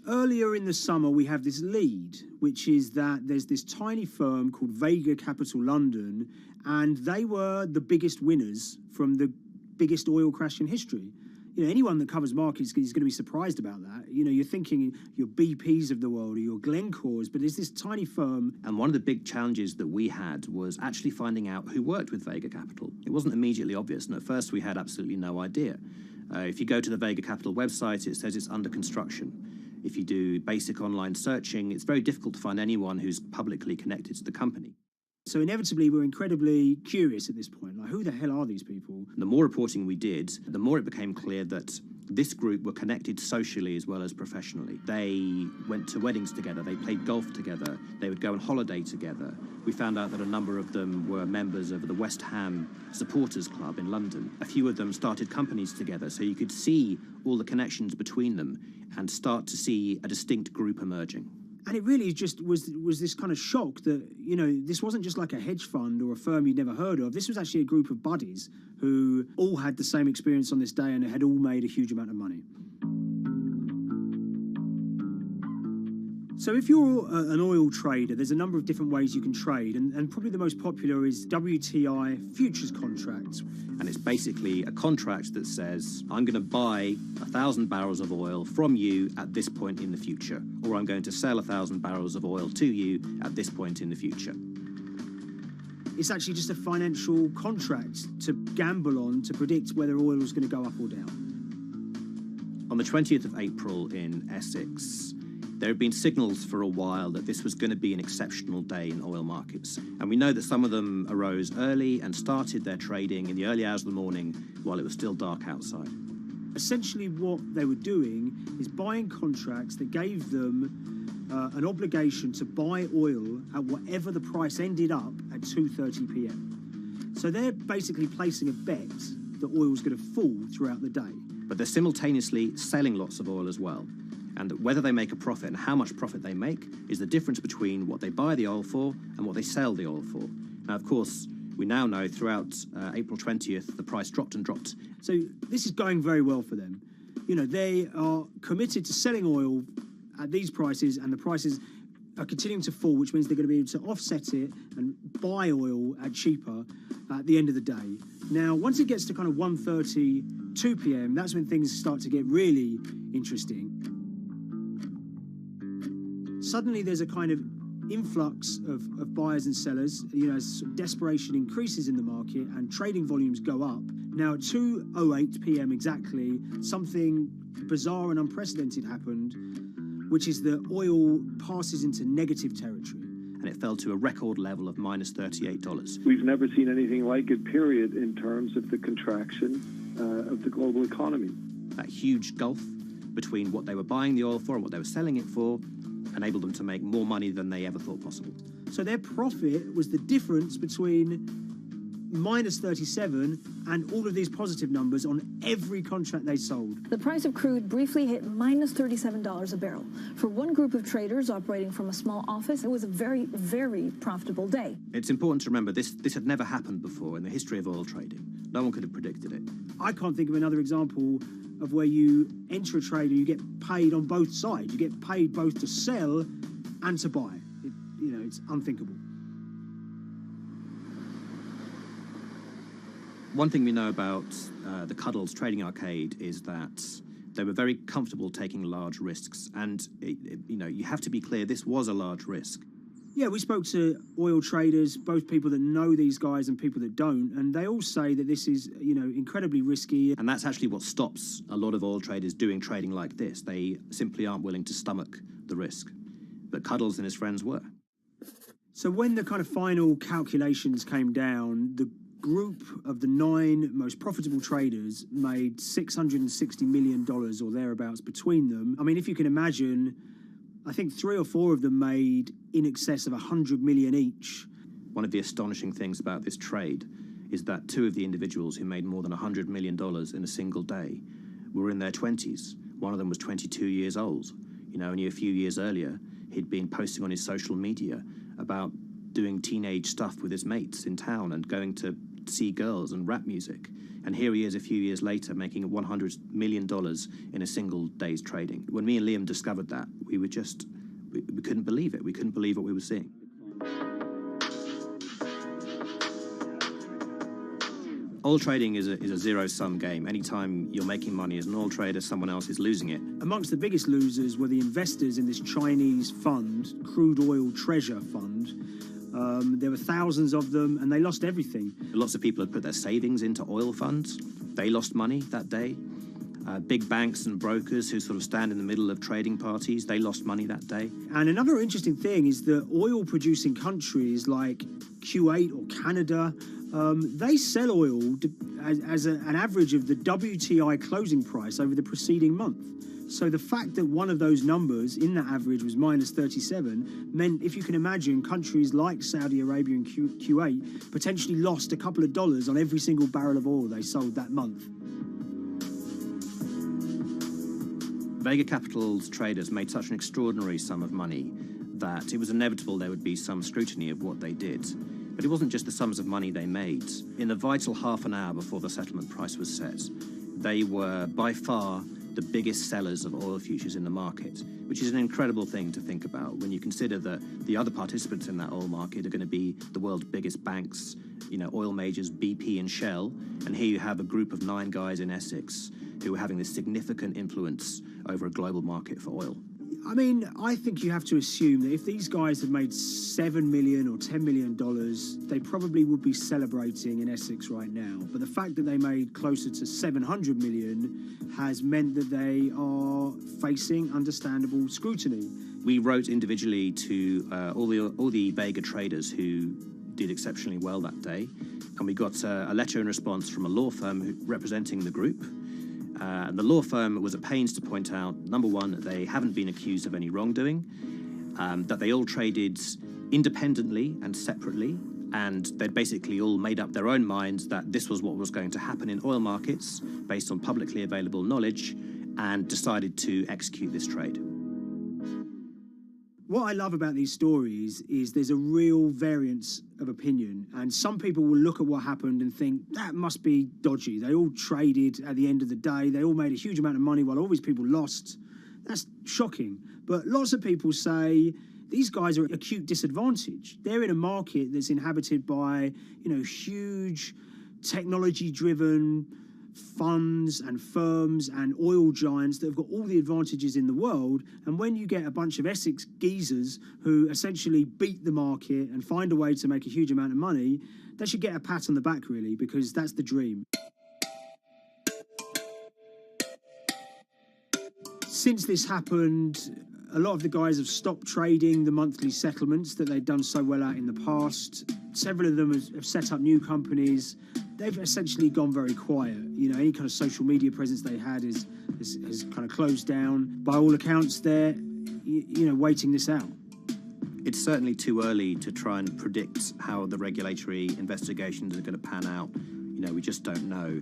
Earlier in the summer, we have this lead, which is that there's this tiny firm called Vega Capital London, and they were the biggest winners from the biggest oil crash in history. Anyone that covers markets is going to be surprised about that. You're thinking your BPs of the world or your Glencores, but there's this tiny firm. And one of the big challenges that we had was actually finding out who worked with Vega Capital. It wasn't immediately obvious, and at first we had absolutely no idea. If you go to the Vega Capital website, it says it's under construction. If you do basic online searching, it's very difficult to find anyone who's publicly connected to the company. So inevitably, we're incredibly curious at this point. Like, who the hell are these people? The more reporting we did, the more it became clear that this group were connected socially as well as professionally. They went to weddings together, they played golf together, they would go on holiday together. We found out that a number of them were members of the West Ham Supporters Club in London. A few of them started companies together, so you could see all the connections between them and start to see a distinct group emerging. And it really just was this kind of shock that, this wasn't just like a hedge fund or a firm you'd never heard of. This was actually a group of buddies who all had the same experience on this day and had all made a huge amount of money. So if you're an oil trader, there's a number of different ways you can trade, and probably the most popular is WTI futures contracts. And it's basically a contract that says, I'm going to buy 1,000 barrels of oil from you at this point in the future, or I'm going to sell 1,000 barrels of oil to you at this point in the future. It's actually just a financial contract to gamble on to predict whether oil is going to go up or down. On the 20th of April in Essex, there had been signals for a while that this was going to be an exceptional day in oil markets. And we know that some of them arose early and started their trading in the early hours of the morning while it was still dark outside. Essentially what they were doing is buying contracts that gave them an obligation to buy oil at whatever the price ended up at 2:30 p.m. So they're basically placing a bet that oil's going to fall throughout the day. But they're simultaneously selling lots of oil as well. And whether they make a profit and how much profit they make is the difference between what they buy the oil for and what they sell the oil for. Now, of course, we now know throughout April 20th, the price dropped and dropped. So this is going very well for them. They are committed to selling oil at these prices, and the prices are continuing to fall, which means they're going to be able to offset it and buy oil at cheaper at the end of the day. Now, once it gets to kind of 1:30, 2 p.m., that's when things start to get really interesting. Suddenly there's a kind of influx of buyers and sellers, as desperation increases in the market and trading volumes go up. Now at 2:08 p.m. exactly, something bizarre and unprecedented happened, which is that oil passes into negative territory. And it fell to a record level of minus $38. We've never seen anything like it, period, in terms of the contraction of the global economy. That huge gulf between what they were buying the oil for and what they were selling it for enabled them to make more money than they ever thought possible. So their profit was the difference between minus 37, and all of these positive numbers on every contract they sold. The price of crude briefly hit minus $37 a barrel. For one group of traders operating from a small office, it was a very, very profitable day. It's important to remember this had never happened before in the history of oil trading. No one could have predicted it. I can't think of another example of where you enter a trade and you get paid on both sides. You get paid both to sell and to buy. It's unthinkable. One thing we know about the Cuddles Trading Arcade is that they were very comfortable taking large risks. And, you have to be clear, this was a large risk. Yeah, we spoke to oil traders, both people that know these guys and people that don't, and they all say that this is, incredibly risky. And that's actually what stops a lot of oil traders doing trading like this. They simply aren't willing to stomach the risk. But Cuddles and his friends were. So when the kind of final calculations came down, the group of the 9 most profitable traders made $660 million or thereabouts between them. I mean, if you can imagine, I think 3 or 4 of them made in excess of 100 million each. One of the astonishing things about this trade is that 2 of the individuals who made more than $100 million in a single day were in their 20s. One of them was 22 years old. Only a few years earlier, he'd been posting on his social media about doing teenage stuff with his mates in town and going to see girls and rap music. And here he is a few years later making $100 million in a single day's trading. When me and Liam discovered that, we couldn't believe it. We couldn't believe what we were seeing. Oil trading is a zero-sum game. Anytime you're making money as an oil trader, someone else is losing it. Amongst the biggest losers were the investors in this Chinese fund, Crude Oil Treasure Fund. There were thousands of them, and they lost everything. Lots of people had put their savings into oil funds. They lost money that day. Big banks and brokers who sort of stand in the middle of trading parties, they lost money that day. And another interesting thing is that oil-producing countries like Kuwait or Canada, they sell oil as an average of the WTI closing price over the preceding month. So the fact that one of those numbers in that average was minus 37 meant, if you can imagine, countries like Saudi Arabia and Kuwait potentially lost a couple of dollars on every single barrel of oil they sold that month. Vega Capital's traders made such an extraordinary sum of money that it was inevitable there would be some scrutiny of what they did. But it wasn't just the sums of money they made. In the vital half an hour before the settlement price was set, they were by far the biggest sellers of oil futures in the market, which is an incredible thing to think about when you consider that the other participants in that oil market are going to be the world's biggest banks, oil majors, BP and Shell, and here you have a group of 9 guys in Essex who are having this significant influence over a global market for oil. I mean, I think you have to assume that if these guys had made $7 million or $10 million, they probably would be celebrating in Essex right now. But the fact that they made closer to $700 million has meant that they are facing understandable scrutiny. We wrote individually to all the Vega traders who did exceptionally well that day, and we got a letter in response from a law firm representing the group. The law firm was at pains to point out, number one, that they haven't been accused of any wrongdoing, that they all traded independently and separately, and they'd basically all made up their own minds that this was what was going to happen in oil markets based on publicly available knowledge, and decided to execute this trade. What I love about these stories is there's a real variance of opinion, and some people will look at what happened and think that must be dodgy. They all traded at the end of the day. They all made a huge amount of money while all these people lost. That's shocking. But lots of people say these guys are at acute disadvantage. They're in a market that's inhabited by, huge technology-driven funds and firms and oil giants that have got all the advantages in the world, and when you get a bunch of Essex geezers who essentially beat the market and find a way to make a huge amount of money, they should get a pat on the back, really, because that's the dream. Since this happened, a lot of the guys have stopped trading the monthly settlements that they'd done so well at in the past. Several of them have set up new companies. They've essentially gone very quiet. Any kind of social media presence they had has kind of closed down. By all accounts, they're, waiting this out. It's certainly too early to try and predict how the regulatory investigations are going to pan out. We just don't know.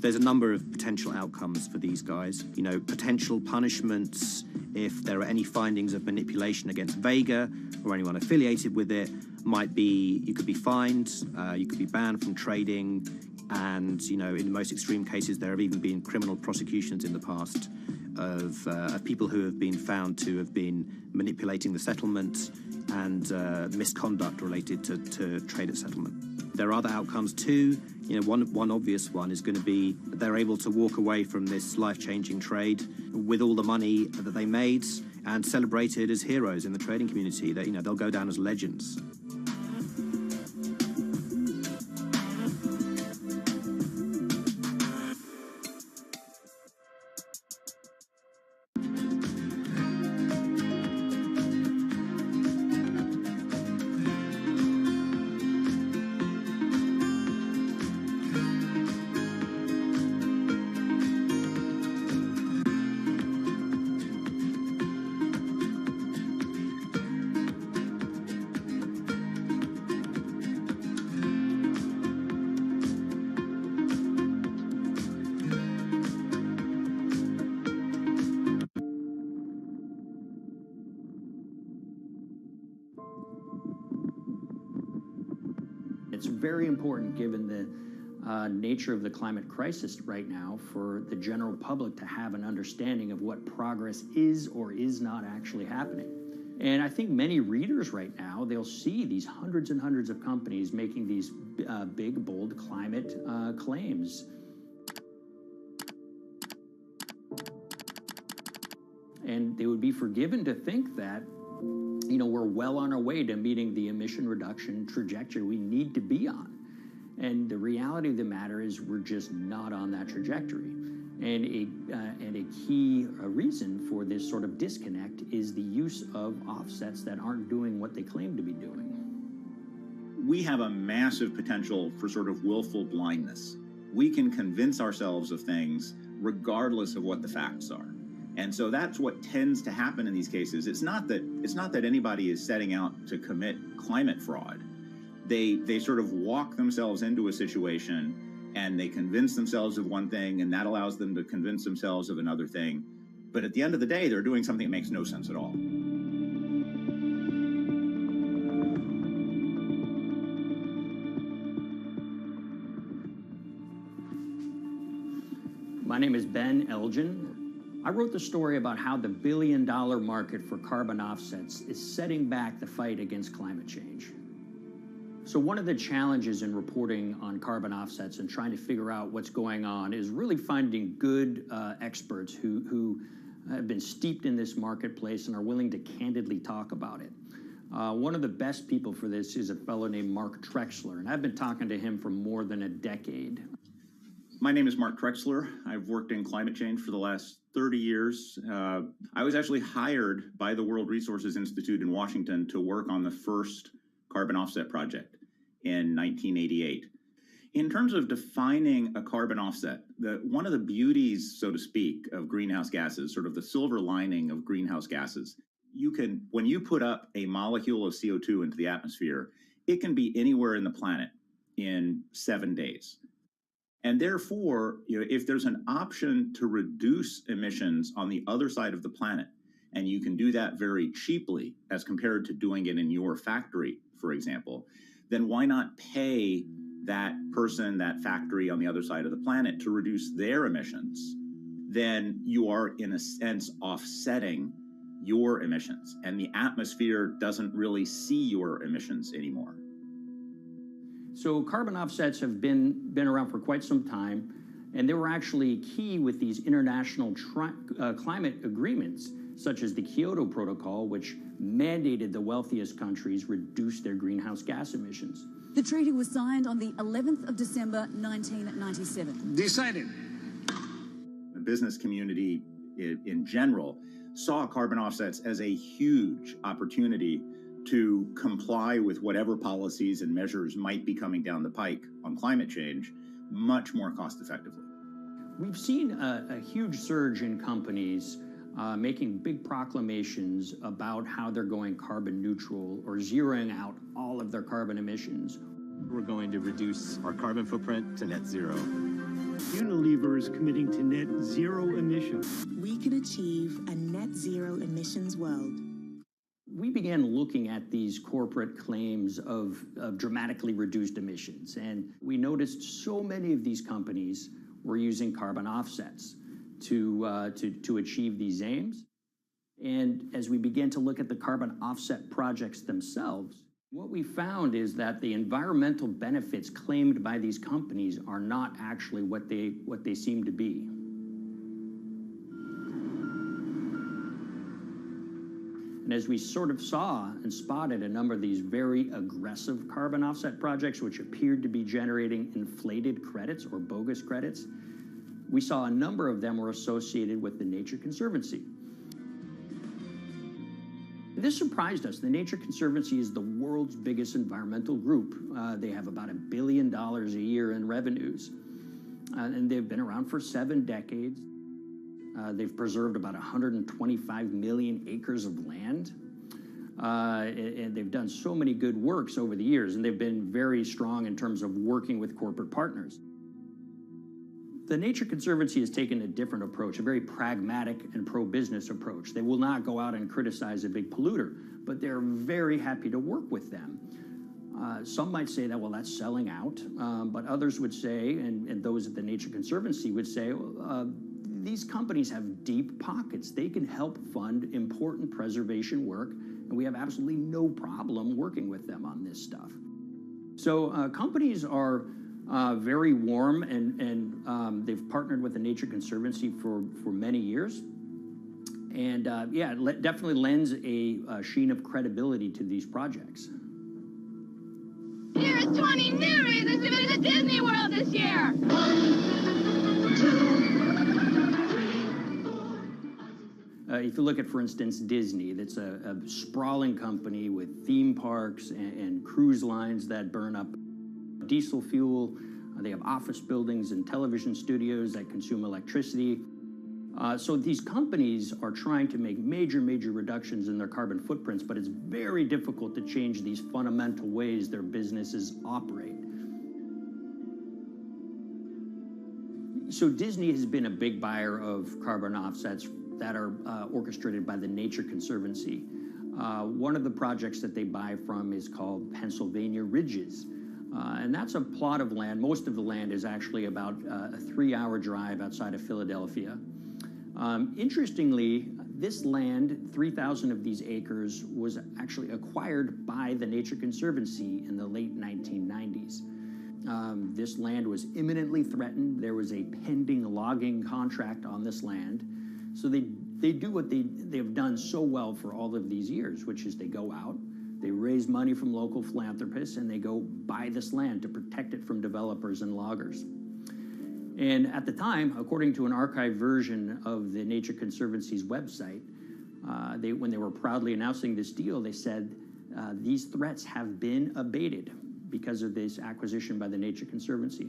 There's a number of potential outcomes for these guys. Potential punishments if there are any findings of manipulation against Vega or anyone affiliated with it might be you could be fined, you could be banned from trading, and in the most extreme cases there have even been criminal prosecutions in the past of people who have been found to have been manipulating the settlement and misconduct related to trade at settlement. There are other outcomes too. One obvious one is going to be that they're able to walk away from this life-changing trade with all the money that they made and celebrated as heroes in the trading community. That they'll go down as legends. It's very important, given the nature of the climate crisis right now, for the general public to have an understanding of what progress is or is not actually happening. And I think many readers right now, they'll see these hundreds and hundreds of companies making these big, bold climate claims. And they would be forgiven to think that we're well on our way to meeting the emission reduction trajectory we need to be on. And the reality of the matter is we're just not on that trajectory. And a key reason for this sort of disconnect is the use of offsets that aren't doing what they claim to be doing. We have a massive potential for sort of willful blindness. We can convince ourselves of things regardless of what the facts are. And so that's what tends to happen in these cases. It's not that anybody is setting out to commit climate fraud. They sort of walk themselves into a situation and they convince themselves of one thing, and that allows them to convince themselves of another thing. But at the end of the day, they're doing something that makes no sense at all. My name is Ben Elgin. I wrote the story about how the billion-dollar market for carbon offsets is setting back the fight against climate change. So one of the challenges in reporting on carbon offsets and trying to figure out what's going on is really finding good experts who have been steeped in this marketplace and are willing to candidly talk about it. One of the best people for this is a fellow named Mark Trexler, and I've been talking to him for more than a decade. My name is Mark Trexler. I've worked in climate change for the last 30 years. I was actually hired by the World Resources Institute in Washington to work on the first carbon offset project in 1988. In terms of defining a carbon offset, one of the beauties, so to speak, of greenhouse gases, sort of the silver lining of greenhouse gases, when you put up a molecule of CO2 into the atmosphere, it can be anywhere in the planet in 7 days. And therefore, if there's an option to reduce emissions on the other side of the planet, and you can do that very cheaply as compared to doing it in your factory, for example, then why not pay that person, that factory on the other side of the planet to reduce their emissions? Then you are, in a sense, offsetting your emissions, and the atmosphere doesn't really see your emissions anymore. So carbon offsets have been around for quite some time, and they were actually key with these international climate agreements, such as the Kyoto Protocol, which mandated the wealthiest countries reduce their greenhouse gas emissions. The treaty was signed on the 11th of December, 1997. Decided. The business community in general saw carbon offsets as a huge opportunity to comply with whatever policies and measures might be coming down the pike on climate change much more cost effectively. We've seen a huge surge in companies making big proclamations about how they're going carbon neutral or zeroing out all of their carbon emissions. We're going to reduce our carbon footprint to net zero. Unilever is committing to net zero emissions. We can achieve a net zero emissions world. We began looking at these corporate claims of dramatically reduced emissions, and we noticed so many of these companies were using carbon offsets to achieve these aims. And as we began to look at the carbon offset projects themselves, what we found is that the environmental benefits claimed by these companies are not actually what they seem to be. And as we sort of saw and spotted a number of these very aggressive carbon offset projects, which appeared to be generating inflated credits or bogus credits, we saw a number of them were associated with the Nature Conservancy. This surprised us. The Nature Conservancy is the world's biggest environmental group. They have about $1 billion a year in revenues, and they've been around for 7 decades. They've preserved about 125 million acres of land, and they've done so many good works over the years, and they've been very strong in terms of working with corporate partners. The Nature Conservancy has taken a different approach, a very pragmatic and pro-business approach. They will not go out and criticize a big polluter, but they're very happy to work with them. Some might say that, well, that's selling out, but others would say, and those at the Nature Conservancy would say, these companies have deep pockets. They can help fund important preservation work, and we have absolutely no problem working with them on this stuff. So companies are very warm, and they've partnered with the Nature Conservancy for many years. And yeah, it definitely lends a sheen of credibility to these projects. Here's 20 new reasons to visit Disney World this year. 1, 2, if you look at, for instance, Disney, that's a sprawling company with theme parks and cruise lines that burn up diesel fuel. They have office buildings and television studios that consume electricity. So these companies are trying to make major reductions in their carbon footprints, but it's very difficult to change these fundamental ways their businesses operate. So Disney has been a big buyer of carbon offsets that are orchestrated by the Nature Conservancy. One of the projects that they buy from is called Pennsylvania Ridges. And that's a plot of land. Most of the land is actually about a 3-hour drive outside of Philadelphia. Interestingly, this land, 3,000 of these acres, was actually acquired by the Nature Conservancy in the late 1990s. This land was imminently threatened. There was a pending logging contract on this land. So they do what they've done so well for all of these years, which is they go out, they raise money from local philanthropists, and they go buy this land to protect it from developers and loggers. And at the time, according to an archived version of the Nature Conservancy's website, when they were proudly announcing this deal, they said, these threats have been abated because of this acquisition by the Nature Conservancy.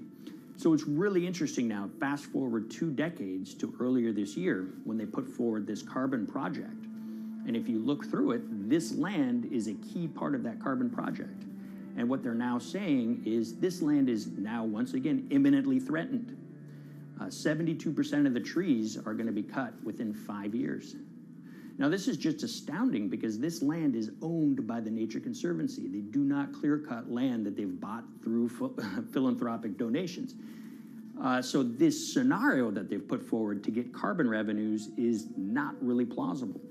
So it's really interesting now, fast forward 2 decades to earlier this year when they put forward this carbon project. And if you look through it, this land is a key part of that carbon project. And what they're now saying is this land is now, once again, imminently threatened. 72% of the trees are going to be cut within 5 years. Now, this is just astounding because this land is owned by the Nature Conservancy. They do not clear-cut land that they've bought through philanthropic donations. So this scenario that they've put forward to get carbon revenues is not really plausible.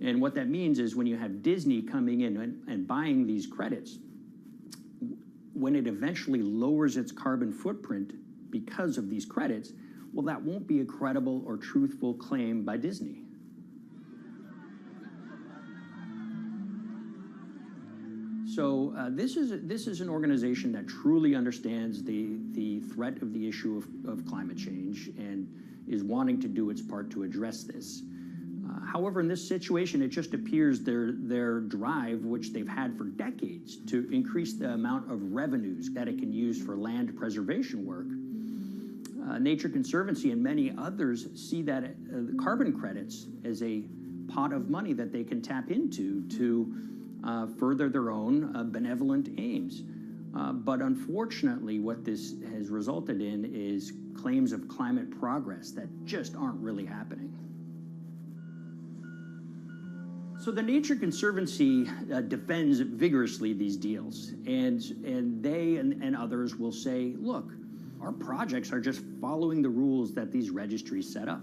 And what that means is when you have Disney coming in and buying these credits, when it eventually lowers its carbon footprint because of these credits, well, that won't be a credible or truthful claim by Disney. So this is an organization that truly understands the threat of the issue of climate change and is wanting to do its part to address this. However, in this situation, it just appears their drive, which they've had for decades, to increase the amount of revenues that it can use for land preservation work, Nature Conservancy and many others see that the carbon credits as a pot of money that they can tap into to further their own benevolent aims. But unfortunately, what this has resulted in is claims of climate progress that just aren't really happening. So the Nature Conservancy defends vigorously these deals, and they and others will say, look, our projects are just following the rules that these registries set up.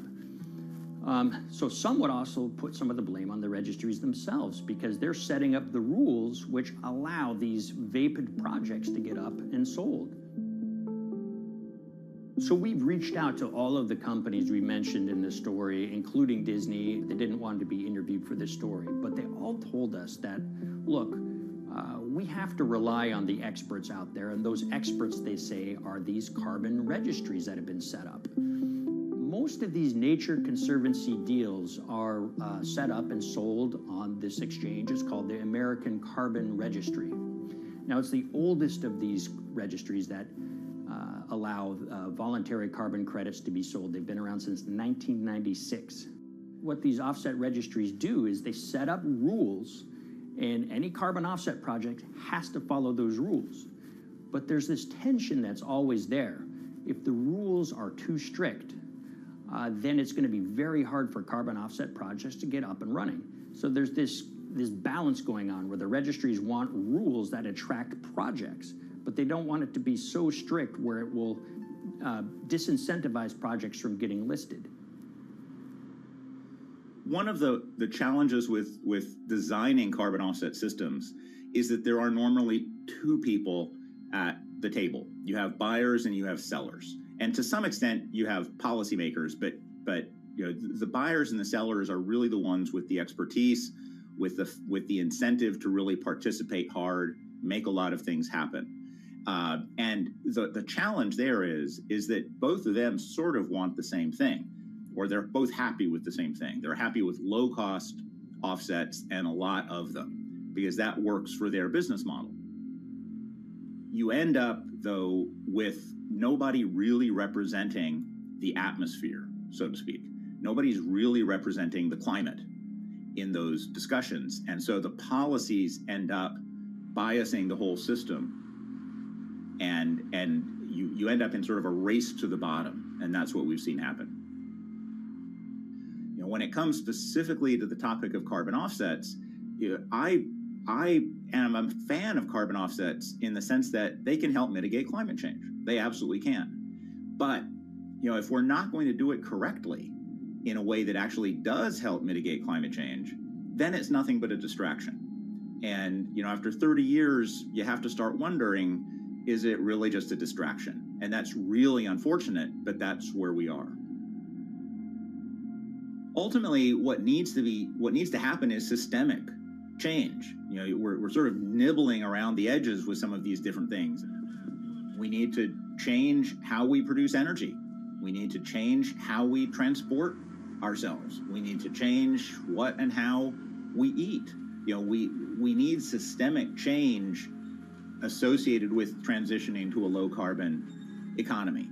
So some would also put some of the blame on the registries themselves because they're setting up the rules which allow these vapid projects to get up and sold. So we've reached out to all of the companies we mentioned in this story, including Disney. They didn't want to be interviewed for this story, but they all told us that, look, we have to rely on the experts out there, and those experts, they say, are these carbon registries that have been set up. Most of these Nature Conservancy deals are set up and sold on this exchange. It's called the American Carbon Registry. Now, it's the oldest of these registries that allow voluntary carbon credits to be sold. They've been around since 1996. What these offset registries do is they set up rules, and any carbon offset project has to follow those rules. But there's this tension that's always there. If the rules are too strict, then it's going to be very hard for carbon offset projects to get up and running. So there's this balance going on where the registries want rules that attract projects, but they don't want it to be so strict where it will disincentivize projects from getting listed. One of the challenges with designing carbon offset systems is that there are normally two people at the table. You have buyers and you have sellers. And to some extent, you have policymakers, but you know, the buyers and the sellers are really the ones with the expertise, with the incentive to really participate hard, make a lot of things happen. And the challenge there is that both of them sort of want the same thing, or they're both happy with the same thing. They're happy with low-cost offsets and a lot of them, because that works for their business model. You end up, though, with nobody really representing the atmosphere, so to speak. Nobody's really representing the climate in those discussions. And so the policies end up biasing the whole system. And you end up in sort of a race to the bottom. And that's what we've seen happen. You know, when it comes specifically to the topic of carbon offsets, you know, I am a fan of carbon offsets in the sense that they can help mitigate climate change. They absolutely can. But, you know, if we're not going to do it correctly in a way that actually does help mitigate climate change, then it's nothing but a distraction. And, you know, after 30 years, you have to start wondering, is it really just a distraction? And that's really unfortunate, but that's where we are. Ultimately, what needs to happen is systemic change. You know, we're sort of nibbling around the edges with some of these different things. We need to change how we produce energy. We need to change how we transport ourselves. We need to change what and how we eat. You know, we need systemic change associated with transitioning to a low carbon economy.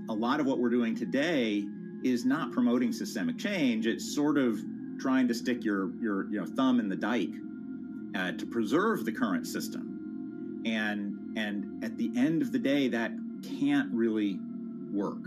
A lot of what we're doing today is not promoting systemic change. It's sort of trying to stick your thumb in the dike to preserve the current system. And at the end of the day, that can't really work.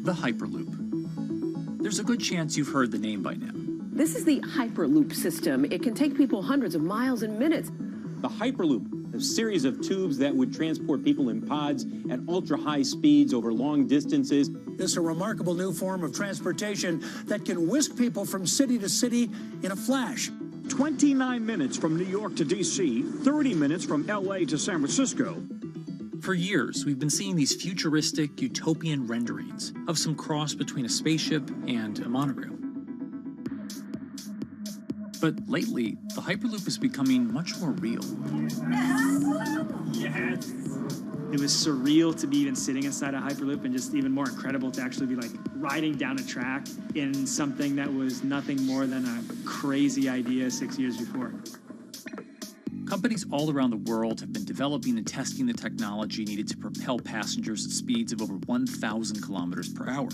the Hyperloop. There's a good chance you've heard the name by now. This is the Hyperloop system. It can take people hundreds of miles in minutes. The Hyperloop, a series of tubes that would transport people in pods at ultra-high speeds over long distances. This is a remarkable new form of transportation that can whisk people from city to city in a flash. 29 minutes from New York to D.C., 30 minutes from L.A. to San Francisco. For years, we've been seeing these futuristic, utopian renderings of some cross between a spaceship and a monorail. But lately, the Hyperloop is becoming much more real. Yes! It was surreal to be even sitting inside a Hyperloop, and just even more incredible to actually be like riding down a track in something that was nothing more than a crazy idea 6 years before. Companies all around the world have been developing and testing the technology needed to propel passengers at speeds of over 1,000 kilometers per hour.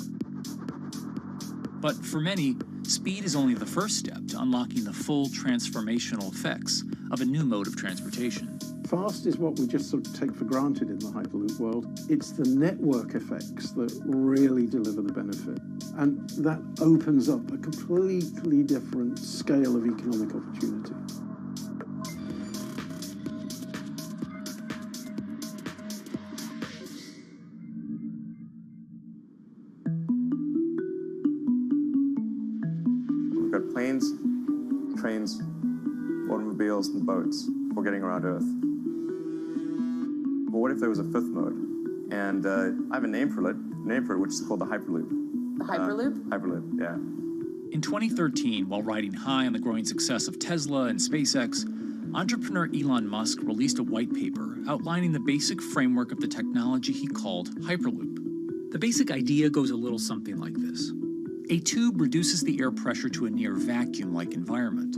But for many, speed is only the first step to unlocking the full transformational effects of a new mode of transportation. Fast is what we just sort of take for granted in the Hyperloop world. It's the network effects that really deliver the benefit. And that opens up a completely different scale of economic opportunity. We've got planes, trains, automobiles, and boats for getting around Earth. But what if there was a fifth mode? And I have a name for it, which is called the Hyperloop. The Hyperloop? Hyperloop, yeah. In 2013, while riding high on the growing success of Tesla and SpaceX, entrepreneur Elon Musk released a white paper outlining the basic framework of the technology he called Hyperloop. The basic idea goes a little something like this. A tube reduces the air pressure to a near vacuum-like environment.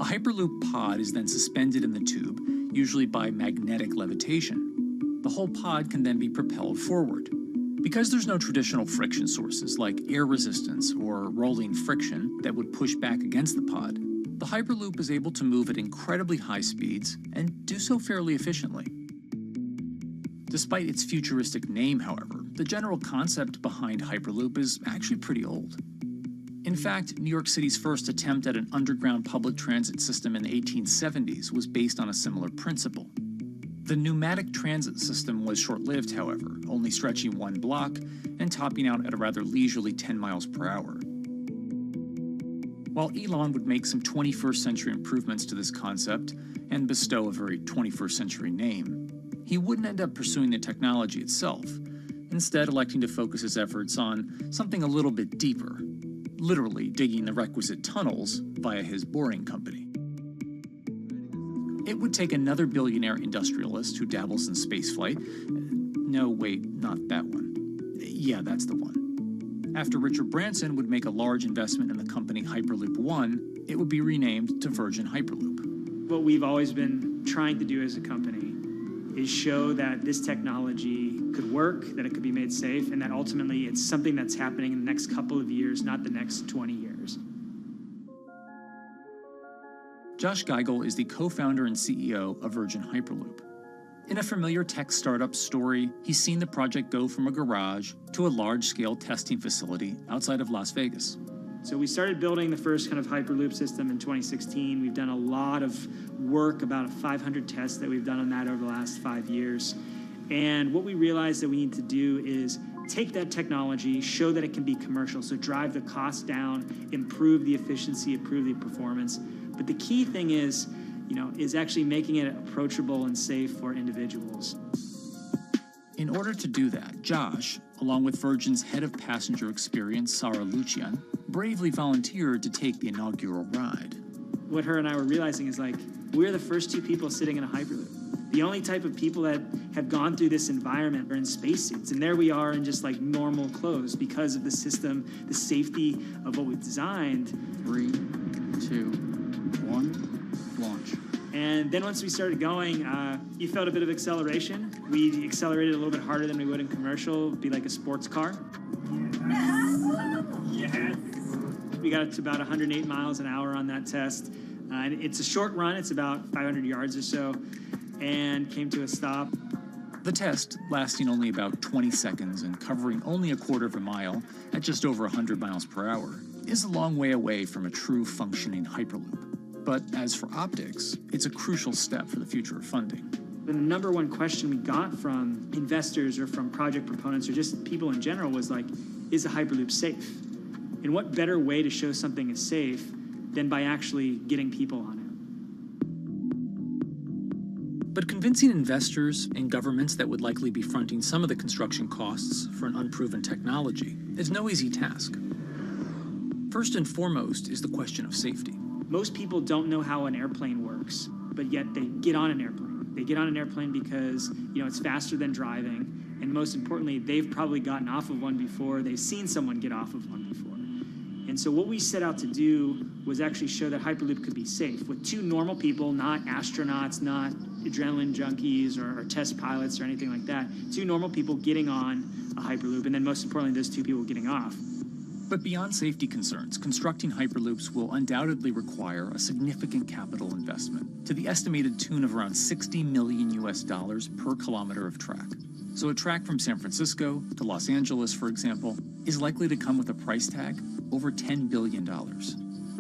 A Hyperloop pod is then suspended in the tube, usually by magnetic levitation. The whole pod can then be propelled forward. Because there's no traditional friction sources like air resistance or rolling friction that would push back against the pod, the Hyperloop is able to move at incredibly high speeds and do so fairly efficiently. Despite its futuristic name, however, the general concept behind Hyperloop is actually pretty old. In fact, New York City's first attempt at an underground public transit system in the 1870s was based on a similar principle. The pneumatic transit system was short-lived, however, only stretching one block and topping out at a rather leisurely 10 miles per hour. While Elon would make some 21st century improvements to this concept and bestow a very 21st century name, he wouldn't end up pursuing the technology itself, instead electing to focus his efforts on something a little bit deeper, literally digging the requisite tunnels via his boring company. It would take another billionaire industrialist who dabbles in spaceflight. No, wait, not that one. Yeah, that's the one. After Richard Branson would make a large investment in the company Hyperloop One, it would be renamed to Virgin Hyperloop. What we've always been trying to do as a company is show that this technology could work, that it could be made safe, and that ultimately it's something that's happening in the next couple of years, not the next 20 years. Josh Geigel is the co-founder and CEO of Virgin Hyperloop. In a familiar tech startup story, he's seen the project go from a garage to a large-scale testing facility outside of Las Vegas. So we started building the first kind of Hyperloop system in 2016. We've done a lot of work, about 500 tests that we've done on that over the last 5 years. And what we realized that we need to do is take that technology, show that it can be commercial, so drive the cost down, improve the efficiency, improve the performance. But the key thing is actually making it approachable and safe for individuals. In order to do that, Josh, along with Virgin's head of passenger experience, Sarah Lucian, bravely volunteered to take the inaugural ride. What her and I were realizing is we're the first two people sitting in a Hyperloop. The only type of people that have gone through this environment are in spacesuits, and there we are in just normal clothes because of the system, the safety of what we've designed. 3, 2, 1, launch. And then once we started going, you felt a bit of acceleration. We accelerated a little bit harder than we would in commercial. It'd be like a sports car. Yes. We got to about 108 miles an hour on that test. And it's a short run. It's about 500 yards or so. And came to a stop. The test, lasting only about 20 seconds and covering only a quarter of a mile at just over 100 miles per hour, is a long way away from a true functioning Hyperloop. But as for optics, it's a crucial step for the future of funding. The number one question we got from investors or from project proponents or just people in general was like, is a Hyperloop safe? And what better way to show something is safe than by actually getting people on it? But convincing investors and governments that would likely be fronting some of the construction costs for an unproven technology is no easy task. First and foremost is the question of safety. Most people don't know how an airplane works, but yet they get on an airplane. They get on an airplane because, it's faster than driving, and most importantly, they've probably gotten off of one before, they've seen someone get off of one before. And so what we set out to do was actually show that Hyperloop could be safe with two normal people, not astronauts, not adrenaline junkies or test pilots or anything like that. Two normal people getting on a Hyperloop, and then most importantly, those two people getting off. But beyond safety concerns, constructing Hyperloops will undoubtedly require a significant capital investment to the estimated tune of around $60 million per kilometer of track. So a track from San Francisco to Los Angeles, for example, is likely to come with a price tag over $10 billion.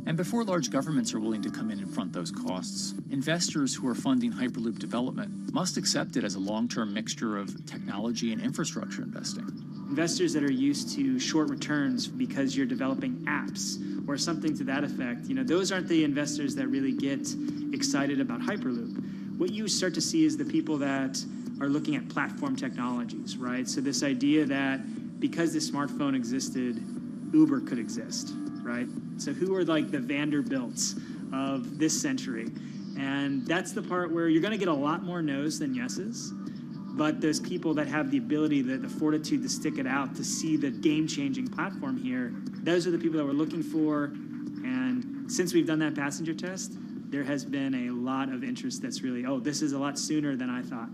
And before large governments are willing to come in and front those costs, investors who are funding Hyperloop development must accept it as a long-term mixture of technology and infrastructure investing. Investors that are used to short returns because you're developing apps or something to that effect, those aren't the investors that really get excited about Hyperloop. What you start to see is the people that are looking at platform technologies, right? So this idea that because the smartphone existed, Uber could exist, right? So who are like the Vanderbilts of this century? And that's the part where you're going to get a lot more no's than yeses. But those people that have the ability, the fortitude to stick it out, to see the game-changing platform here, those are the people that we're looking for. And since we've done that passenger test, there has been a lot of interest that's really, this is a lot sooner than I thought.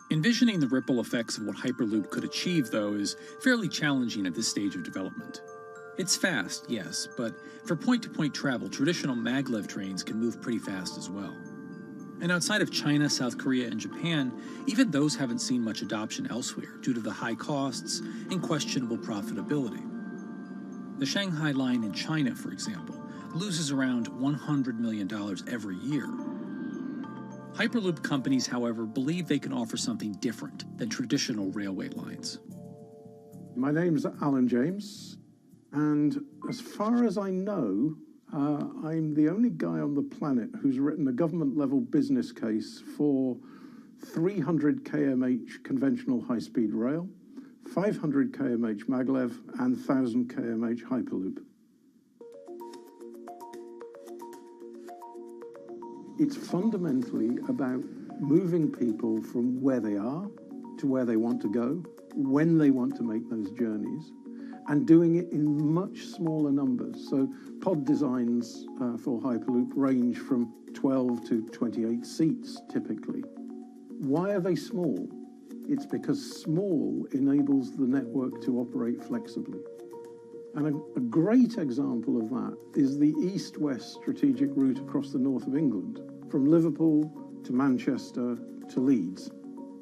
Envisioning the ripple effects of what Hyperloop could achieve, though, is fairly challenging at this stage of development. It's fast, yes, but for point-to-point travel, traditional maglev trains can move pretty fast as well. And outside of China, South Korea, and Japan, even those haven't seen much adoption elsewhere due to the high costs and questionable profitability. The Shanghai line in China, for example, loses around $100 million every year. Hyperloop companies, however, believe they can offer something different than traditional railway lines. My name's Alan James, and as far as I know, I'm the only guy on the planet who's written a government-level business case for 300 kmh conventional high-speed rail, 500 kmh maglev, and 1,000 kmh Hyperloop. It's fundamentally about moving people from where they are to where they want to go, when they want to make those journeys, and doing it in much smaller numbers. So pod designs for Hyperloop range from 12 to 28 seats, typically. Why are they small? It's because small enables the network to operate flexibly. And a great example of that is the east-west strategic route across the north of England, from Liverpool to Manchester to Leeds.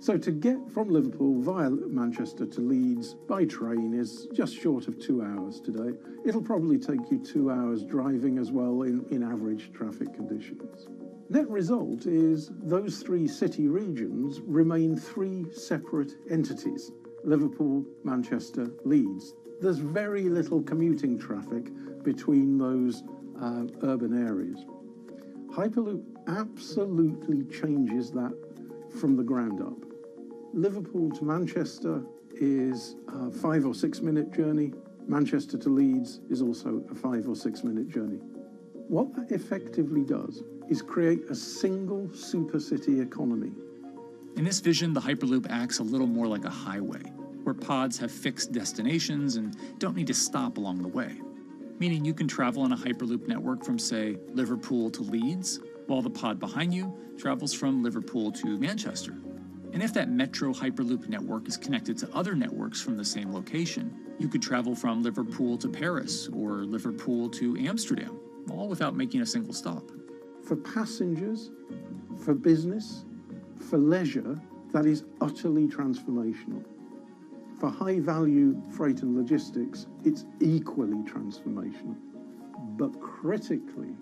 So to get from Liverpool via Manchester to Leeds by train is just short of 2 hours today. It'll probably take you 2 hours driving as well in average traffic conditions. Net result is those three city regions remain three separate entities: Liverpool, Manchester, Leeds. There's very little commuting traffic between those urban areas. Hyperloop absolutely changes that from the ground up. Liverpool to Manchester is a 5 or 6 minute journey. Manchester to Leeds is also a 5 or 6 minute journey. What that effectively does is create a single supercity economy. In this vision, the Hyperloop acts a little more like a highway, where pods have fixed destinations and don't need to stop along the way. Meaning you can travel on a Hyperloop network from, say, Liverpool to Leeds, while the pod behind you travels from Liverpool to Manchester. And if that metro Hyperloop network is connected to other networks from the same location, you could travel from Liverpool to Paris or Liverpool to Amsterdam, all without making a single stop. For passengers, for business, for leisure, that is utterly transformational. For high-value freight and logistics, it's equally transformational. But critically,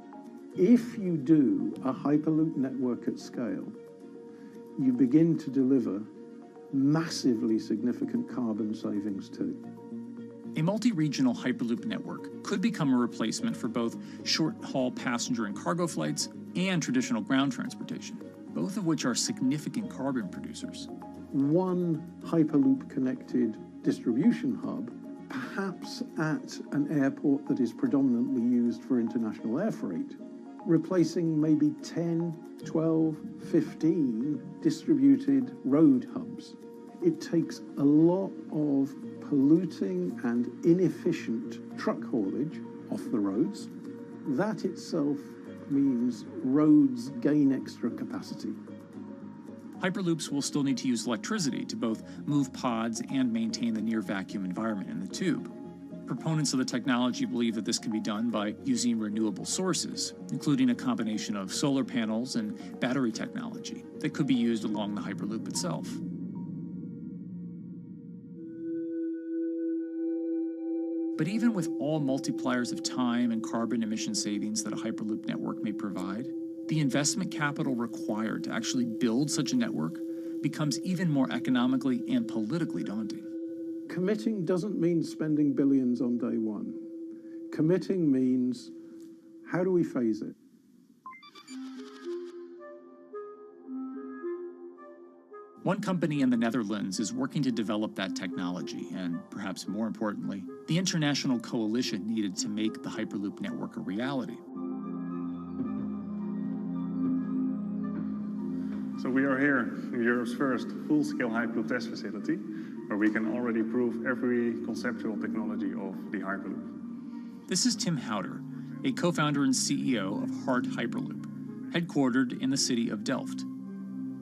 if you do a Hyperloop network at scale, you begin to deliver massively significant carbon savings too. A multi-regional Hyperloop network could become a replacement for both short-haul passenger and cargo flights and traditional ground transportation, both of which are significant carbon producers. One Hyperloop-connected distribution hub, perhaps at an airport that is predominantly used for international air freight, replacing maybe 10, 12, 15 distributed road hubs. It takes a lot of polluting and inefficient truck haulage off the roads. That itself means roads gain extra capacity. Hyperloops will still need to use electricity to both move pods and maintain the near-vacuum environment in the tube. Proponents of the technology believe that this can be done by using renewable sources, including a combination of solar panels and battery technology that could be used along the Hyperloop itself. But even with all multipliers of time and carbon emission savings that a Hyperloop network may provide, the investment capital required to actually build such a network becomes even more economically and politically daunting. Committing doesn't mean spending billions on day one. Committing means, how do we phase it? One company in the Netherlands is working to develop that technology, and perhaps more importantly, the international coalition needed to make the Hyperloop network a reality. So we are here in Europe's first full-scale Hyperloop test facility, where we can already prove every conceptual technology of the Hyperloop. This is Tim Houter, a co-founder and CEO of Hart Hyperloop, headquartered in the city of Delft.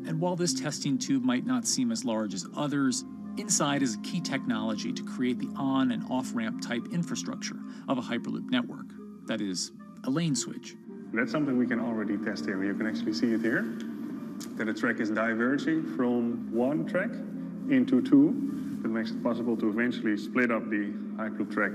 And while this testing tube might not seem as large as others, inside is a key technology to create the on- and off-ramp type infrastructure of a Hyperloop network. That is, a lane switch. That's something we can already test here. You can actually see it here, that the track is diverging from one track into two. That makes it possible to eventually split up the Hyperloop track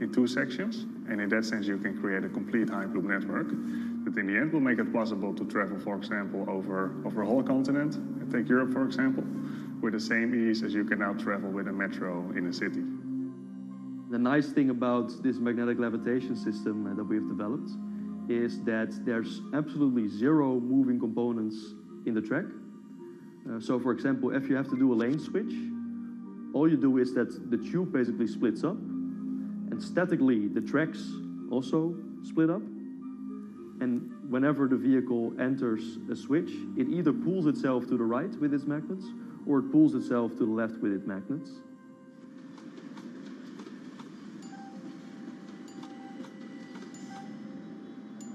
in two sections. And in that sense, you can create a complete Hyperloop network. That in the end will make it possible to travel, for example, over a whole continent. And take Europe, for example, with the same ease as you can now travel with a metro in a city. The nice thing about this magnetic levitation system that we have developed is that there's absolutely zero moving components in the track. So for example, if you have to do a lane switch, all you do is that the tube basically splits up, and statically the tracks also split up. And whenever the vehicle enters a switch, it either pulls itself to the right with its magnets, or it pulls itself to the left with its magnets.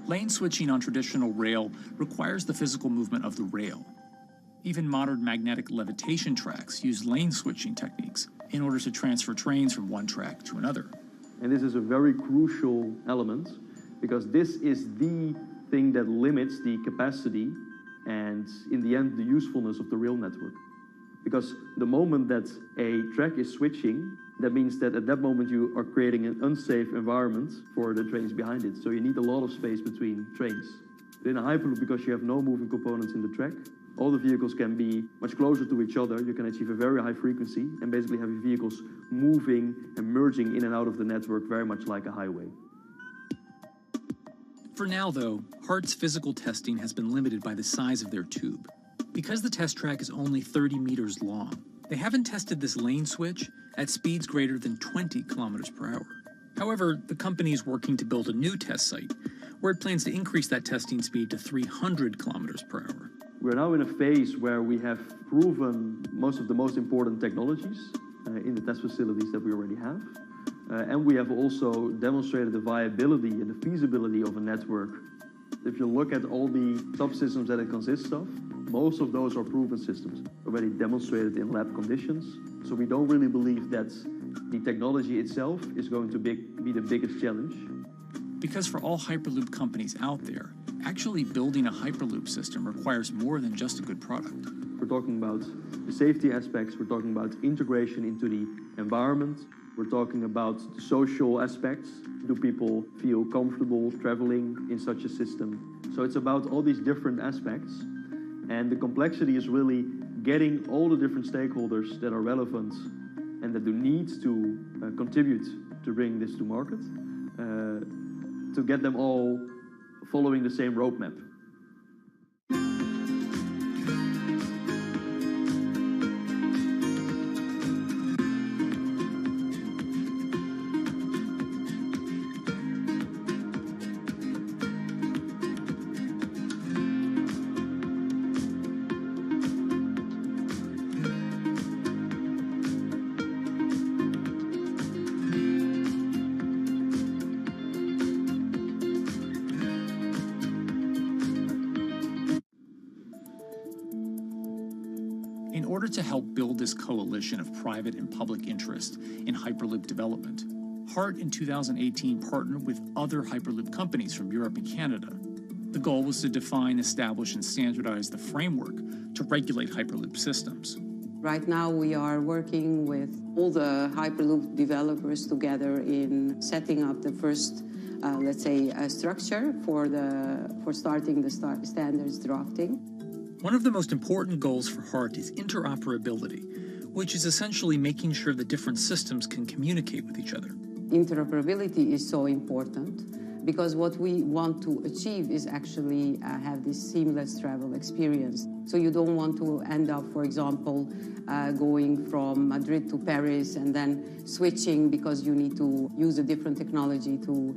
Lane switching on traditional rail requires the physical movement of the rail. Even modern magnetic levitation tracks use lane switching techniques in order to transfer trains from one track to another. And this is a very crucial element, because this is the thing that limits the capacity and, in the end, the usefulness of the rail network. Because the moment that a track is switching, that means that at that moment you are creating an unsafe environment for the trains behind it. So you need a lot of space between trains. In a Hyperloop, because you have no moving components in the track, all the vehicles can be much closer to each other. You can achieve a very high frequency and basically have your vehicles moving and merging in and out of the network very much like a highway. For now, though, Hart's physical testing has been limited by the size of their tube. Because the test track is only 30 meters long, they haven't tested this lane switch at speeds greater than 20 kilometers per hour. However, the company is working to build a new test site where it plans to increase that testing speed to 300 kilometers per hour. We're now in a phase where we have proven most of the most important technologies in the test facilities that we already have. And we have also demonstrated the viability and the feasibility of a network. If you look at all the subsystems that it consists of, most of those are proven systems, already demonstrated in lab conditions. So we don't really believe that the technology itself is going to be the biggest challenge. Because for all Hyperloop companies out there, actually building a Hyperloop system requires more than just a good product. We're talking about the safety aspects, we're talking about integration into the environment, we're talking about the social aspects. Do people feel comfortable traveling in such a system? So it's about all these different aspects, and the complexity is really getting all the different stakeholders that are relevant and that do need to contribute to bring this to market, to get them all following the same roadmap. In order to help build this coalition of private and public interest in Hyperloop development, HART in 2018 partnered with other Hyperloop companies from Europe and Canada. The goal was to define, establish, and standardize the framework to regulate Hyperloop systems. Right now we are working with all the Hyperloop developers together in setting up the first, let's say, structure for starting the standards drafting. One of the most important goals for HART is interoperability, which is essentially making sure that different systems can communicate with each other. Interoperability is so important because what we want to achieve is actually have this seamless travel experience. So you don't want to end up, for example, going from Madrid to Paris and then switching because you need to use a different technology to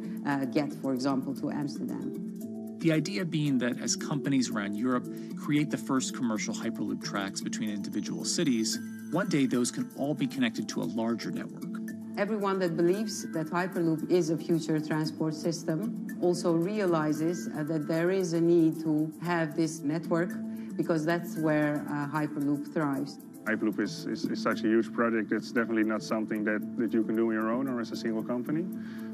get, for example, to Amsterdam. The idea being that as companies around Europe create the first commercial Hyperloop tracks between individual cities, one day those can all be connected to a larger network. Everyone that believes that Hyperloop is a future transport system also realizes that there is a need to have this network because that's where Hyperloop thrives. Hyperloop is such a huge project. It's definitely not something that you can do on your own or as a single company.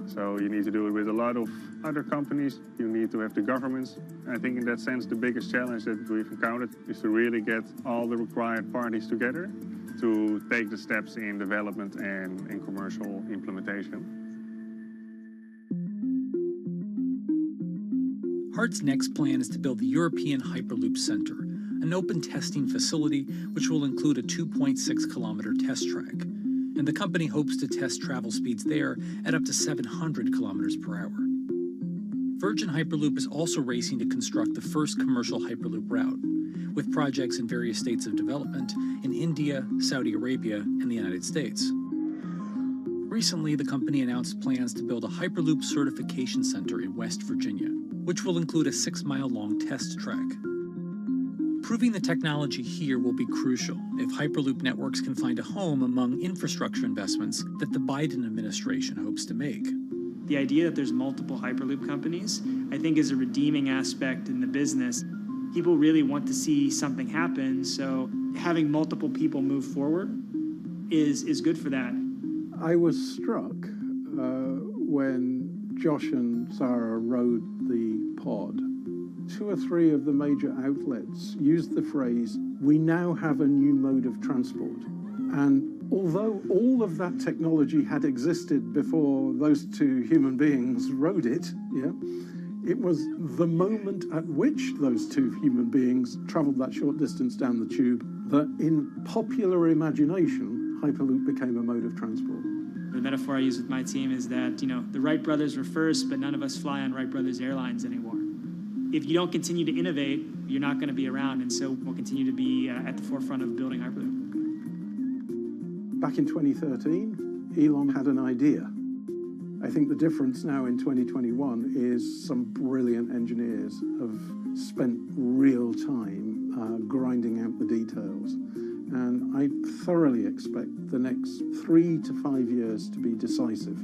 So you need to do it with a lot of other companies. You need to have the governments. And I think in that sense, the biggest challenge that we've encountered is to really get all the required parties together to take the steps in development and in commercial implementation. HART's next plan is to build the European Hyperloop Center, an open testing facility which will include a 2.6-kilometer test track. And the company hopes to test travel speeds there at up to 700 kilometers per hour. Virgin Hyperloop is also racing to construct the first commercial Hyperloop route, with projects in various states of development in India, Saudi Arabia, and the United States. Recently, the company announced plans to build a Hyperloop certification center in West Virginia, which will include a 6-mile-long test track. Proving the technology here will be crucial if Hyperloop networks can find a home among infrastructure investments that the Biden administration hopes to make. The idea that there's multiple Hyperloop companies, I think, is a redeeming aspect in the business. People really want to see something happen, so having multiple people move forward is good for that. I was struck when Josh and Sarah rode the pod. 2 or 3 of the major outlets used the phrase, "We now have a new mode of transport." And although all of that technology had existed before those 2 human beings rode it, it was the moment at which those 2 human beings traveled that short distance down the tube that in popular imagination, Hyperloop became a mode of transport. The metaphor I use with my team is that, the Wright brothers were first, but none of us fly on Wright brothers airlines anymore. If you don't continue to innovate, you're not going to be around, and so we'll continue to be at the forefront of building Hyperloop. Back in 2013, Elon had an idea. I think the difference now in 2021 is some brilliant engineers have spent real time grinding out the details. And I thoroughly expect the next 3 to 5 years to be decisive.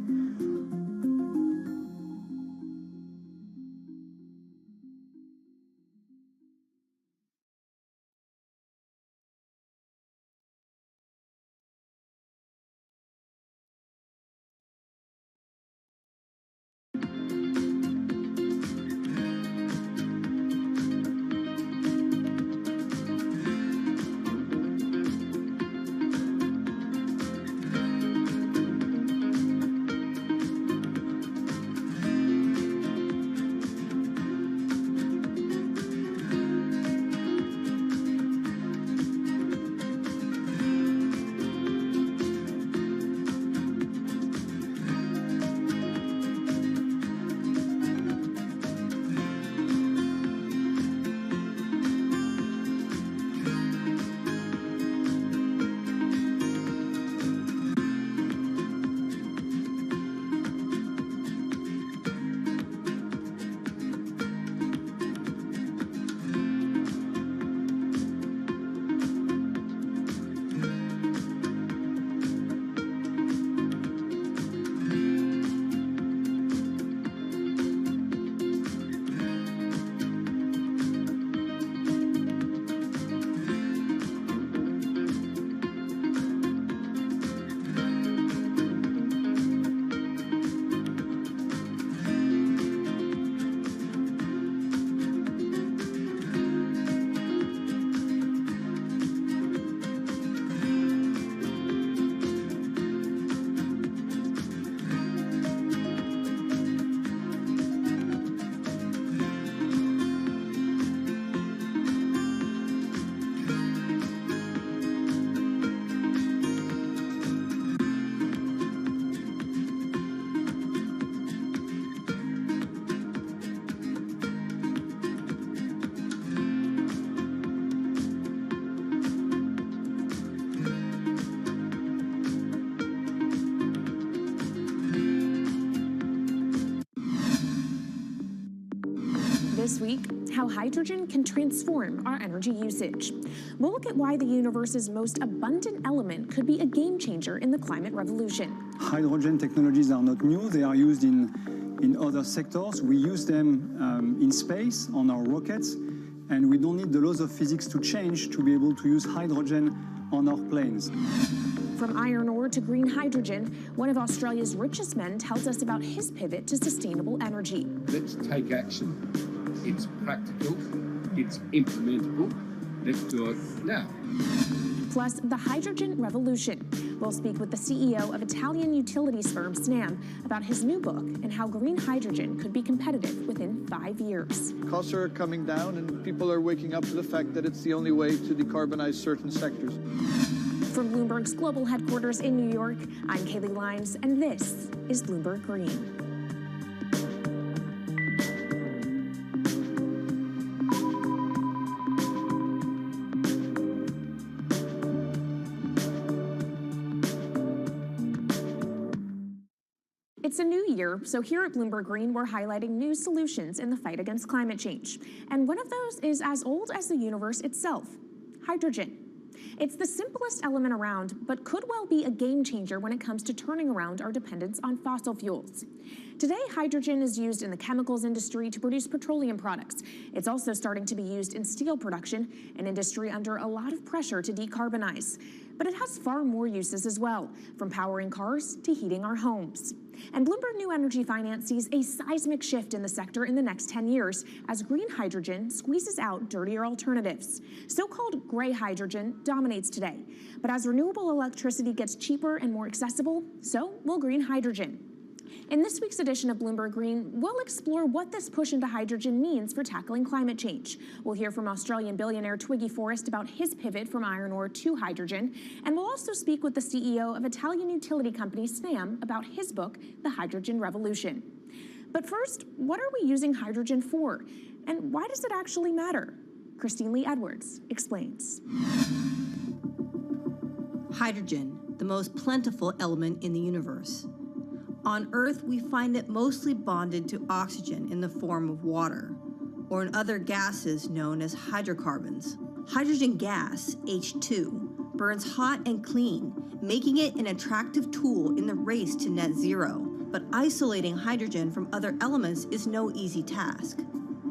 This week, how hydrogen can transform our energy usage. We'll look at why the universe's most abundant element could be a game changer in the climate revolution. Hydrogen technologies are not new. They are used in other sectors. We use them in space, on our rockets, and we don't need the laws of physics to change to be able to use hydrogen on our planes. From iron ore to green hydrogen, one of Australia's richest men tells us about his pivot to sustainable energy. Let's take action. It's practical, it's implementable. Let's do it now. Plus, the hydrogen revolution. We'll speak with the CEO of Italian utilities firm Snam about his new book and how green hydrogen could be competitive within 5 years. Costs are coming down and people are waking up to the fact that it's the only way to decarbonize certain sectors. From Bloomberg's global headquarters in New York, I'm Kaylee Lyons, and this is Bloomberg Green. It's a new year, so here at Bloomberg Green, we're highlighting new solutions in the fight against climate change. And one of those is as old as the universe itself, hydrogen. It's the simplest element around, but could well be a game changer when it comes to turning around our dependence on fossil fuels. Today, hydrogen is used in the chemicals industry to produce petroleum products. It's also starting to be used in steel production, an industry under a lot of pressure to decarbonize. But it has far more uses as well, from powering cars to heating our homes. And Bloomberg New Energy Finance sees a seismic shift in the sector in the next 10 years as green hydrogen squeezes out dirtier alternatives. So-called gray hydrogen dominates today. But as renewable electricity gets cheaper and more accessible, so will green hydrogen. In this week's edition of Bloomberg Green, we'll explore what this push into hydrogen means for tackling climate change. We'll hear from Australian billionaire Twiggy Forrest about his pivot from iron ore to hydrogen, and we'll also speak with the CEO of Italian utility company Snam about his book, The Hydrogen Revolution. But first, what are we using hydrogen for? And why does it actually matter? Christine Lee Edwards explains. Hydrogen, the most plentiful element in the universe. On Earth, we find it mostly bonded to oxygen in the form of water, or in other gases known as hydrocarbons. Hydrogen gas, H2, burns hot and clean, making it an attractive tool in the race to net zero. But isolating hydrogen from other elements is no easy task.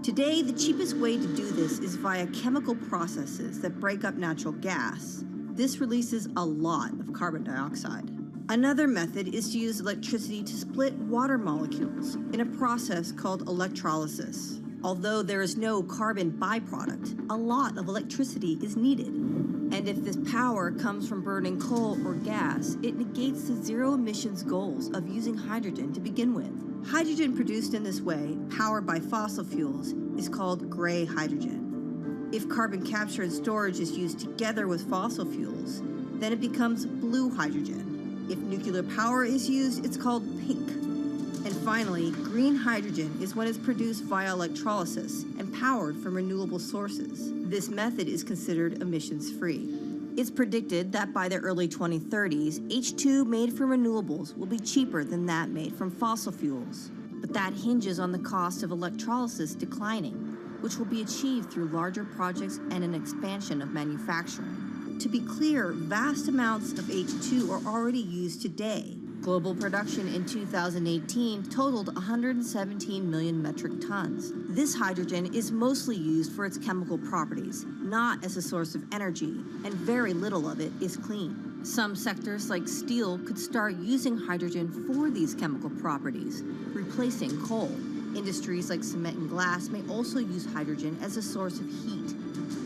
Today, the cheapest way to do this is via chemical processes that break up natural gas. This releases a lot of carbon dioxide. Another method is to use electricity to split water molecules in a process called electrolysis. Although there is no carbon byproduct, a lot of electricity is needed. And if this power comes from burning coal or gas, it negates the zero emissions goals of using hydrogen to begin with. Hydrogen produced in this way, powered by fossil fuels, is called gray hydrogen. If carbon capture and storage is used together with fossil fuels, then it becomes blue hydrogen. If nuclear power is used, it's called pink. And finally, green hydrogen is when it's produced via electrolysis and powered from renewable sources. This method is considered emissions-free. It's predicted that by the early 2030s, H2 made from renewables will be cheaper than that made from fossil fuels. But that hinges on the cost of electrolysis declining, which will be achieved through larger projects and an expansion of manufacturing. To be clear, vast amounts of H2 are already used today. Global production in 2018 totaled 117 million metric tons. This hydrogen is mostly used for its chemical properties, not as a source of energy, and very little of it is clean. Some sectors like steel could start using hydrogen for these chemical properties, replacing coal. Industries like cement and glass may also use hydrogen as a source of heat.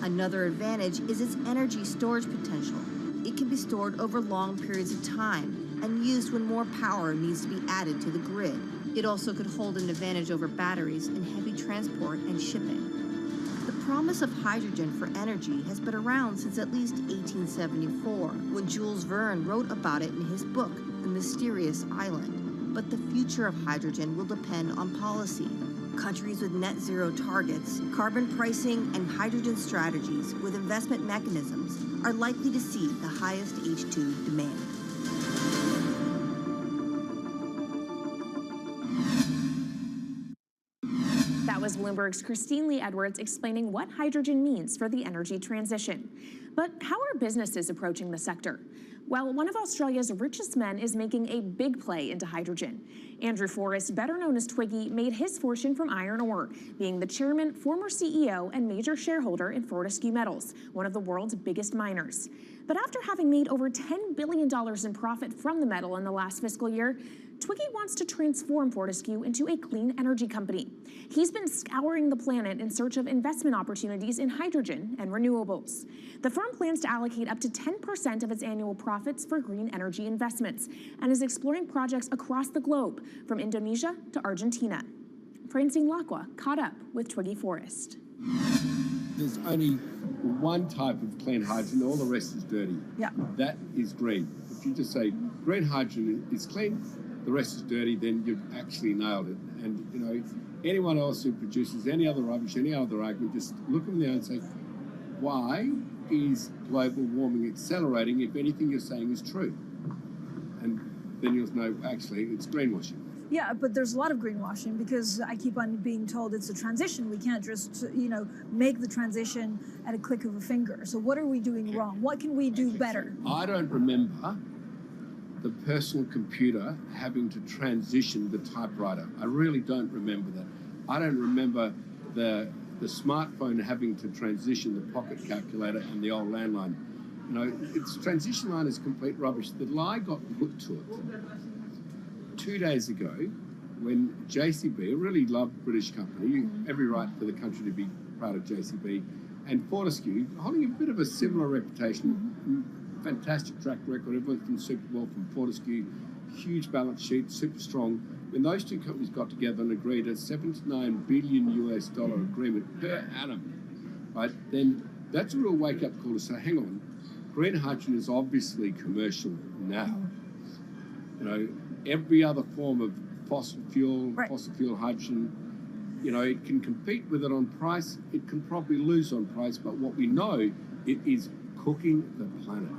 Another advantage is its energy storage potential. It can be stored over long periods of time and used when more power needs to be added to the grid. It also could hold an advantage over batteries in heavy transport and shipping. The promise of hydrogen for energy has been around since at least 1874, when Jules Verne wrote about it in his book, The Mysterious Island. But the future of hydrogen will depend on policy. Countries with net zero targets, carbon pricing, and hydrogen strategies with investment mechanisms are likely to see the highest H2 demand. That was Bloomberg's Christine Lee Edwards explaining what hydrogen means for the energy transition. But how are businesses approaching the sector? Well, one of Australia's richest men is making a big play into hydrogen. Andrew Forrest, better known as Twiggy, made his fortune from iron ore, being the chairman, former CEO, and major shareholder in Fortescue Metals, one of the world's biggest miners. But after having made over $10 billion in profit from the metal in the last fiscal year, Twiggy wants to transform Fortescue into a clean energy company. He's been scouring the planet in search of investment opportunities in hydrogen and renewables. The firm plans to allocate up to 10% of its annual profits for green energy investments and is exploring projects across the globe, from Indonesia to Argentina. Francine Lacqua caught up with Twiggy Forrest. There's only one type of clean hydrogen, all the rest is dirty. Yeah. That is green. If you just say green hydrogen is clean, the rest is dirty, then you've actually nailed it. And, you know, anyone else who produces any other rubbish, any other argument, just look them in the eye and say, why is global warming accelerating if anything you're saying is true? And then you'll know, actually, it's greenwashing. Yeah, but there's a lot of greenwashing because I keep on being told it's a transition. We can't just, make the transition at a click of a finger. So what are we doing wrong? What can we do better? I don't remember the personal computer having to transition the typewriter. I really don't remember that. I don't remember the smartphone having to transition the pocket calculator and the old landline. You know, its transition line is complete rubbish. The lie got put to it 2 days ago when JCB, a really loved British company, every right for the country to be proud of JCB, and Fortescue, holding a bit of a similar reputation, fantastic track record, everyone's been super well from Fortescue, huge balance sheet, super strong. When those two companies got together and agreed a $79 billion agreement per annum, right, then that's a real wake-up call to say, hang on, green hydrogen is obviously commercial now. You know, every other form of fossil fuel hydrogen, you know, it can compete with it on price, it can probably lose on price, but what we know, it is cooking the planet.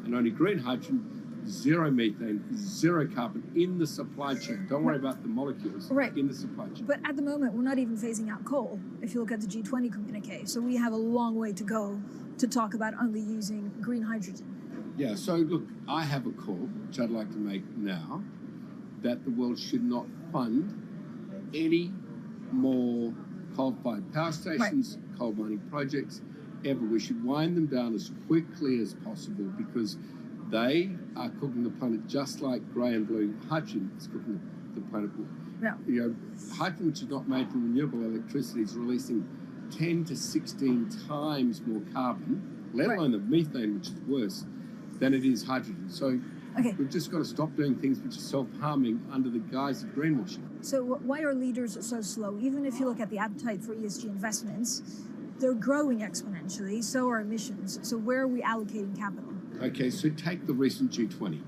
And only green hydrogen zero methane, zero carbon in the supply chain. Don't worry about the molecules in the supply chain. But at the moment, we're not even phasing out coal, if you look at the G20 communique. So we have a long way to go to talk about only using green hydrogen. Yeah, so look, I have a call, which I'd like to make now, that the world should not fund any more coal-fired power stations, coal mining projects, ever. We should wind them down as quickly as possible because they are cooking the planet just like grey and blue hydrogen is cooking the planet. Yeah. You know, hydrogen, which is not made from renewable electricity, is releasing 10 to 16 times more carbon, let alone the methane, which is worse, than it is hydrogen. So we've just got to stop doing things which are self-harming under the guise of greenwashing. So why are leaders so slow? Even if you look at the appetite for ESG investments, they're growing exponentially, so are emissions. So where are we allocating capital? Okay, so take the recent G20.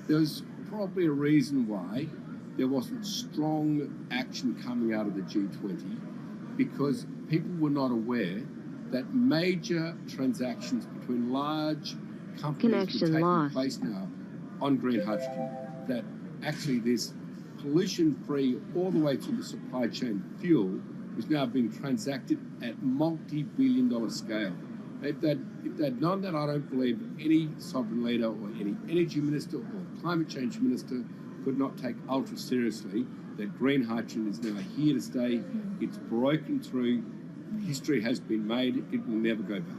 There's probably a reason why there wasn't strong action coming out of the G20 because people were not aware that major transactions between large companies were taking place now on green hydrogen, that actually this pollution-free all the way to the supply chain fuel is now being transacted at multi-billion-dollar scale. If they'd known that, I don't believe any sovereign leader or any energy minister or climate change minister could not take ultra seriously that green hydrogen is now here to stay. It's broken through. History has been made. It will never go back.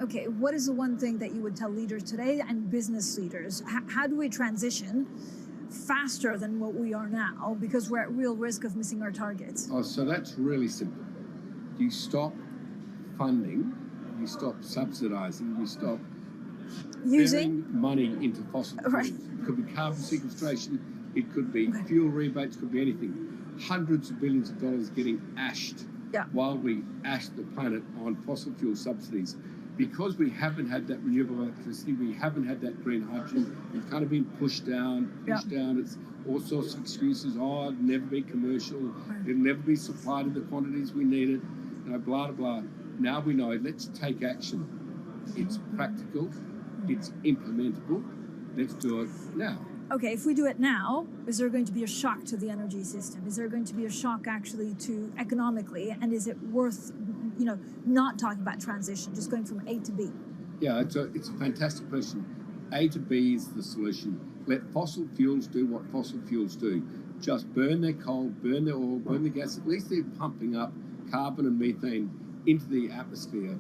Okay, what is the one thing that you would tell leaders today and business leaders? How do we transition faster than what we are now because we're at real risk of missing our targets? Oh, so that's really simple. You stop funding, you stop subsidizing, you stop using money into fossil fuels. It could be carbon sequestration, it could be fuel rebates, it could be anything. Hundreds of billions of dollars getting ashed while we ash the planet on fossil fuel subsidies. Because we haven't had that renewable electricity, we haven't had that green hydrogen, it's kind of been pushed down. It's all sorts of excuses. Oh, it'll never be commercial. It'll never be supplied in the quantities we need it. You know, blah, blah, blah. Now we know, let's take action. It's practical. It's implementable. Let's do it now. Okay, if we do it now, is there going to be a shock to the energy system? Is there going to be a shock actually to economically? And is it worth, you know, not talking about transition, just going from A to B? Yeah, it's a fantastic question. A to B is the solution. Let fossil fuels do what fossil fuels do. Just burn their coal, burn their oil, burn the gas. At least they're pumping up carbon and methane into the atmosphere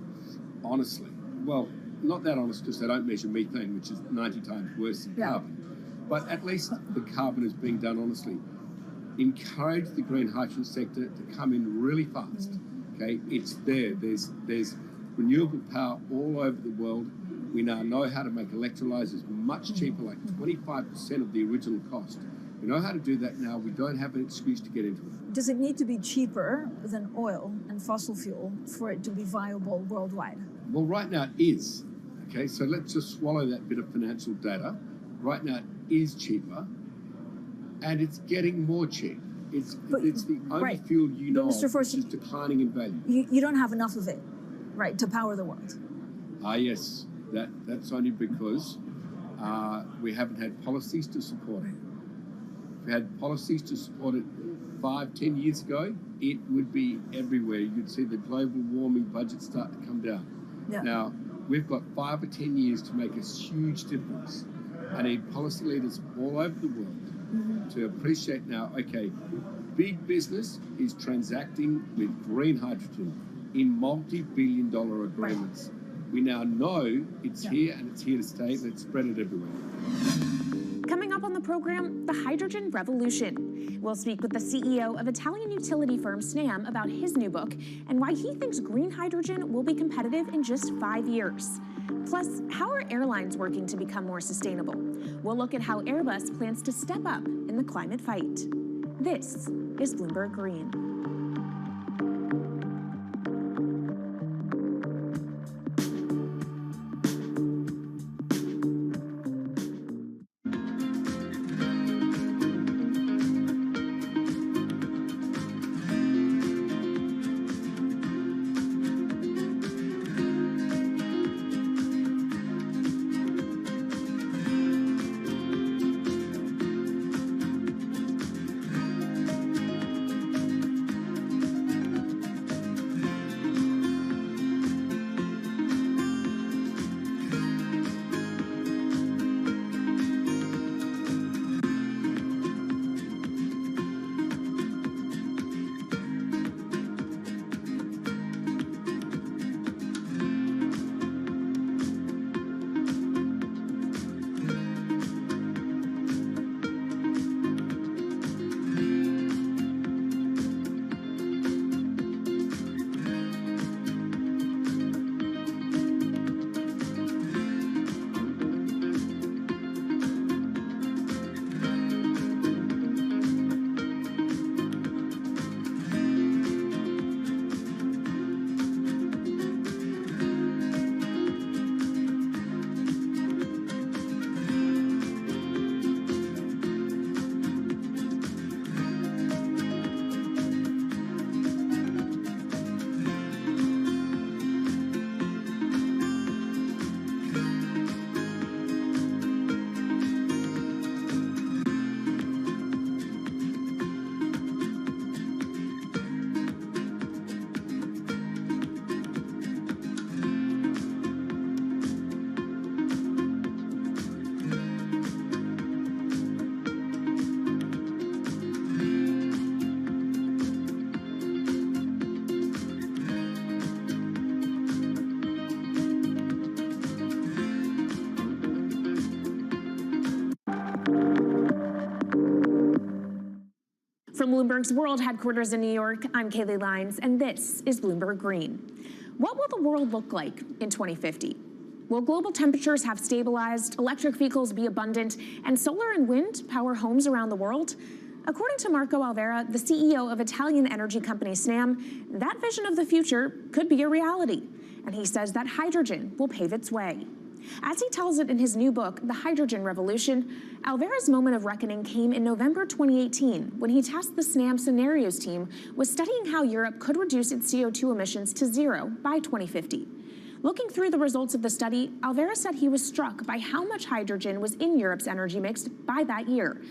honestly. Well, not that honest because they don't measure methane, which is 90 times worse than carbon. But at least the carbon is being done honestly. Encourage the green hydrogen sector to come in really fast. Okay, it's there. There's renewable power all over the world. We now know how to make electrolyzers much cheaper, like 25% of the original cost. We know how to do that now. We don't have an excuse to get into it. Does it need to be cheaper than oil and fossil fuel for it to be viable worldwide? Well, right now it is. Okay, so let's just swallow that bit of financial data. Right now it is cheaper, and it's getting more cheap. It's the only fuel you know of which is declining in value. You don't have enough of it, right, to power the world? Yes. That's only because we haven't had policies to support it. If we had policies to support it 5-10 years ago, it would be everywhere. You'd see the global warming budget start to come down. Now, we've got 5 or 10 years to make a huge difference. I need policy leaders all over the world to appreciate now, okay, big business is transacting with green hydrogen in multi-billion-dollar agreements. We now know it's here and it's here to stay. Let's spread it everywhere. Coming up on the program, the hydrogen revolution. We'll speak with the CEO of Italian utility firm Snam about his new book and why he thinks green hydrogen will be competitive in just 5 years. Plus, how are airlines working to become more sustainable? We'll look at how Airbus plans to step up in the climate fight. This is Bloomberg Green. From Bloomberg's World headquarters in New York, I'm Kaylee Lines, and this is Bloomberg Green. What will the world look like in 2050? Will global temperatures have stabilized, electric vehicles be abundant, and solar and wind power homes around the world? According to Marco Alvera, the CEO of Italian energy company Snam, that vision of the future could be a reality. And he says that hydrogen will pave its way. As he tells it in his new book, The Hydrogen Revolution, Alvera's moment of reckoning came in November 2018 when he tasked the Snam Scenarios team with studying how Europe could reduce its CO2 emissions to zero by 2050. Looking through the results of the study, Alvera said he was struck by how much hydrogen was in Europe's energy mix by that year.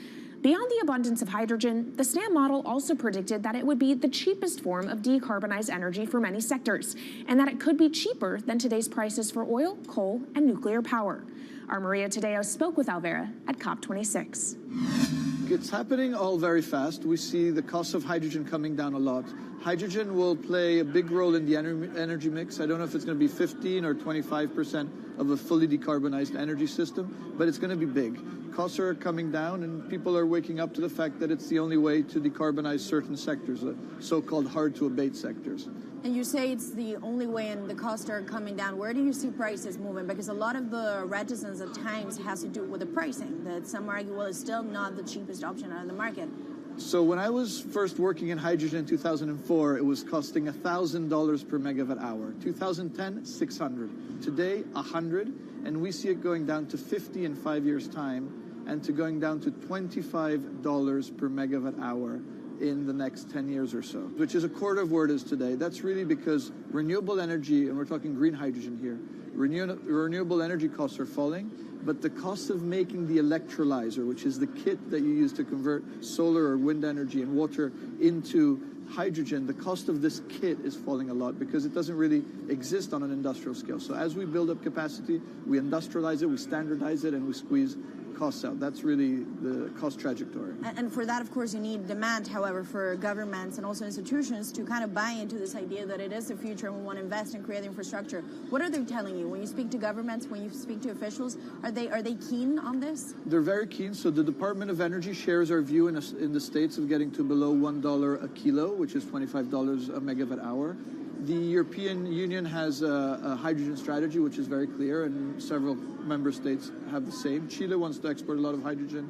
Beyond the abundance of hydrogen, the Snam model also predicted that it would be the cheapest form of decarbonized energy for many sectors, and that it could be cheaper than today's prices for oil, coal, and nuclear power. Our Maria Tadeo spoke with Alvera at COP26. It's happening all very fast. We see the cost of hydrogen coming down a lot. Hydrogen will play a big role in the energy mix. I don't know if it's going to be 15 or 25% of a fully decarbonized energy system, but it's going to be big. Costs are coming down, and people are waking up to the fact that it's the only way to decarbonize certain sectors, the so-called hard-to-abate sectors. And you say it's the only way and the costs are coming down. Where do you see prices moving? Because a lot of the reticence at times has to do with the pricing, that some argue, well, it's still not the cheapest option on the market. So when I was first working in hydrogen in 2004, it was costing $1,000 per megawatt hour. 2010, $600. Today, $100, and we see it going down to $50 in 5 years' time, and to going down to $25 per megawatt hour in the next 10 years or so, which is a quarter of where it is today. That's really because renewable energy, and we're talking green hydrogen here, renewable energy costs are falling, but the cost of making the electrolyzer, which is the kit that you use to convert solar or wind energy and water into hydrogen, the cost of this kit is falling a lot because it doesn't really exist on an industrial scale. So as we build up capacity, we industrialize it, we standardize it, and we squeeze costs out. That's really the cost trajectory. And for that, of course, you need demand, however, for governments and also institutions to kind of buy into this idea that it is the future and we want to invest and create infrastructure. What are they telling you? When you speak to governments, when you speak to officials, are they keen on this? They're very keen. So the Department of Energy shares our view in the States of getting to below $1 a kilo, which is $25 a megawatt hour. The European Union has a hydrogen strategy, which is very clear, and several member states have the same. Chile wants to export a lot of hydrogen.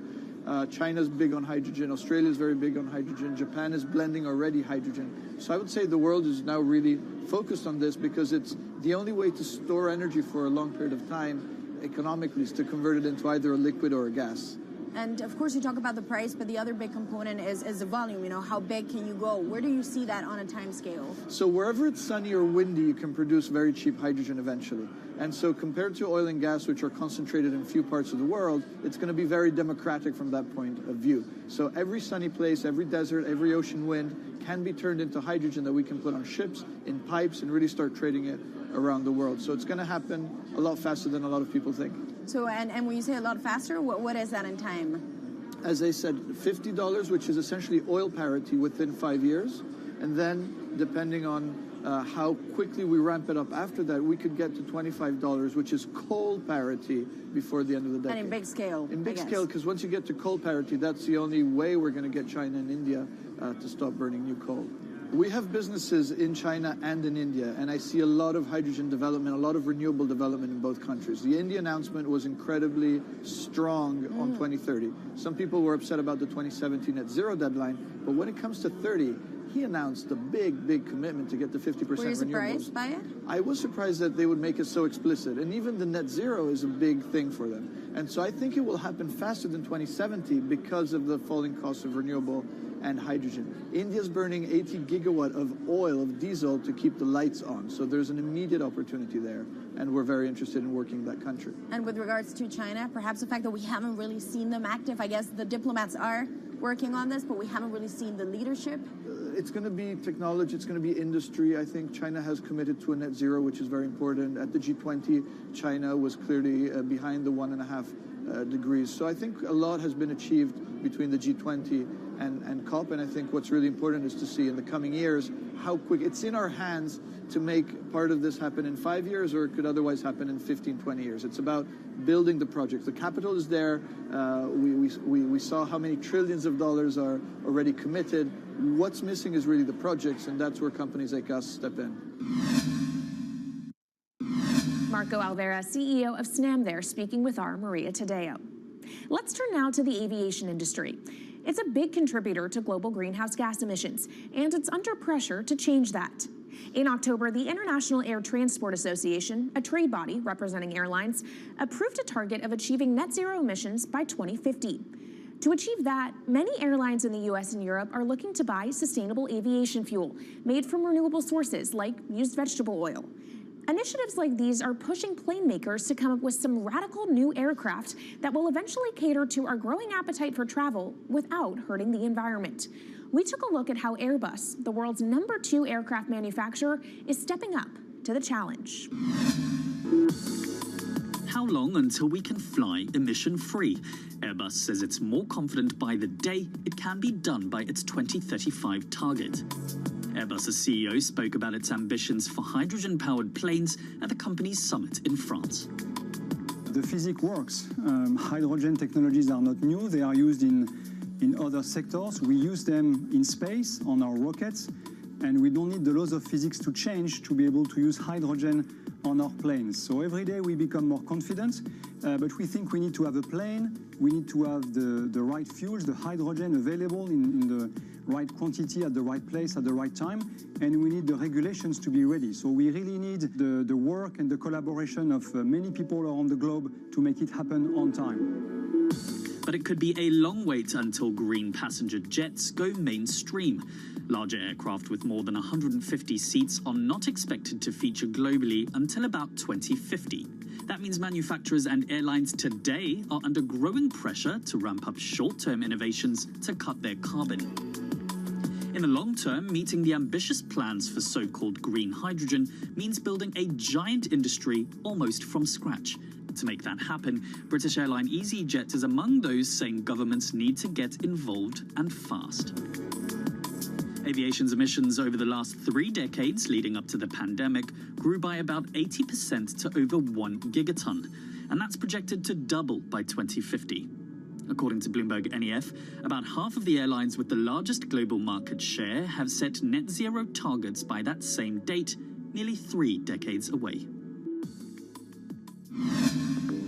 China's big on hydrogen. Australia is very big on hydrogen. Japan is blending already hydrogen. So I would say the world is now really focused on this because it's the only way to store energy for a long period of time economically is to convert it into either a liquid or a gas. And of course, you talk about the price, but the other big component is the volume. You know, how big can you go? Where do you see that on a time scale? So wherever it's sunny or windy, you can produce very cheap hydrogen eventually. And so compared to oil and gas, which are concentrated in few parts of the world, it's going to be very democratic from that point of view. So every sunny place, every desert, every ocean wind can be turned into hydrogen that we can put on ships, in pipes, and really start trading it around the world. So it's going to happen a lot faster than a lot of people think. So, and when you say a lot faster, what is that in time? As I said, $50, which is essentially oil parity within 5 years. And then, depending on how quickly we ramp it up after that, we could get to $25, which is coal parity before the end of the decade. And in big scale. In big scale, because once you get to coal parity, that's the only way we're going to get China and India to stop burning new coal. We have businesses in China and in India, and I see a lot of hydrogen development, a lot of renewable development in both countries. The India announcement was incredibly strong on 2030. Some people were upset about the 2017 net zero deadline, but when it comes to 30, he announced a big, big commitment to get to 50% renewables. Were you surprised by it? I was surprised that they would make it so explicit, and even the net zero is a big thing for them. And so I think it will happen faster than 2070 because of the falling cost of renewable and hydrogen. India's burning 80 gigawatt of oil, of diesel, to keep the lights on. So there's an immediate opportunity there, and we're very interested in working that country. And with regards to China, perhaps the fact that we haven't really seen them active, I guess the diplomats are working on this, but we haven't really seen the leadership. It's going to be technology, it's going to be industry. I think China has committed to a net zero, which is very important. At the G20, China was clearly behind the 1.5 degrees. So I think a lot has been achieved between the G20 and COP, and I think what's really important is to see in the coming years how quick it's in our hands to make part of this happen in 5 years, or it could happen in 15, 20 years. It's about building the projects. The capital is there. We saw how many trillions of dollars are already committed. What's missing is really the projects, and that's where companies like us step in. Marco Alvera, CEO of SNAM there, speaking with our Maria Tadeo. Let's turn now to the aviation industry. It's a big contributor to global greenhouse gas emissions, and it's under pressure to change that. In October, the International Air Transport Association, a trade body representing airlines, approved a target of achieving net zero emissions by 2050. To achieve that, many airlines in the US and Europe are looking to buy sustainable aviation fuel made from renewable sources like used vegetable oil. Initiatives like these are pushing plane makers to come up with some radical new aircraft that will eventually cater to our growing appetite for travel without hurting the environment. We took a look at how Airbus, the world's #2 aircraft manufacturer, is stepping up to the challenge. How long until we can fly emission-free? Airbus says it's more confident by the day it can be done by its 2035 target. Airbus's CEO spoke about its ambitions for hydrogen-powered planes at the company's summit in France. The physics works. Hydrogen technologies are not new. They are used in other sectors. We use them in space on our rockets, and we don't need the laws of physics to change to be able to use hydrogen on our planes. So every day we become more confident, but we think we need to have a plane, we need to have the right fuels, the hydrogen available in the right quantity at the right place at the right time, and we need the regulations to be ready. So we really need the work and the collaboration of many people around the globe to make it happen on time. But it could be a long wait until green passenger jets go mainstream. Larger aircraft with more than 150 seats are not expected to feature globally until about 2050. That means manufacturers and airlines today are under growing pressure to ramp up short-term innovations to cut their carbon. In the long term, meeting the ambitious plans for so-called green hydrogen means building a giant industry almost from scratch. To make that happen, British airline EasyJet is among those saying governments need to get involved and fast. Aviation's emissions over the last 3 decades leading up to the pandemic grew by about 80% to over 1 gigaton, and that's projected to double by 2050. According to Bloomberg NEF, about half of the airlines with the largest global market share have set net zero targets by that same date, nearly 3 decades away.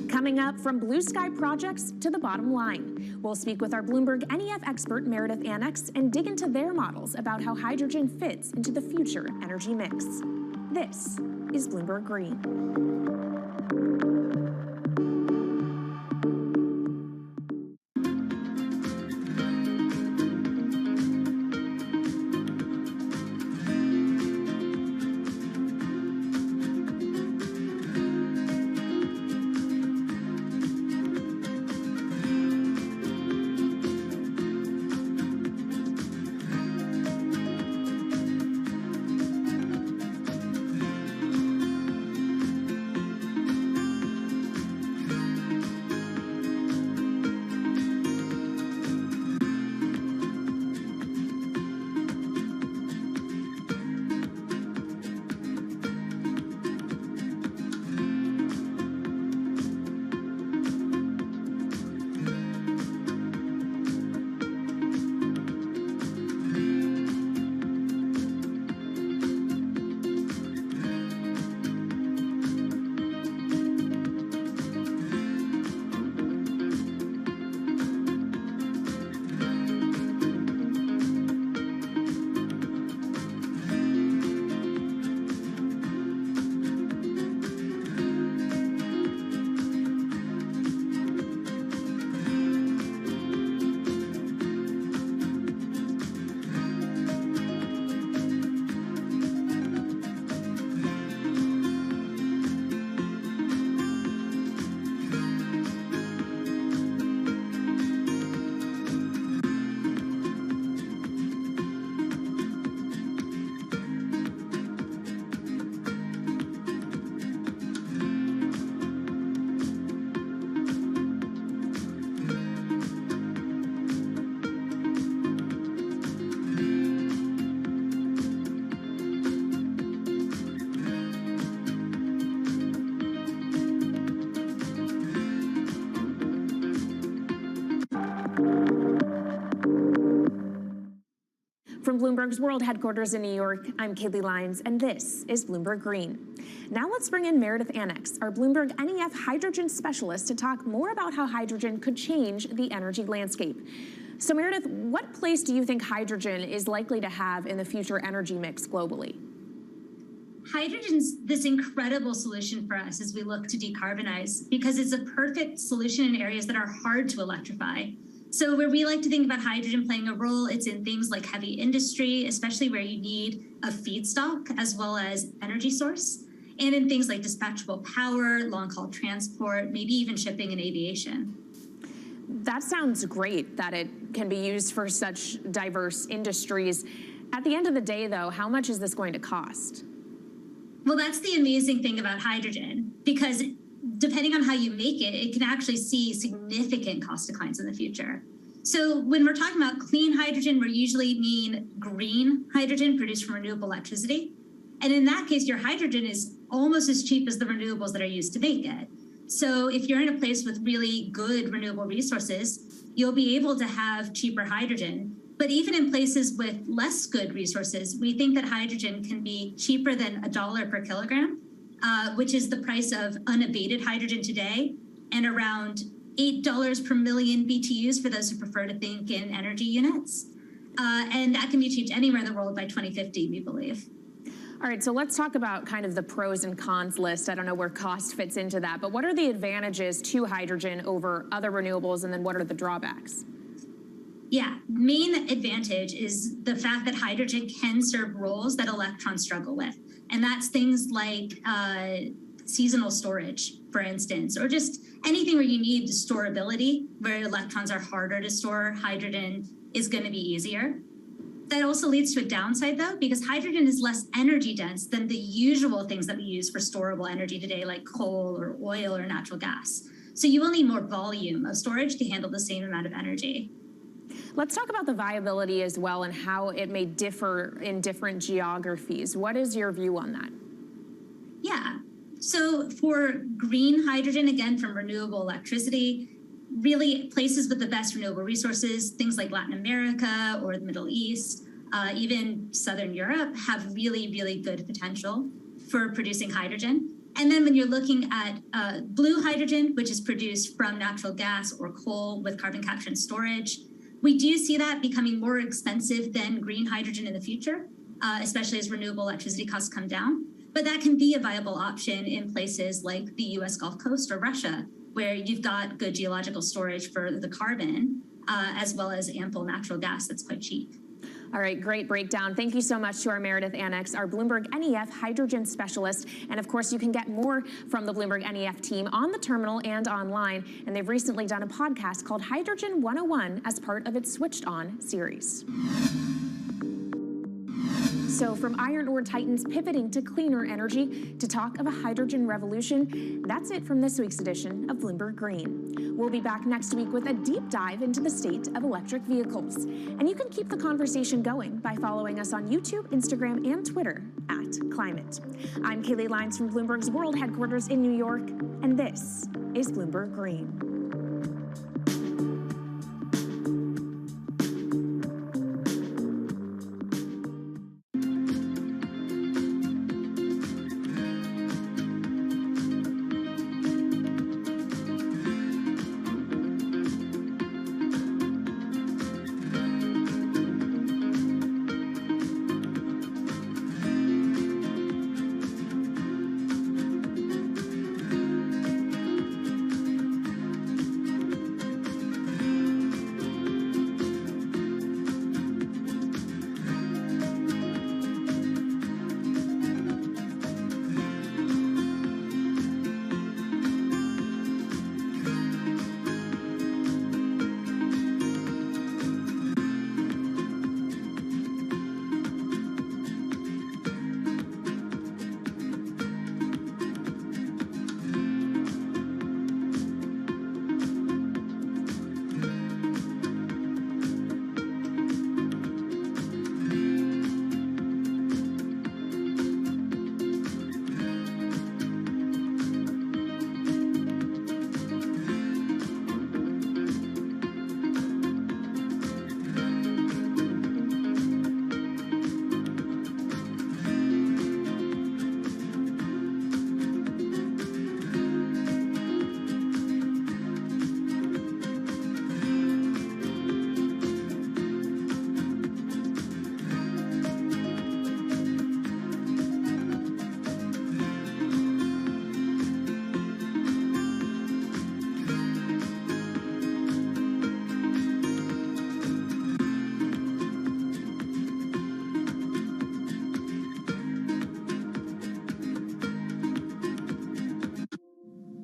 Coming up, from blue sky projects to the bottom line. We'll speak with our Bloomberg NEF expert Meredith Annex and dig into their models about how hydrogen fits into the future energy mix. This is Bloomberg Green. From Bloomberg's World Headquarters in New York, I'm Kaylee Lyons, and this is Bloomberg Green. Now let's bring in Meredith Annex, our Bloomberg NEF hydrogen specialist, to talk more about how hydrogen could change the energy landscape. So Meredith, what place do you think hydrogen is likely to have in the future energy mix globally? Hydrogen's this incredible solution for us as we look to decarbonize because it's a perfect solution in areas that are hard to electrify. So where we like to think about hydrogen playing a role, it's in things like heavy industry, especially where you need a feedstock as well as energy source, and in things like dispatchable power, long-haul transport, maybe even shipping and aviation. That sounds great that it can be used for such diverse industries. At the end of the day, though, how much is this going to cost? Well, that's the amazing thing about hydrogen, because depending on how you make it, it can actually see significant cost declines in the future. So when we're talking about clean hydrogen, we usually mean green hydrogen produced from renewable electricity. And in that case, your hydrogen is almost as cheap as the renewables that are used to make it. So if you're in a place with really good renewable resources, you'll be able to have cheaper hydrogen. But even in places with less good resources, we think that hydrogen can be cheaper than $1 per kilogram, which is the price of unabated hydrogen today, and around $8 per million BTUs for those who prefer to think in energy units. And that can be achieved anywhere in the world by 2050, we believe. All right, so let's talk about kind of the pros and cons list. I don't know where cost fits into that, but what are the advantages to hydrogen over other renewables, and then what are the drawbacks? Yeah, main advantage is the fact that hydrogen can serve roles that electrons struggle with. And that's things like seasonal storage, for instance, or just anything where you need storability, where electrons are harder to store, hydrogen is going to be easier. That also leads to a downside, though, because hydrogen is less energy dense than the usual things that we use for storable energy today, like coal or oil or natural gas. So you will need more volume of storage to handle the same amount of energy. Let's talk about the viability as well and how it may differ in different geographies. What is your view on that? Yeah, so for green hydrogen, again, from renewable electricity, really places with the best renewable resources, things like Latin America or the Middle East, even Southern Europe, have really, really good potential for producing hydrogen. And then when you're looking at blue hydrogen, which is produced from natural gas or coal with carbon capture and storage, we do see that becoming more expensive than green hydrogen in the future, especially as renewable electricity costs come down. But that can be a viable option in places like the US Gulf Coast or Russia, where you've got good geological storage for the carbon, as well as ample natural gas that's quite cheap. All right, great breakdown. Thank you so much to our Meredith Annex, our Bloomberg NEF hydrogen specialist. And of course, you can get more from the Bloomberg NEF team on the terminal and online. And they've recently done a podcast called Hydrogen 101 as part of its Switched On series. So from iron ore titans pivoting to cleaner energy to talk of a hydrogen revolution, that's it from this week's edition of Bloomberg Green. We'll be back next week with a deep dive into the state of electric vehicles. And you can keep the conversation going by following us on YouTube, Instagram, and Twitter @Climate. I'm Kaylee Lyons from Bloomberg's World Headquarters in New York, and this is Bloomberg Green.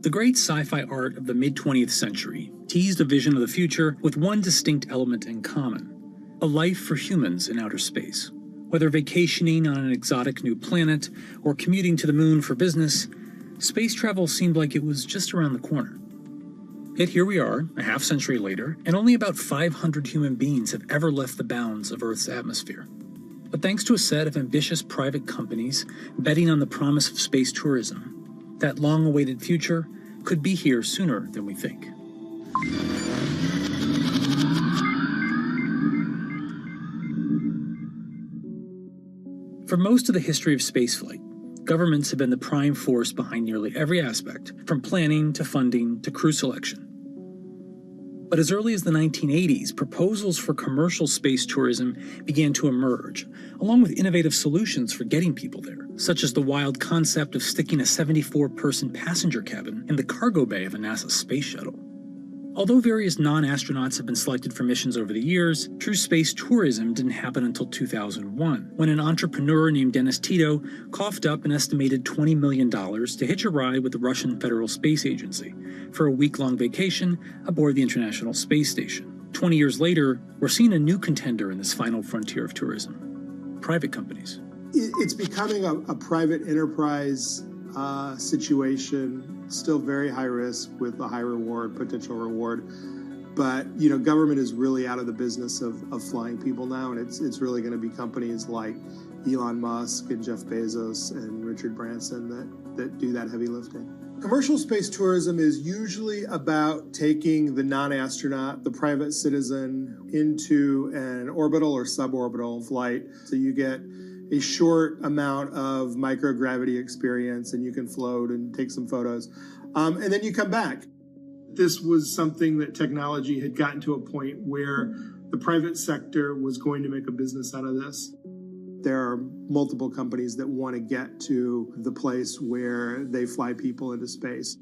The great sci-fi art of the mid-20th century teased a vision of the future with one distinct element in common: a life for humans in outer space. Whether vacationing on an exotic new planet or commuting to the moon for business, space travel seemed like it was just around the corner. Yet here we are, a half-century later, and only about 500 human beings have ever left the bounds of Earth's atmosphere. But thanks to a set of ambitious private companies betting on the promise of space tourism, that long-awaited future could be here sooner than we think. For most of the history of spaceflight, governments have been the prime force behind nearly every aspect, from planning to funding to crew selection. But as early as the 1980s, proposals for commercial space tourism began to emerge, along with innovative solutions for getting people there, such as the wild concept of sticking a 74-person passenger cabin in the cargo bay of a NASA space shuttle. Although various non-astronauts have been selected for missions over the years, true space tourism didn't happen until 2001, when an entrepreneur named Dennis Tito coughed up an estimated $20 million to hitch a ride with the Russian Federal Space Agency for a week-long vacation aboard the International Space Station. 20 years later, we're seeing a new contender in this final frontier of tourism: private companies. It's becoming a private enterprise situation. Still very high risk with a high reward, potential reward. But, government is really out of the business of flying people now, and it's really going to be companies like Elon Musk and Jeff Bezos and Richard Branson that do that heavy lifting. Commercial space tourism is usually about taking the non-astronaut, the private citizen, into an orbital or suborbital flight. So you get a short amount of microgravity experience, and you can float and take some photos, and then you come back. This was something that technology had gotten to a point where the private sector was going to make a business out of this. There are multiple companies that want to get to the place where they fly people into space.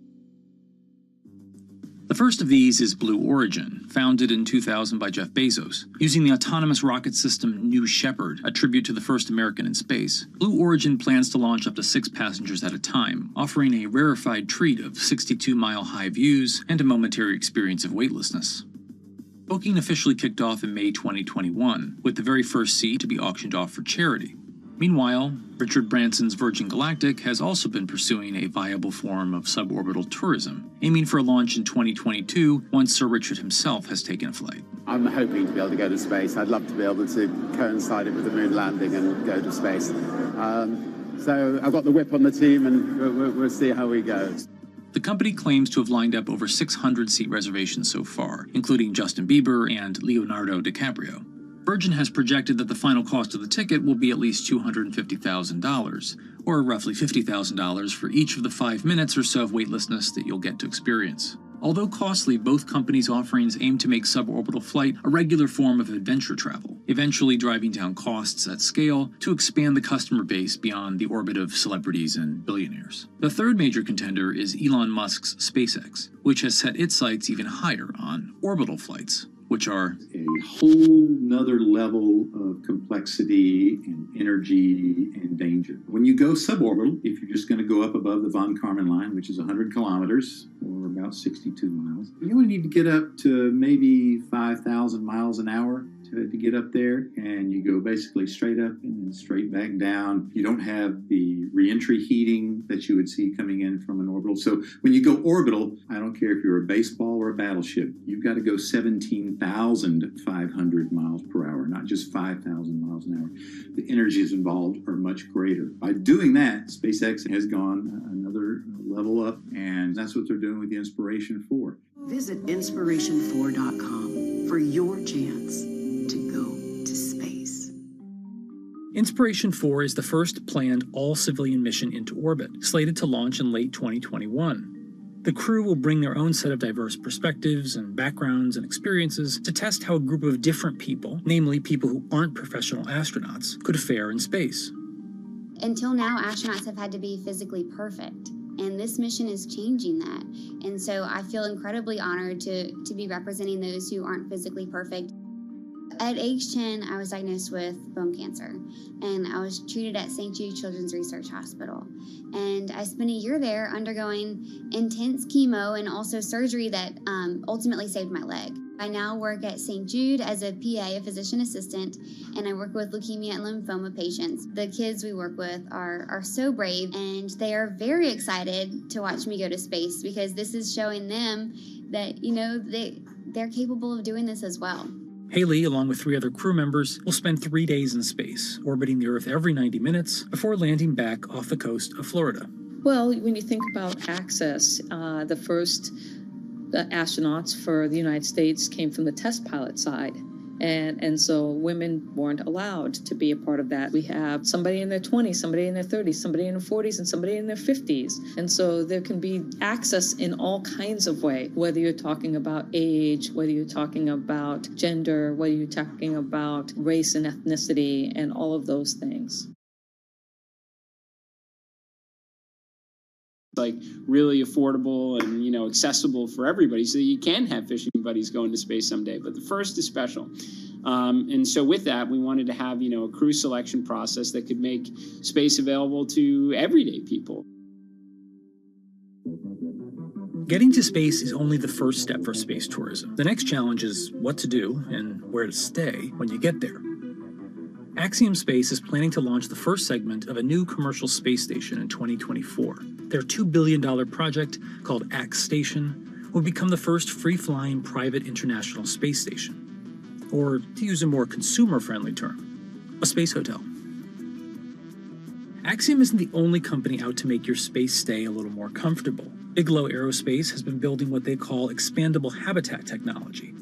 The first of these is Blue Origin, founded in 2000 by Jeff Bezos. Using the autonomous rocket system New Shepard, a tribute to the first American in space, Blue Origin plans to launch up to 6 passengers at a time, offering a rarefied treat of 62-mile-high views and a momentary experience of weightlessness. Booking officially kicked off in May 2021, with the very first seat to be auctioned off for charity. Meanwhile, Richard Branson's Virgin Galactic has also been pursuing a viable form of suborbital tourism, aiming for a launch in 2022 once Sir Richard himself has taken a flight. I'm hoping to be able to go to space. I'd love to be able to coincide it with the moon landing and go to space. So I've got the whip on the team, and we'll see how we go. The company claims to have lined up over 600 seat reservations so far, including Justin Bieber and Leonardo DiCaprio. Virgin has projected that the final cost of the ticket will be at least $250,000, or roughly $50,000 for each of the 5 minutes or so of weightlessness that you'll get to experience. Although costly, both companies' offerings aim to make suborbital flight a regular form of adventure travel, eventually driving down costs at scale to expand the customer base beyond the orbit of celebrities and billionaires. The third major contender is Elon Musk's SpaceX, which has set its sights even higher on orbital flights, which are a whole nother level of complexity and energy and danger. When you go suborbital, if you're just going to go up above the von Karman line, which is 100 kilometers or about 62 miles, you only need to get up to maybe 5,000 miles an hour to get up there, and you go basically straight up and then straight back down. You don't have the reentry heating that you would see coming in from an orbital. So when you go orbital, I don't care if you're a baseball or a battleship, you've got to go 17,500 miles per hour, not just 5,000 miles an hour. The energies involved are much greater. By doing that, SpaceX has gone another level up, and that's what they're doing with the Inspiration 4. Visit inspiration4.com for your chance to go to space. Inspiration 4 is the first planned all-civilian mission into orbit, slated to launch in late 2021. The crew will bring their own set of diverse perspectives and backgrounds and experiences to test how a group of different people, namely people who aren't professional astronauts, could fare in space. Until now, astronauts have had to be physically perfect, and this mission is changing that. And so I feel incredibly honored to be representing those who aren't physically perfect. At age 10, I was diagnosed with bone cancer, and I was treated at St. Jude Children's Research Hospital. And I spent a year there undergoing intense chemo and also surgery that ultimately saved my leg. I now work at St. Jude as a PA, a physician assistant, and I work with leukemia and lymphoma patients. The kids we work with are so brave, and they are very excited to watch me go to space because this is showing them that, you know, they're capable of doing this as well. Haley, along with 3 other crew members, will spend 3 days in space, orbiting the Earth every 90 minutes before landing back off the coast of Florida. Well, when you think about access, the first astronauts for the United States came from the test pilot side. And so women weren't allowed to be a part of that. We have somebody in their 20s, somebody in their 30s, somebody in their 40s, and somebody in their 50s. And so there can be access in all kinds of ways, whether you're talking about age, whether you're talking about gender, whether you're talking about race and ethnicity, and all of those things. Like really affordable and, you know, accessible for everybody so that you can have fishing buddies going to space someday. But the first is special. And so with that, we wanted to have, you know, a crew selection process that could make space available to everyday people. Getting to space is only the first step for space tourism. The next challenge is what to do and where to stay when you get there. Axiom Space is planning to launch the first segment of a new commercial space station in 2024. Their $2 billion project, called Ax Station, will become the first free-flying private international space station. Or, to use a more consumer-friendly term, a space hotel. Axiom isn't the only company out to make your space stay a little more comfortable. Bigelow Aerospace has been building what they call expandable habitat technology,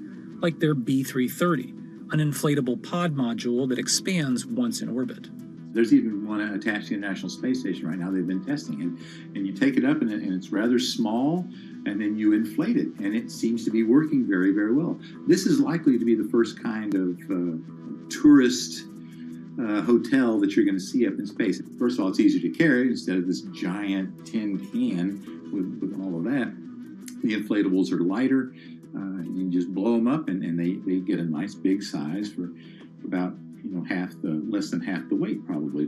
like their B330, an inflatable pod module that expands once in orbit. There's even one attached to the International Space Station right now they've been testing. And you take it up and it's rather small, and then you inflate it, and it seems to be working very, very well. This is likely to be the first kind of tourist hotel that you're going to see up in space. First of all, it's easier to carry instead of this giant tin can with all of that. The inflatables are lighter. You can just blow them up, and they get a nice big size for about, you know, less than half the weight probably.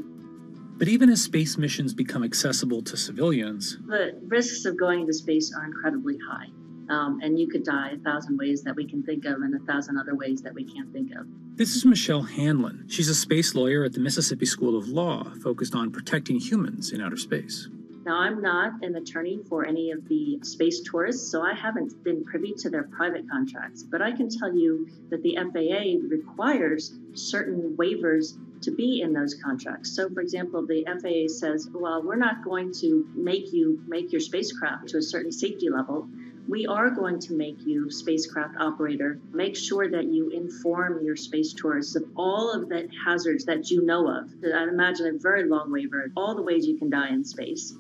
But even as space missions become accessible to civilians, the risks of going into space are incredibly high. And you could die 1,000 ways that we can think of and 1,000 other ways that we can't think of. This is Michelle Hanlon. She's a space lawyer at the Mississippi School of Law, focused on protecting humans in outer space. Now, I'm not an attorney for any of the space tourists, so I haven't been privy to their private contracts. But I can tell you that the FAA requires certain waivers to be in those contracts. So, for example, the FAA says, well, we're not going to make you make your spacecraft to a certain safety level. We are going to make you spacecraft operator. Make sure that you inform your space tourists of all of the hazards that you know of. I'd imagine a very long waiver, all the ways you can die in space.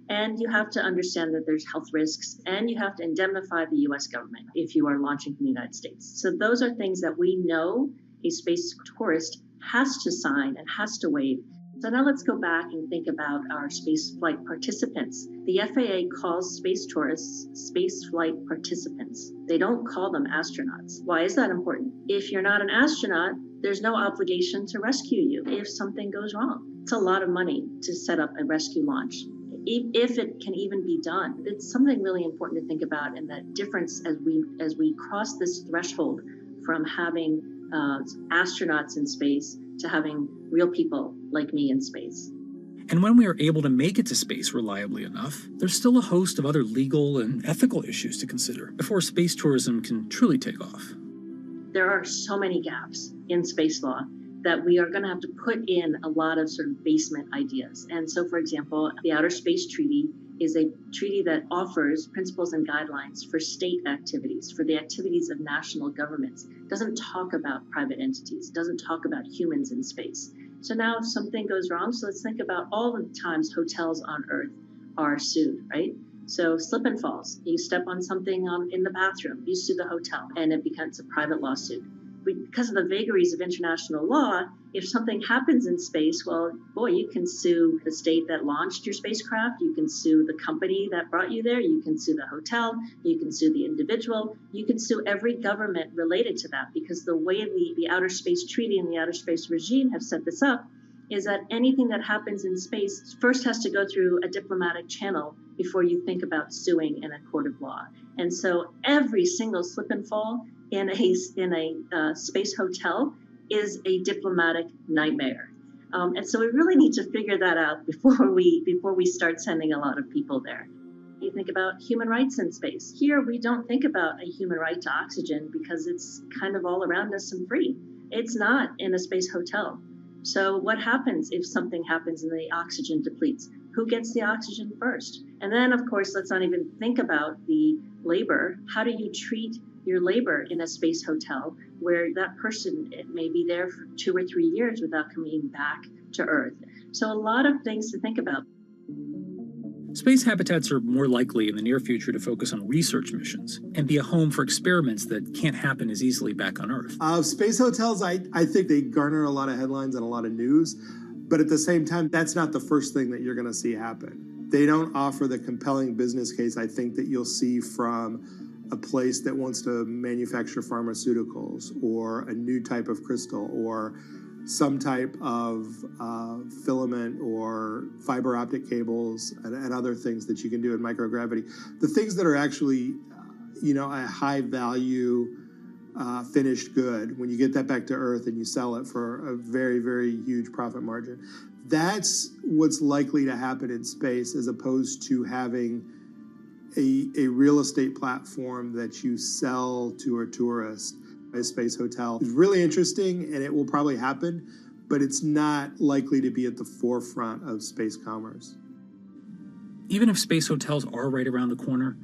And you have to understand that there's health risks, and you have to indemnify the US government if you are launching from the United States. So those are things that we know a space tourist has to sign and has to waive. So now let's go back and think about our space flight participants. The FAA calls space tourists space flight participants. They don't call them astronauts. Why is that important? If you're not an astronaut, there's no obligation to rescue you if something goes wrong. It's a lot of money to set up a rescue launch. If it can even be done, it's something really important to think about, and that difference as we cross this threshold from having astronauts in space to having real people like me in space. And when we are able to make it to space reliably enough, there's still a host of other legal and ethical issues to consider before space tourism can truly take off. There are so many gaps in space law that we are going to have to put in a lot of sort of basement ideas. And so, for example, the Outer Space Treaty is a treaty that offers principles and guidelines for state activities, for the activities of national governments. It doesn't talk about private entities, it doesn't talk about humans in space. So now if something gogoes wrong, so let's think about all the times hotels on Earth are sued, right? So slip and falls, you step on something in the bathroom, you sue the hotel, and it becomes a private lawsuit. because of the vagaries of international law, if something happens in space, well, boy, you can sue the state that launched your spacecraft, you can sue the company that brought you there, you can sue the hotel, you can sue the individual, you can sue every government related to that, because the way the Outer Space Treaty and the Outer Space Regime have set this up is that anything that happens in space first has to go through a diplomatic channel before you think about suing in a court of law. And so every single slip and fall in a space hotel is a diplomatic nightmare. And so we really need to figure that out before we start sending a lot of people there. You think about human rights in space. Here, we don't think about a human right to oxygen because it's kind of all around us and free. It's not in a space hotel. So what happens if something happens and the oxygen depletes? Who gets the oxygen first? And then, of course, let's not even think about the labor. How do you treat your labor in a space hotel where that person may be there for 2 or 3 years without coming back to Earth? So a lot of things to think about. Space habitats are more likely in the near future to focus on research missions and be a home for experiments that can't happen as easily back on Earth. Space hotels, I think they garner a lot of headlines and a lot of news, but at the same time, that's not the first thing that you're going to see happen. They don't offer the compelling business case, I think, that you'll see from a place that wants to manufacture pharmaceuticals or a new type of crystal or some type of filament or fiber optic cables and other things that you can do in microgravity. The things that are actually, a high value finished good, when you get that back to Earth and you sell it for a very, very huge profit margin, that's what's likely to happen in space, as opposed to having a real estate platform that you sell to a tourist. A space hotel is really interesting, and it will probably happen, but it's not likely to be at the forefront of space commerce. Even if space hotels are right around the corner,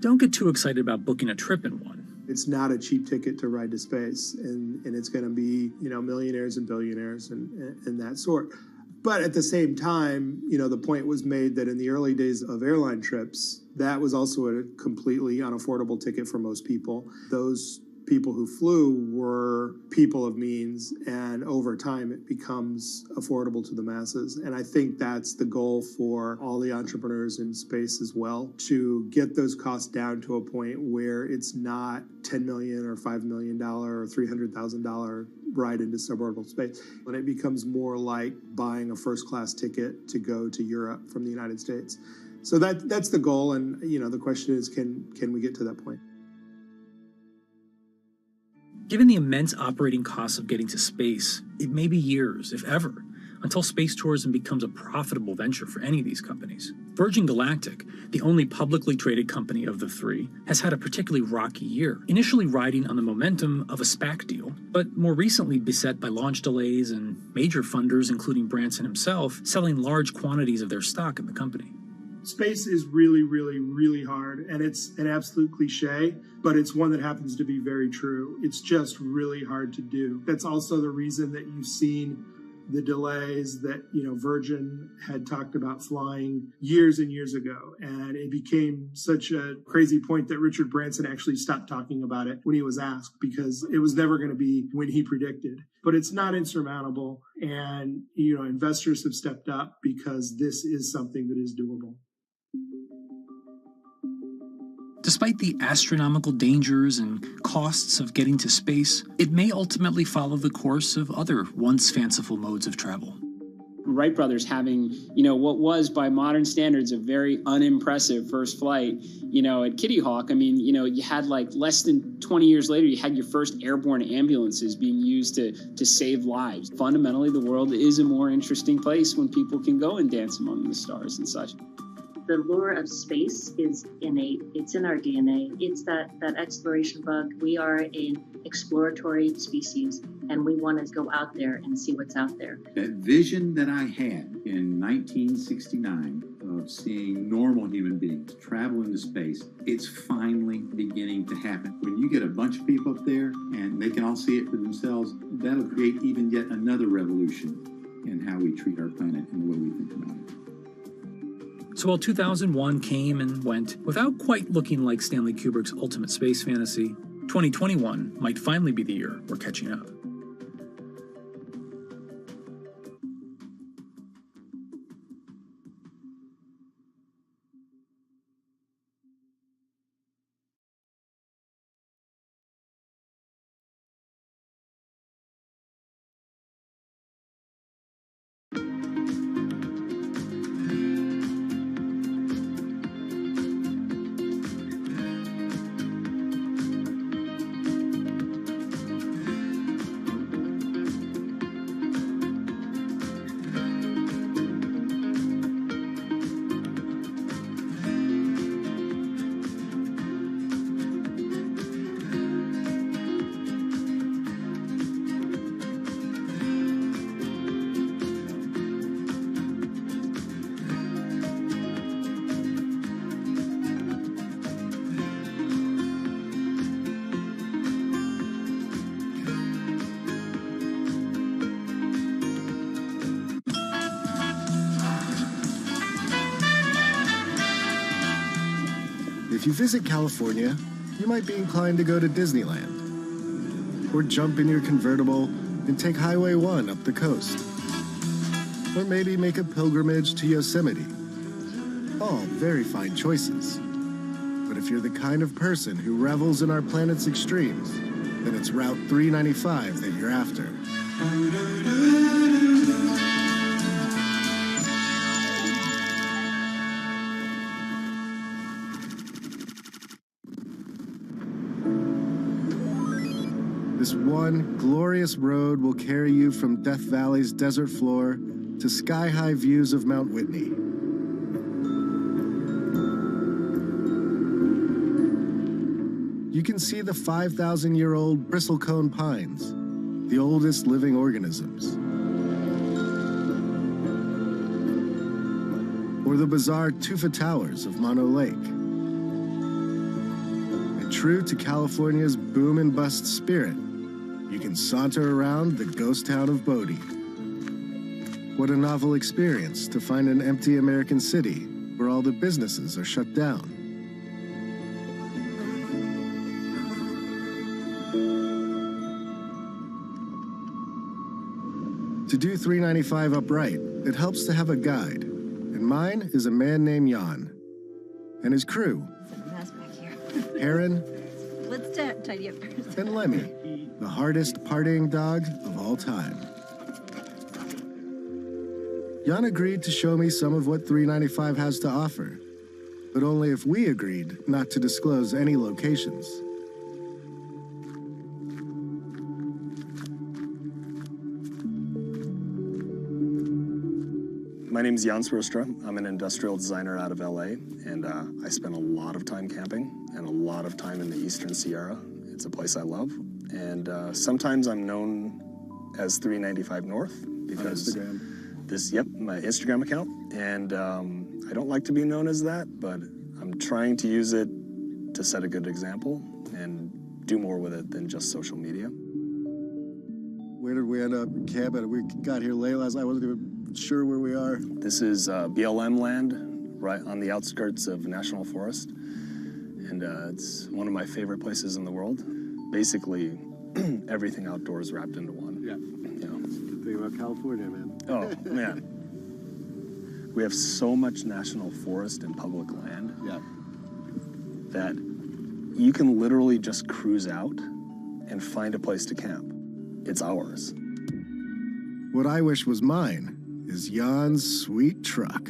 don't get too excited about booking a trip in one. It's not a cheap ticket to ride to space, and it's going to be, millionaires and billionaires and that sort. But at the same time, the point was made that in the early days of airline trips, that was also a completely unaffordable ticket for most people. Those people who flew were people of means, and over time it becomes affordable to the masses. And I think that's the goal for all the entrepreneurs in space as well, to get those costs down to a point where it's not $10 million or $5 million or $300,000 ride into suborbital space. When it becomes more like buying a first-class ticket to go to Europe from the United States. So that's the goal, and the question is, can we get to that point? Given the immense operating costs of getting to space, it may be years, if ever, until space tourism becomes a profitable venture for any of these companies. Virgin Galactic, the only publicly traded company of the three, has had a particularly rocky year, initially riding on the momentum of a SPAC deal, but more recently beset by launch delays and major funders, including Branson himself, selling large quantities of their stock in the company. Space is really, really, really hard, and it's an absolute cliche, but it's one that happens to be very true. It's just really hard to do. That's also the reason that you've seen the delays that, Virgin had talked about flying years and years ago. And it became such a crazy point that Richard Branson actually stopped talking about it when he was asked, because it was never going to be when he predicted. But it's not insurmountable. And, investors have stepped up because this is something that is doable. Despite the astronomical dangers and costs of getting to space, it may ultimately follow the course of other once fanciful modes of travel. Wright brothers having, what was by modern standards a very unimpressive first flight, at Kitty Hawk. You had less than 20 years later, you had your first airborne ambulances being used to save lives. Fundamentally, the world is a more interesting place when people can go and dance among the stars and such. The lure of space is innate. It's in our DNA. It's that exploration bug. We are an exploratory species, and we want to go out there and see what's out there. That vision that I had in 1969 of seeing normal human beings travel into space, it's finally beginning to happen. When you get a bunch of people up there and they can all see it for themselves, that'll create even yet another revolution in how we treat our planet and the way we think about it. So while 2001 came and went without quite looking like Stanley Kubrick's ultimate space fantasy, 2021 might finally be the year we're catching up. If you visit California, you might be inclined to go to Disneyland, or jump in your convertible and take Highway 1 up the coast, or maybe make a pilgrimage to Yosemite. All very fine choices. But if you're the kind of person who revels in our planet's extremes, then it's Route 395 that you're after. This one glorious road will carry you from Death Valley's desert floor to sky-high views of Mount Whitney. You can see the 5,000-year-old bristlecone pines, the oldest living organisms. Or the bizarre tufa towers of Mono Lake. And true to California's boom and bust spirit, you can saunter around the ghost town of Bodie. What a novel experience to find an empty American city where all the businesses are shut down. To do 395 upright, it helps to have a guide, and mine is a man named Jan, and his crew, Aaron, Let's tidy up first. and Lemmy, the hardest partying dog of all time. Jan agreed to show me some of what 395 has to offer, but only if we agreed not to disclose any locations. My name is Jan Srostra. I'm an industrial designer out of LA, and I spend a lot of time camping and a lot of time in the Eastern Sierra. It's a place I love, and sometimes I'm known as 395 North because my Instagram account, and I don't like to be known as that, but I'm trying to use it to set a good example and do more with it than just social media. Where did we end up camping? We got here late last night. I wasn't even sure where we are. This is BLM land, right on the outskirts of National Forest, and it's one of my favorite places in the world. Basically, everything outdoors wrapped into one. Yeah. You know. Good thing about California, man. Oh, man. We have so much national forest and public land that you can literally just cruise out and find a place to camp. It's ours. What I wish was mine is Jan's sweet truck.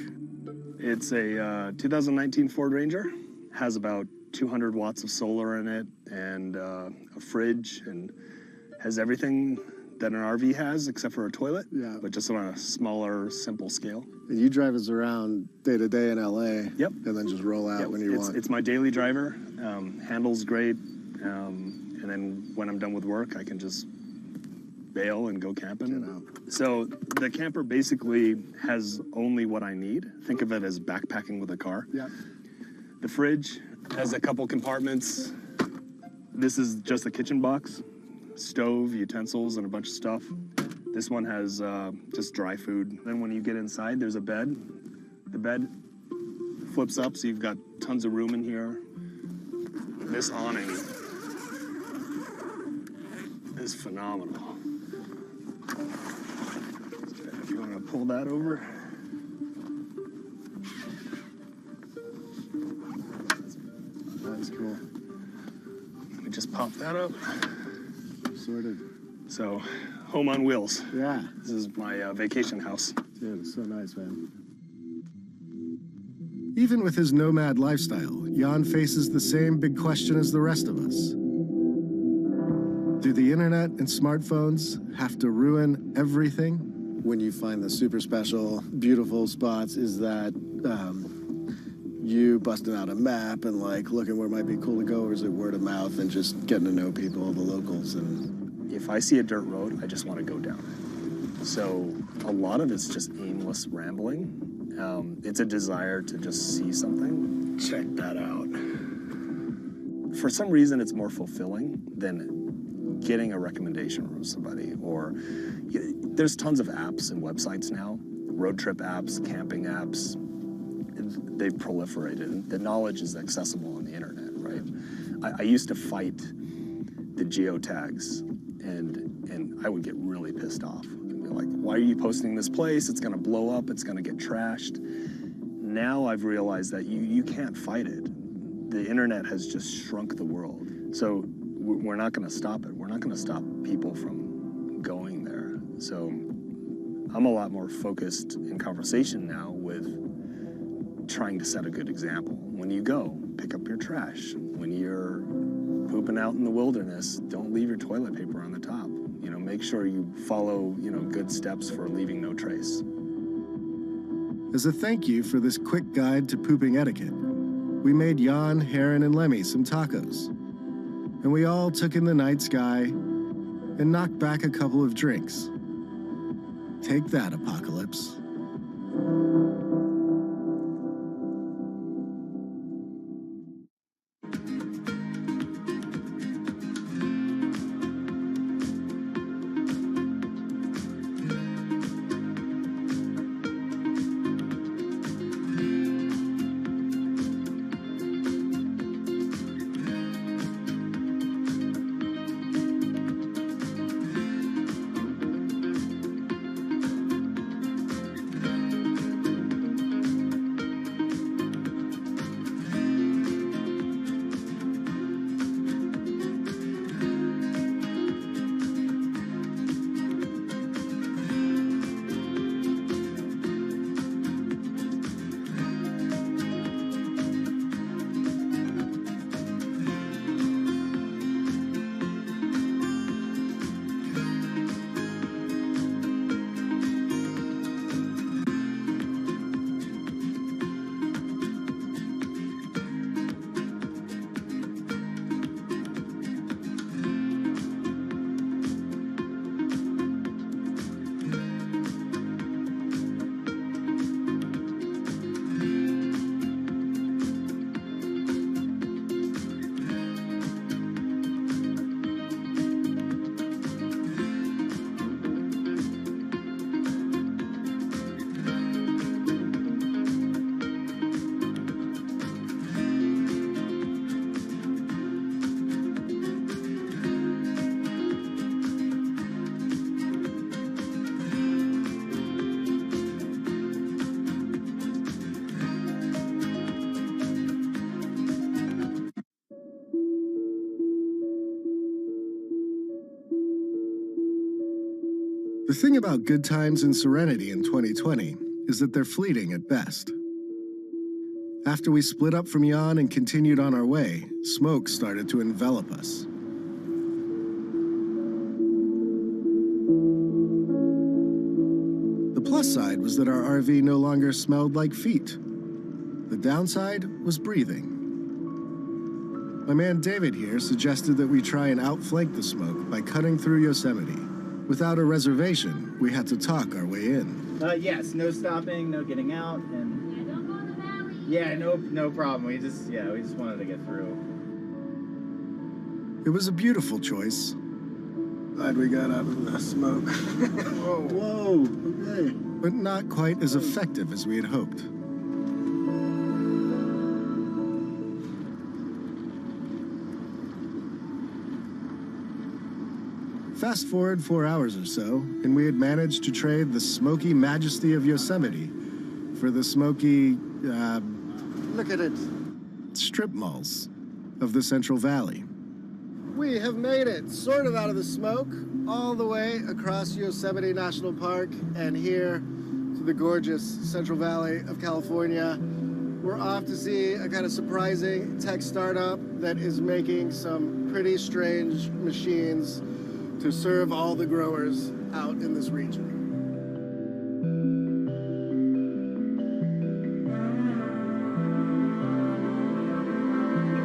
It's a 2019 Ford Ranger. Has about 200 watts of solar in it and a fridge, and has everything that an RV has except for a toilet, but just on a smaller, simple scale. And you drive us around day to day in LA. Yep. And then just roll out when you want. It's my daily driver. Handles great. And then when I'm done with work, I can just bail and go camping. So the camper basically has only what I need. Think of it as backpacking with a car. Yeah. The fridge has a couple compartments. This is just a kitchen box, stove, utensils, and a bunch of stuff. This one has just dry food. Then when you get inside, there's a bed. The bed flips up, so you've got tons of room in here. This awning is phenomenal. If you want to pull that over. That's cool. Let me just pop that up. Sorted. So, home on wheels. Yeah. This is my vacation house. Dude, it's so nice, man. Even with his nomad lifestyle, Jan faces the same big question as the rest of us. Do the internet and smartphones have to ruin everything? When you find the super special, beautiful spots, is that you busting out a map and like looking where it might be cool to go, or is it word of mouth and just getting to know people, the locals? And if I see a dirt road, I just want to go down it. So a lot of it's just aimless rambling. It's a desire to just see something. Check that out. For some reason, it's more fulfilling than getting a recommendation from somebody. Or there's tons of apps and websites now, road trip apps, camping apps. They've proliferated. The knowledge is accessible on the internet, right? I used to fight the geotags, and I would get really pissed off. Like, why are you posting this place? It's gonna blow up, it's gonna get trashed. Now I've realized that you can't fight it. The internet has just shrunk the world. So we're not gonna stop it. We're not gonna stop people from going there. So I'm a lot more focused in conversation now with trying to set a good example. When you go, pick up your trash. When you're pooping out in the wilderness, don't leave your toilet paper on the top. You know, make sure you follow, good steps for leaving no trace. As a thank you for this quick guide to pooping etiquette, we made Jan, Heron, and Lemmy some tacos. And we all took in the night sky and knocked back a couple of drinks. Take that, Apocalypse. The thing about good times and serenity in 2020 is that they're fleeting at best. After we split up from Jan and continued on our way, smoke started to envelop us. The plus side was that our RV no longer smelled like feet. The downside was breathing. My man David here suggested that we try and outflank the smoke by cutting through Yosemite. Without a reservation, we had to talk our way in. Yes, no stopping, no getting out, and don't go in the valley. Yeah, no problem. We just wanted to get through. It was a beautiful choice. Glad we got out of the smoke. Whoa, okay. But not quite as effective as we had hoped. Fast forward 4 hours or so, and we had managed to trade the smoky majesty of Yosemite for the smoky, Look at it. strip malls of the Central Valley. We have made it sort of out of the smoke all the way across Yosemite National Park and here to the gorgeous Central Valley of California. We're off to see a kind of surprising tech startup that is making some pretty strange machines to serve all the growers out in this region.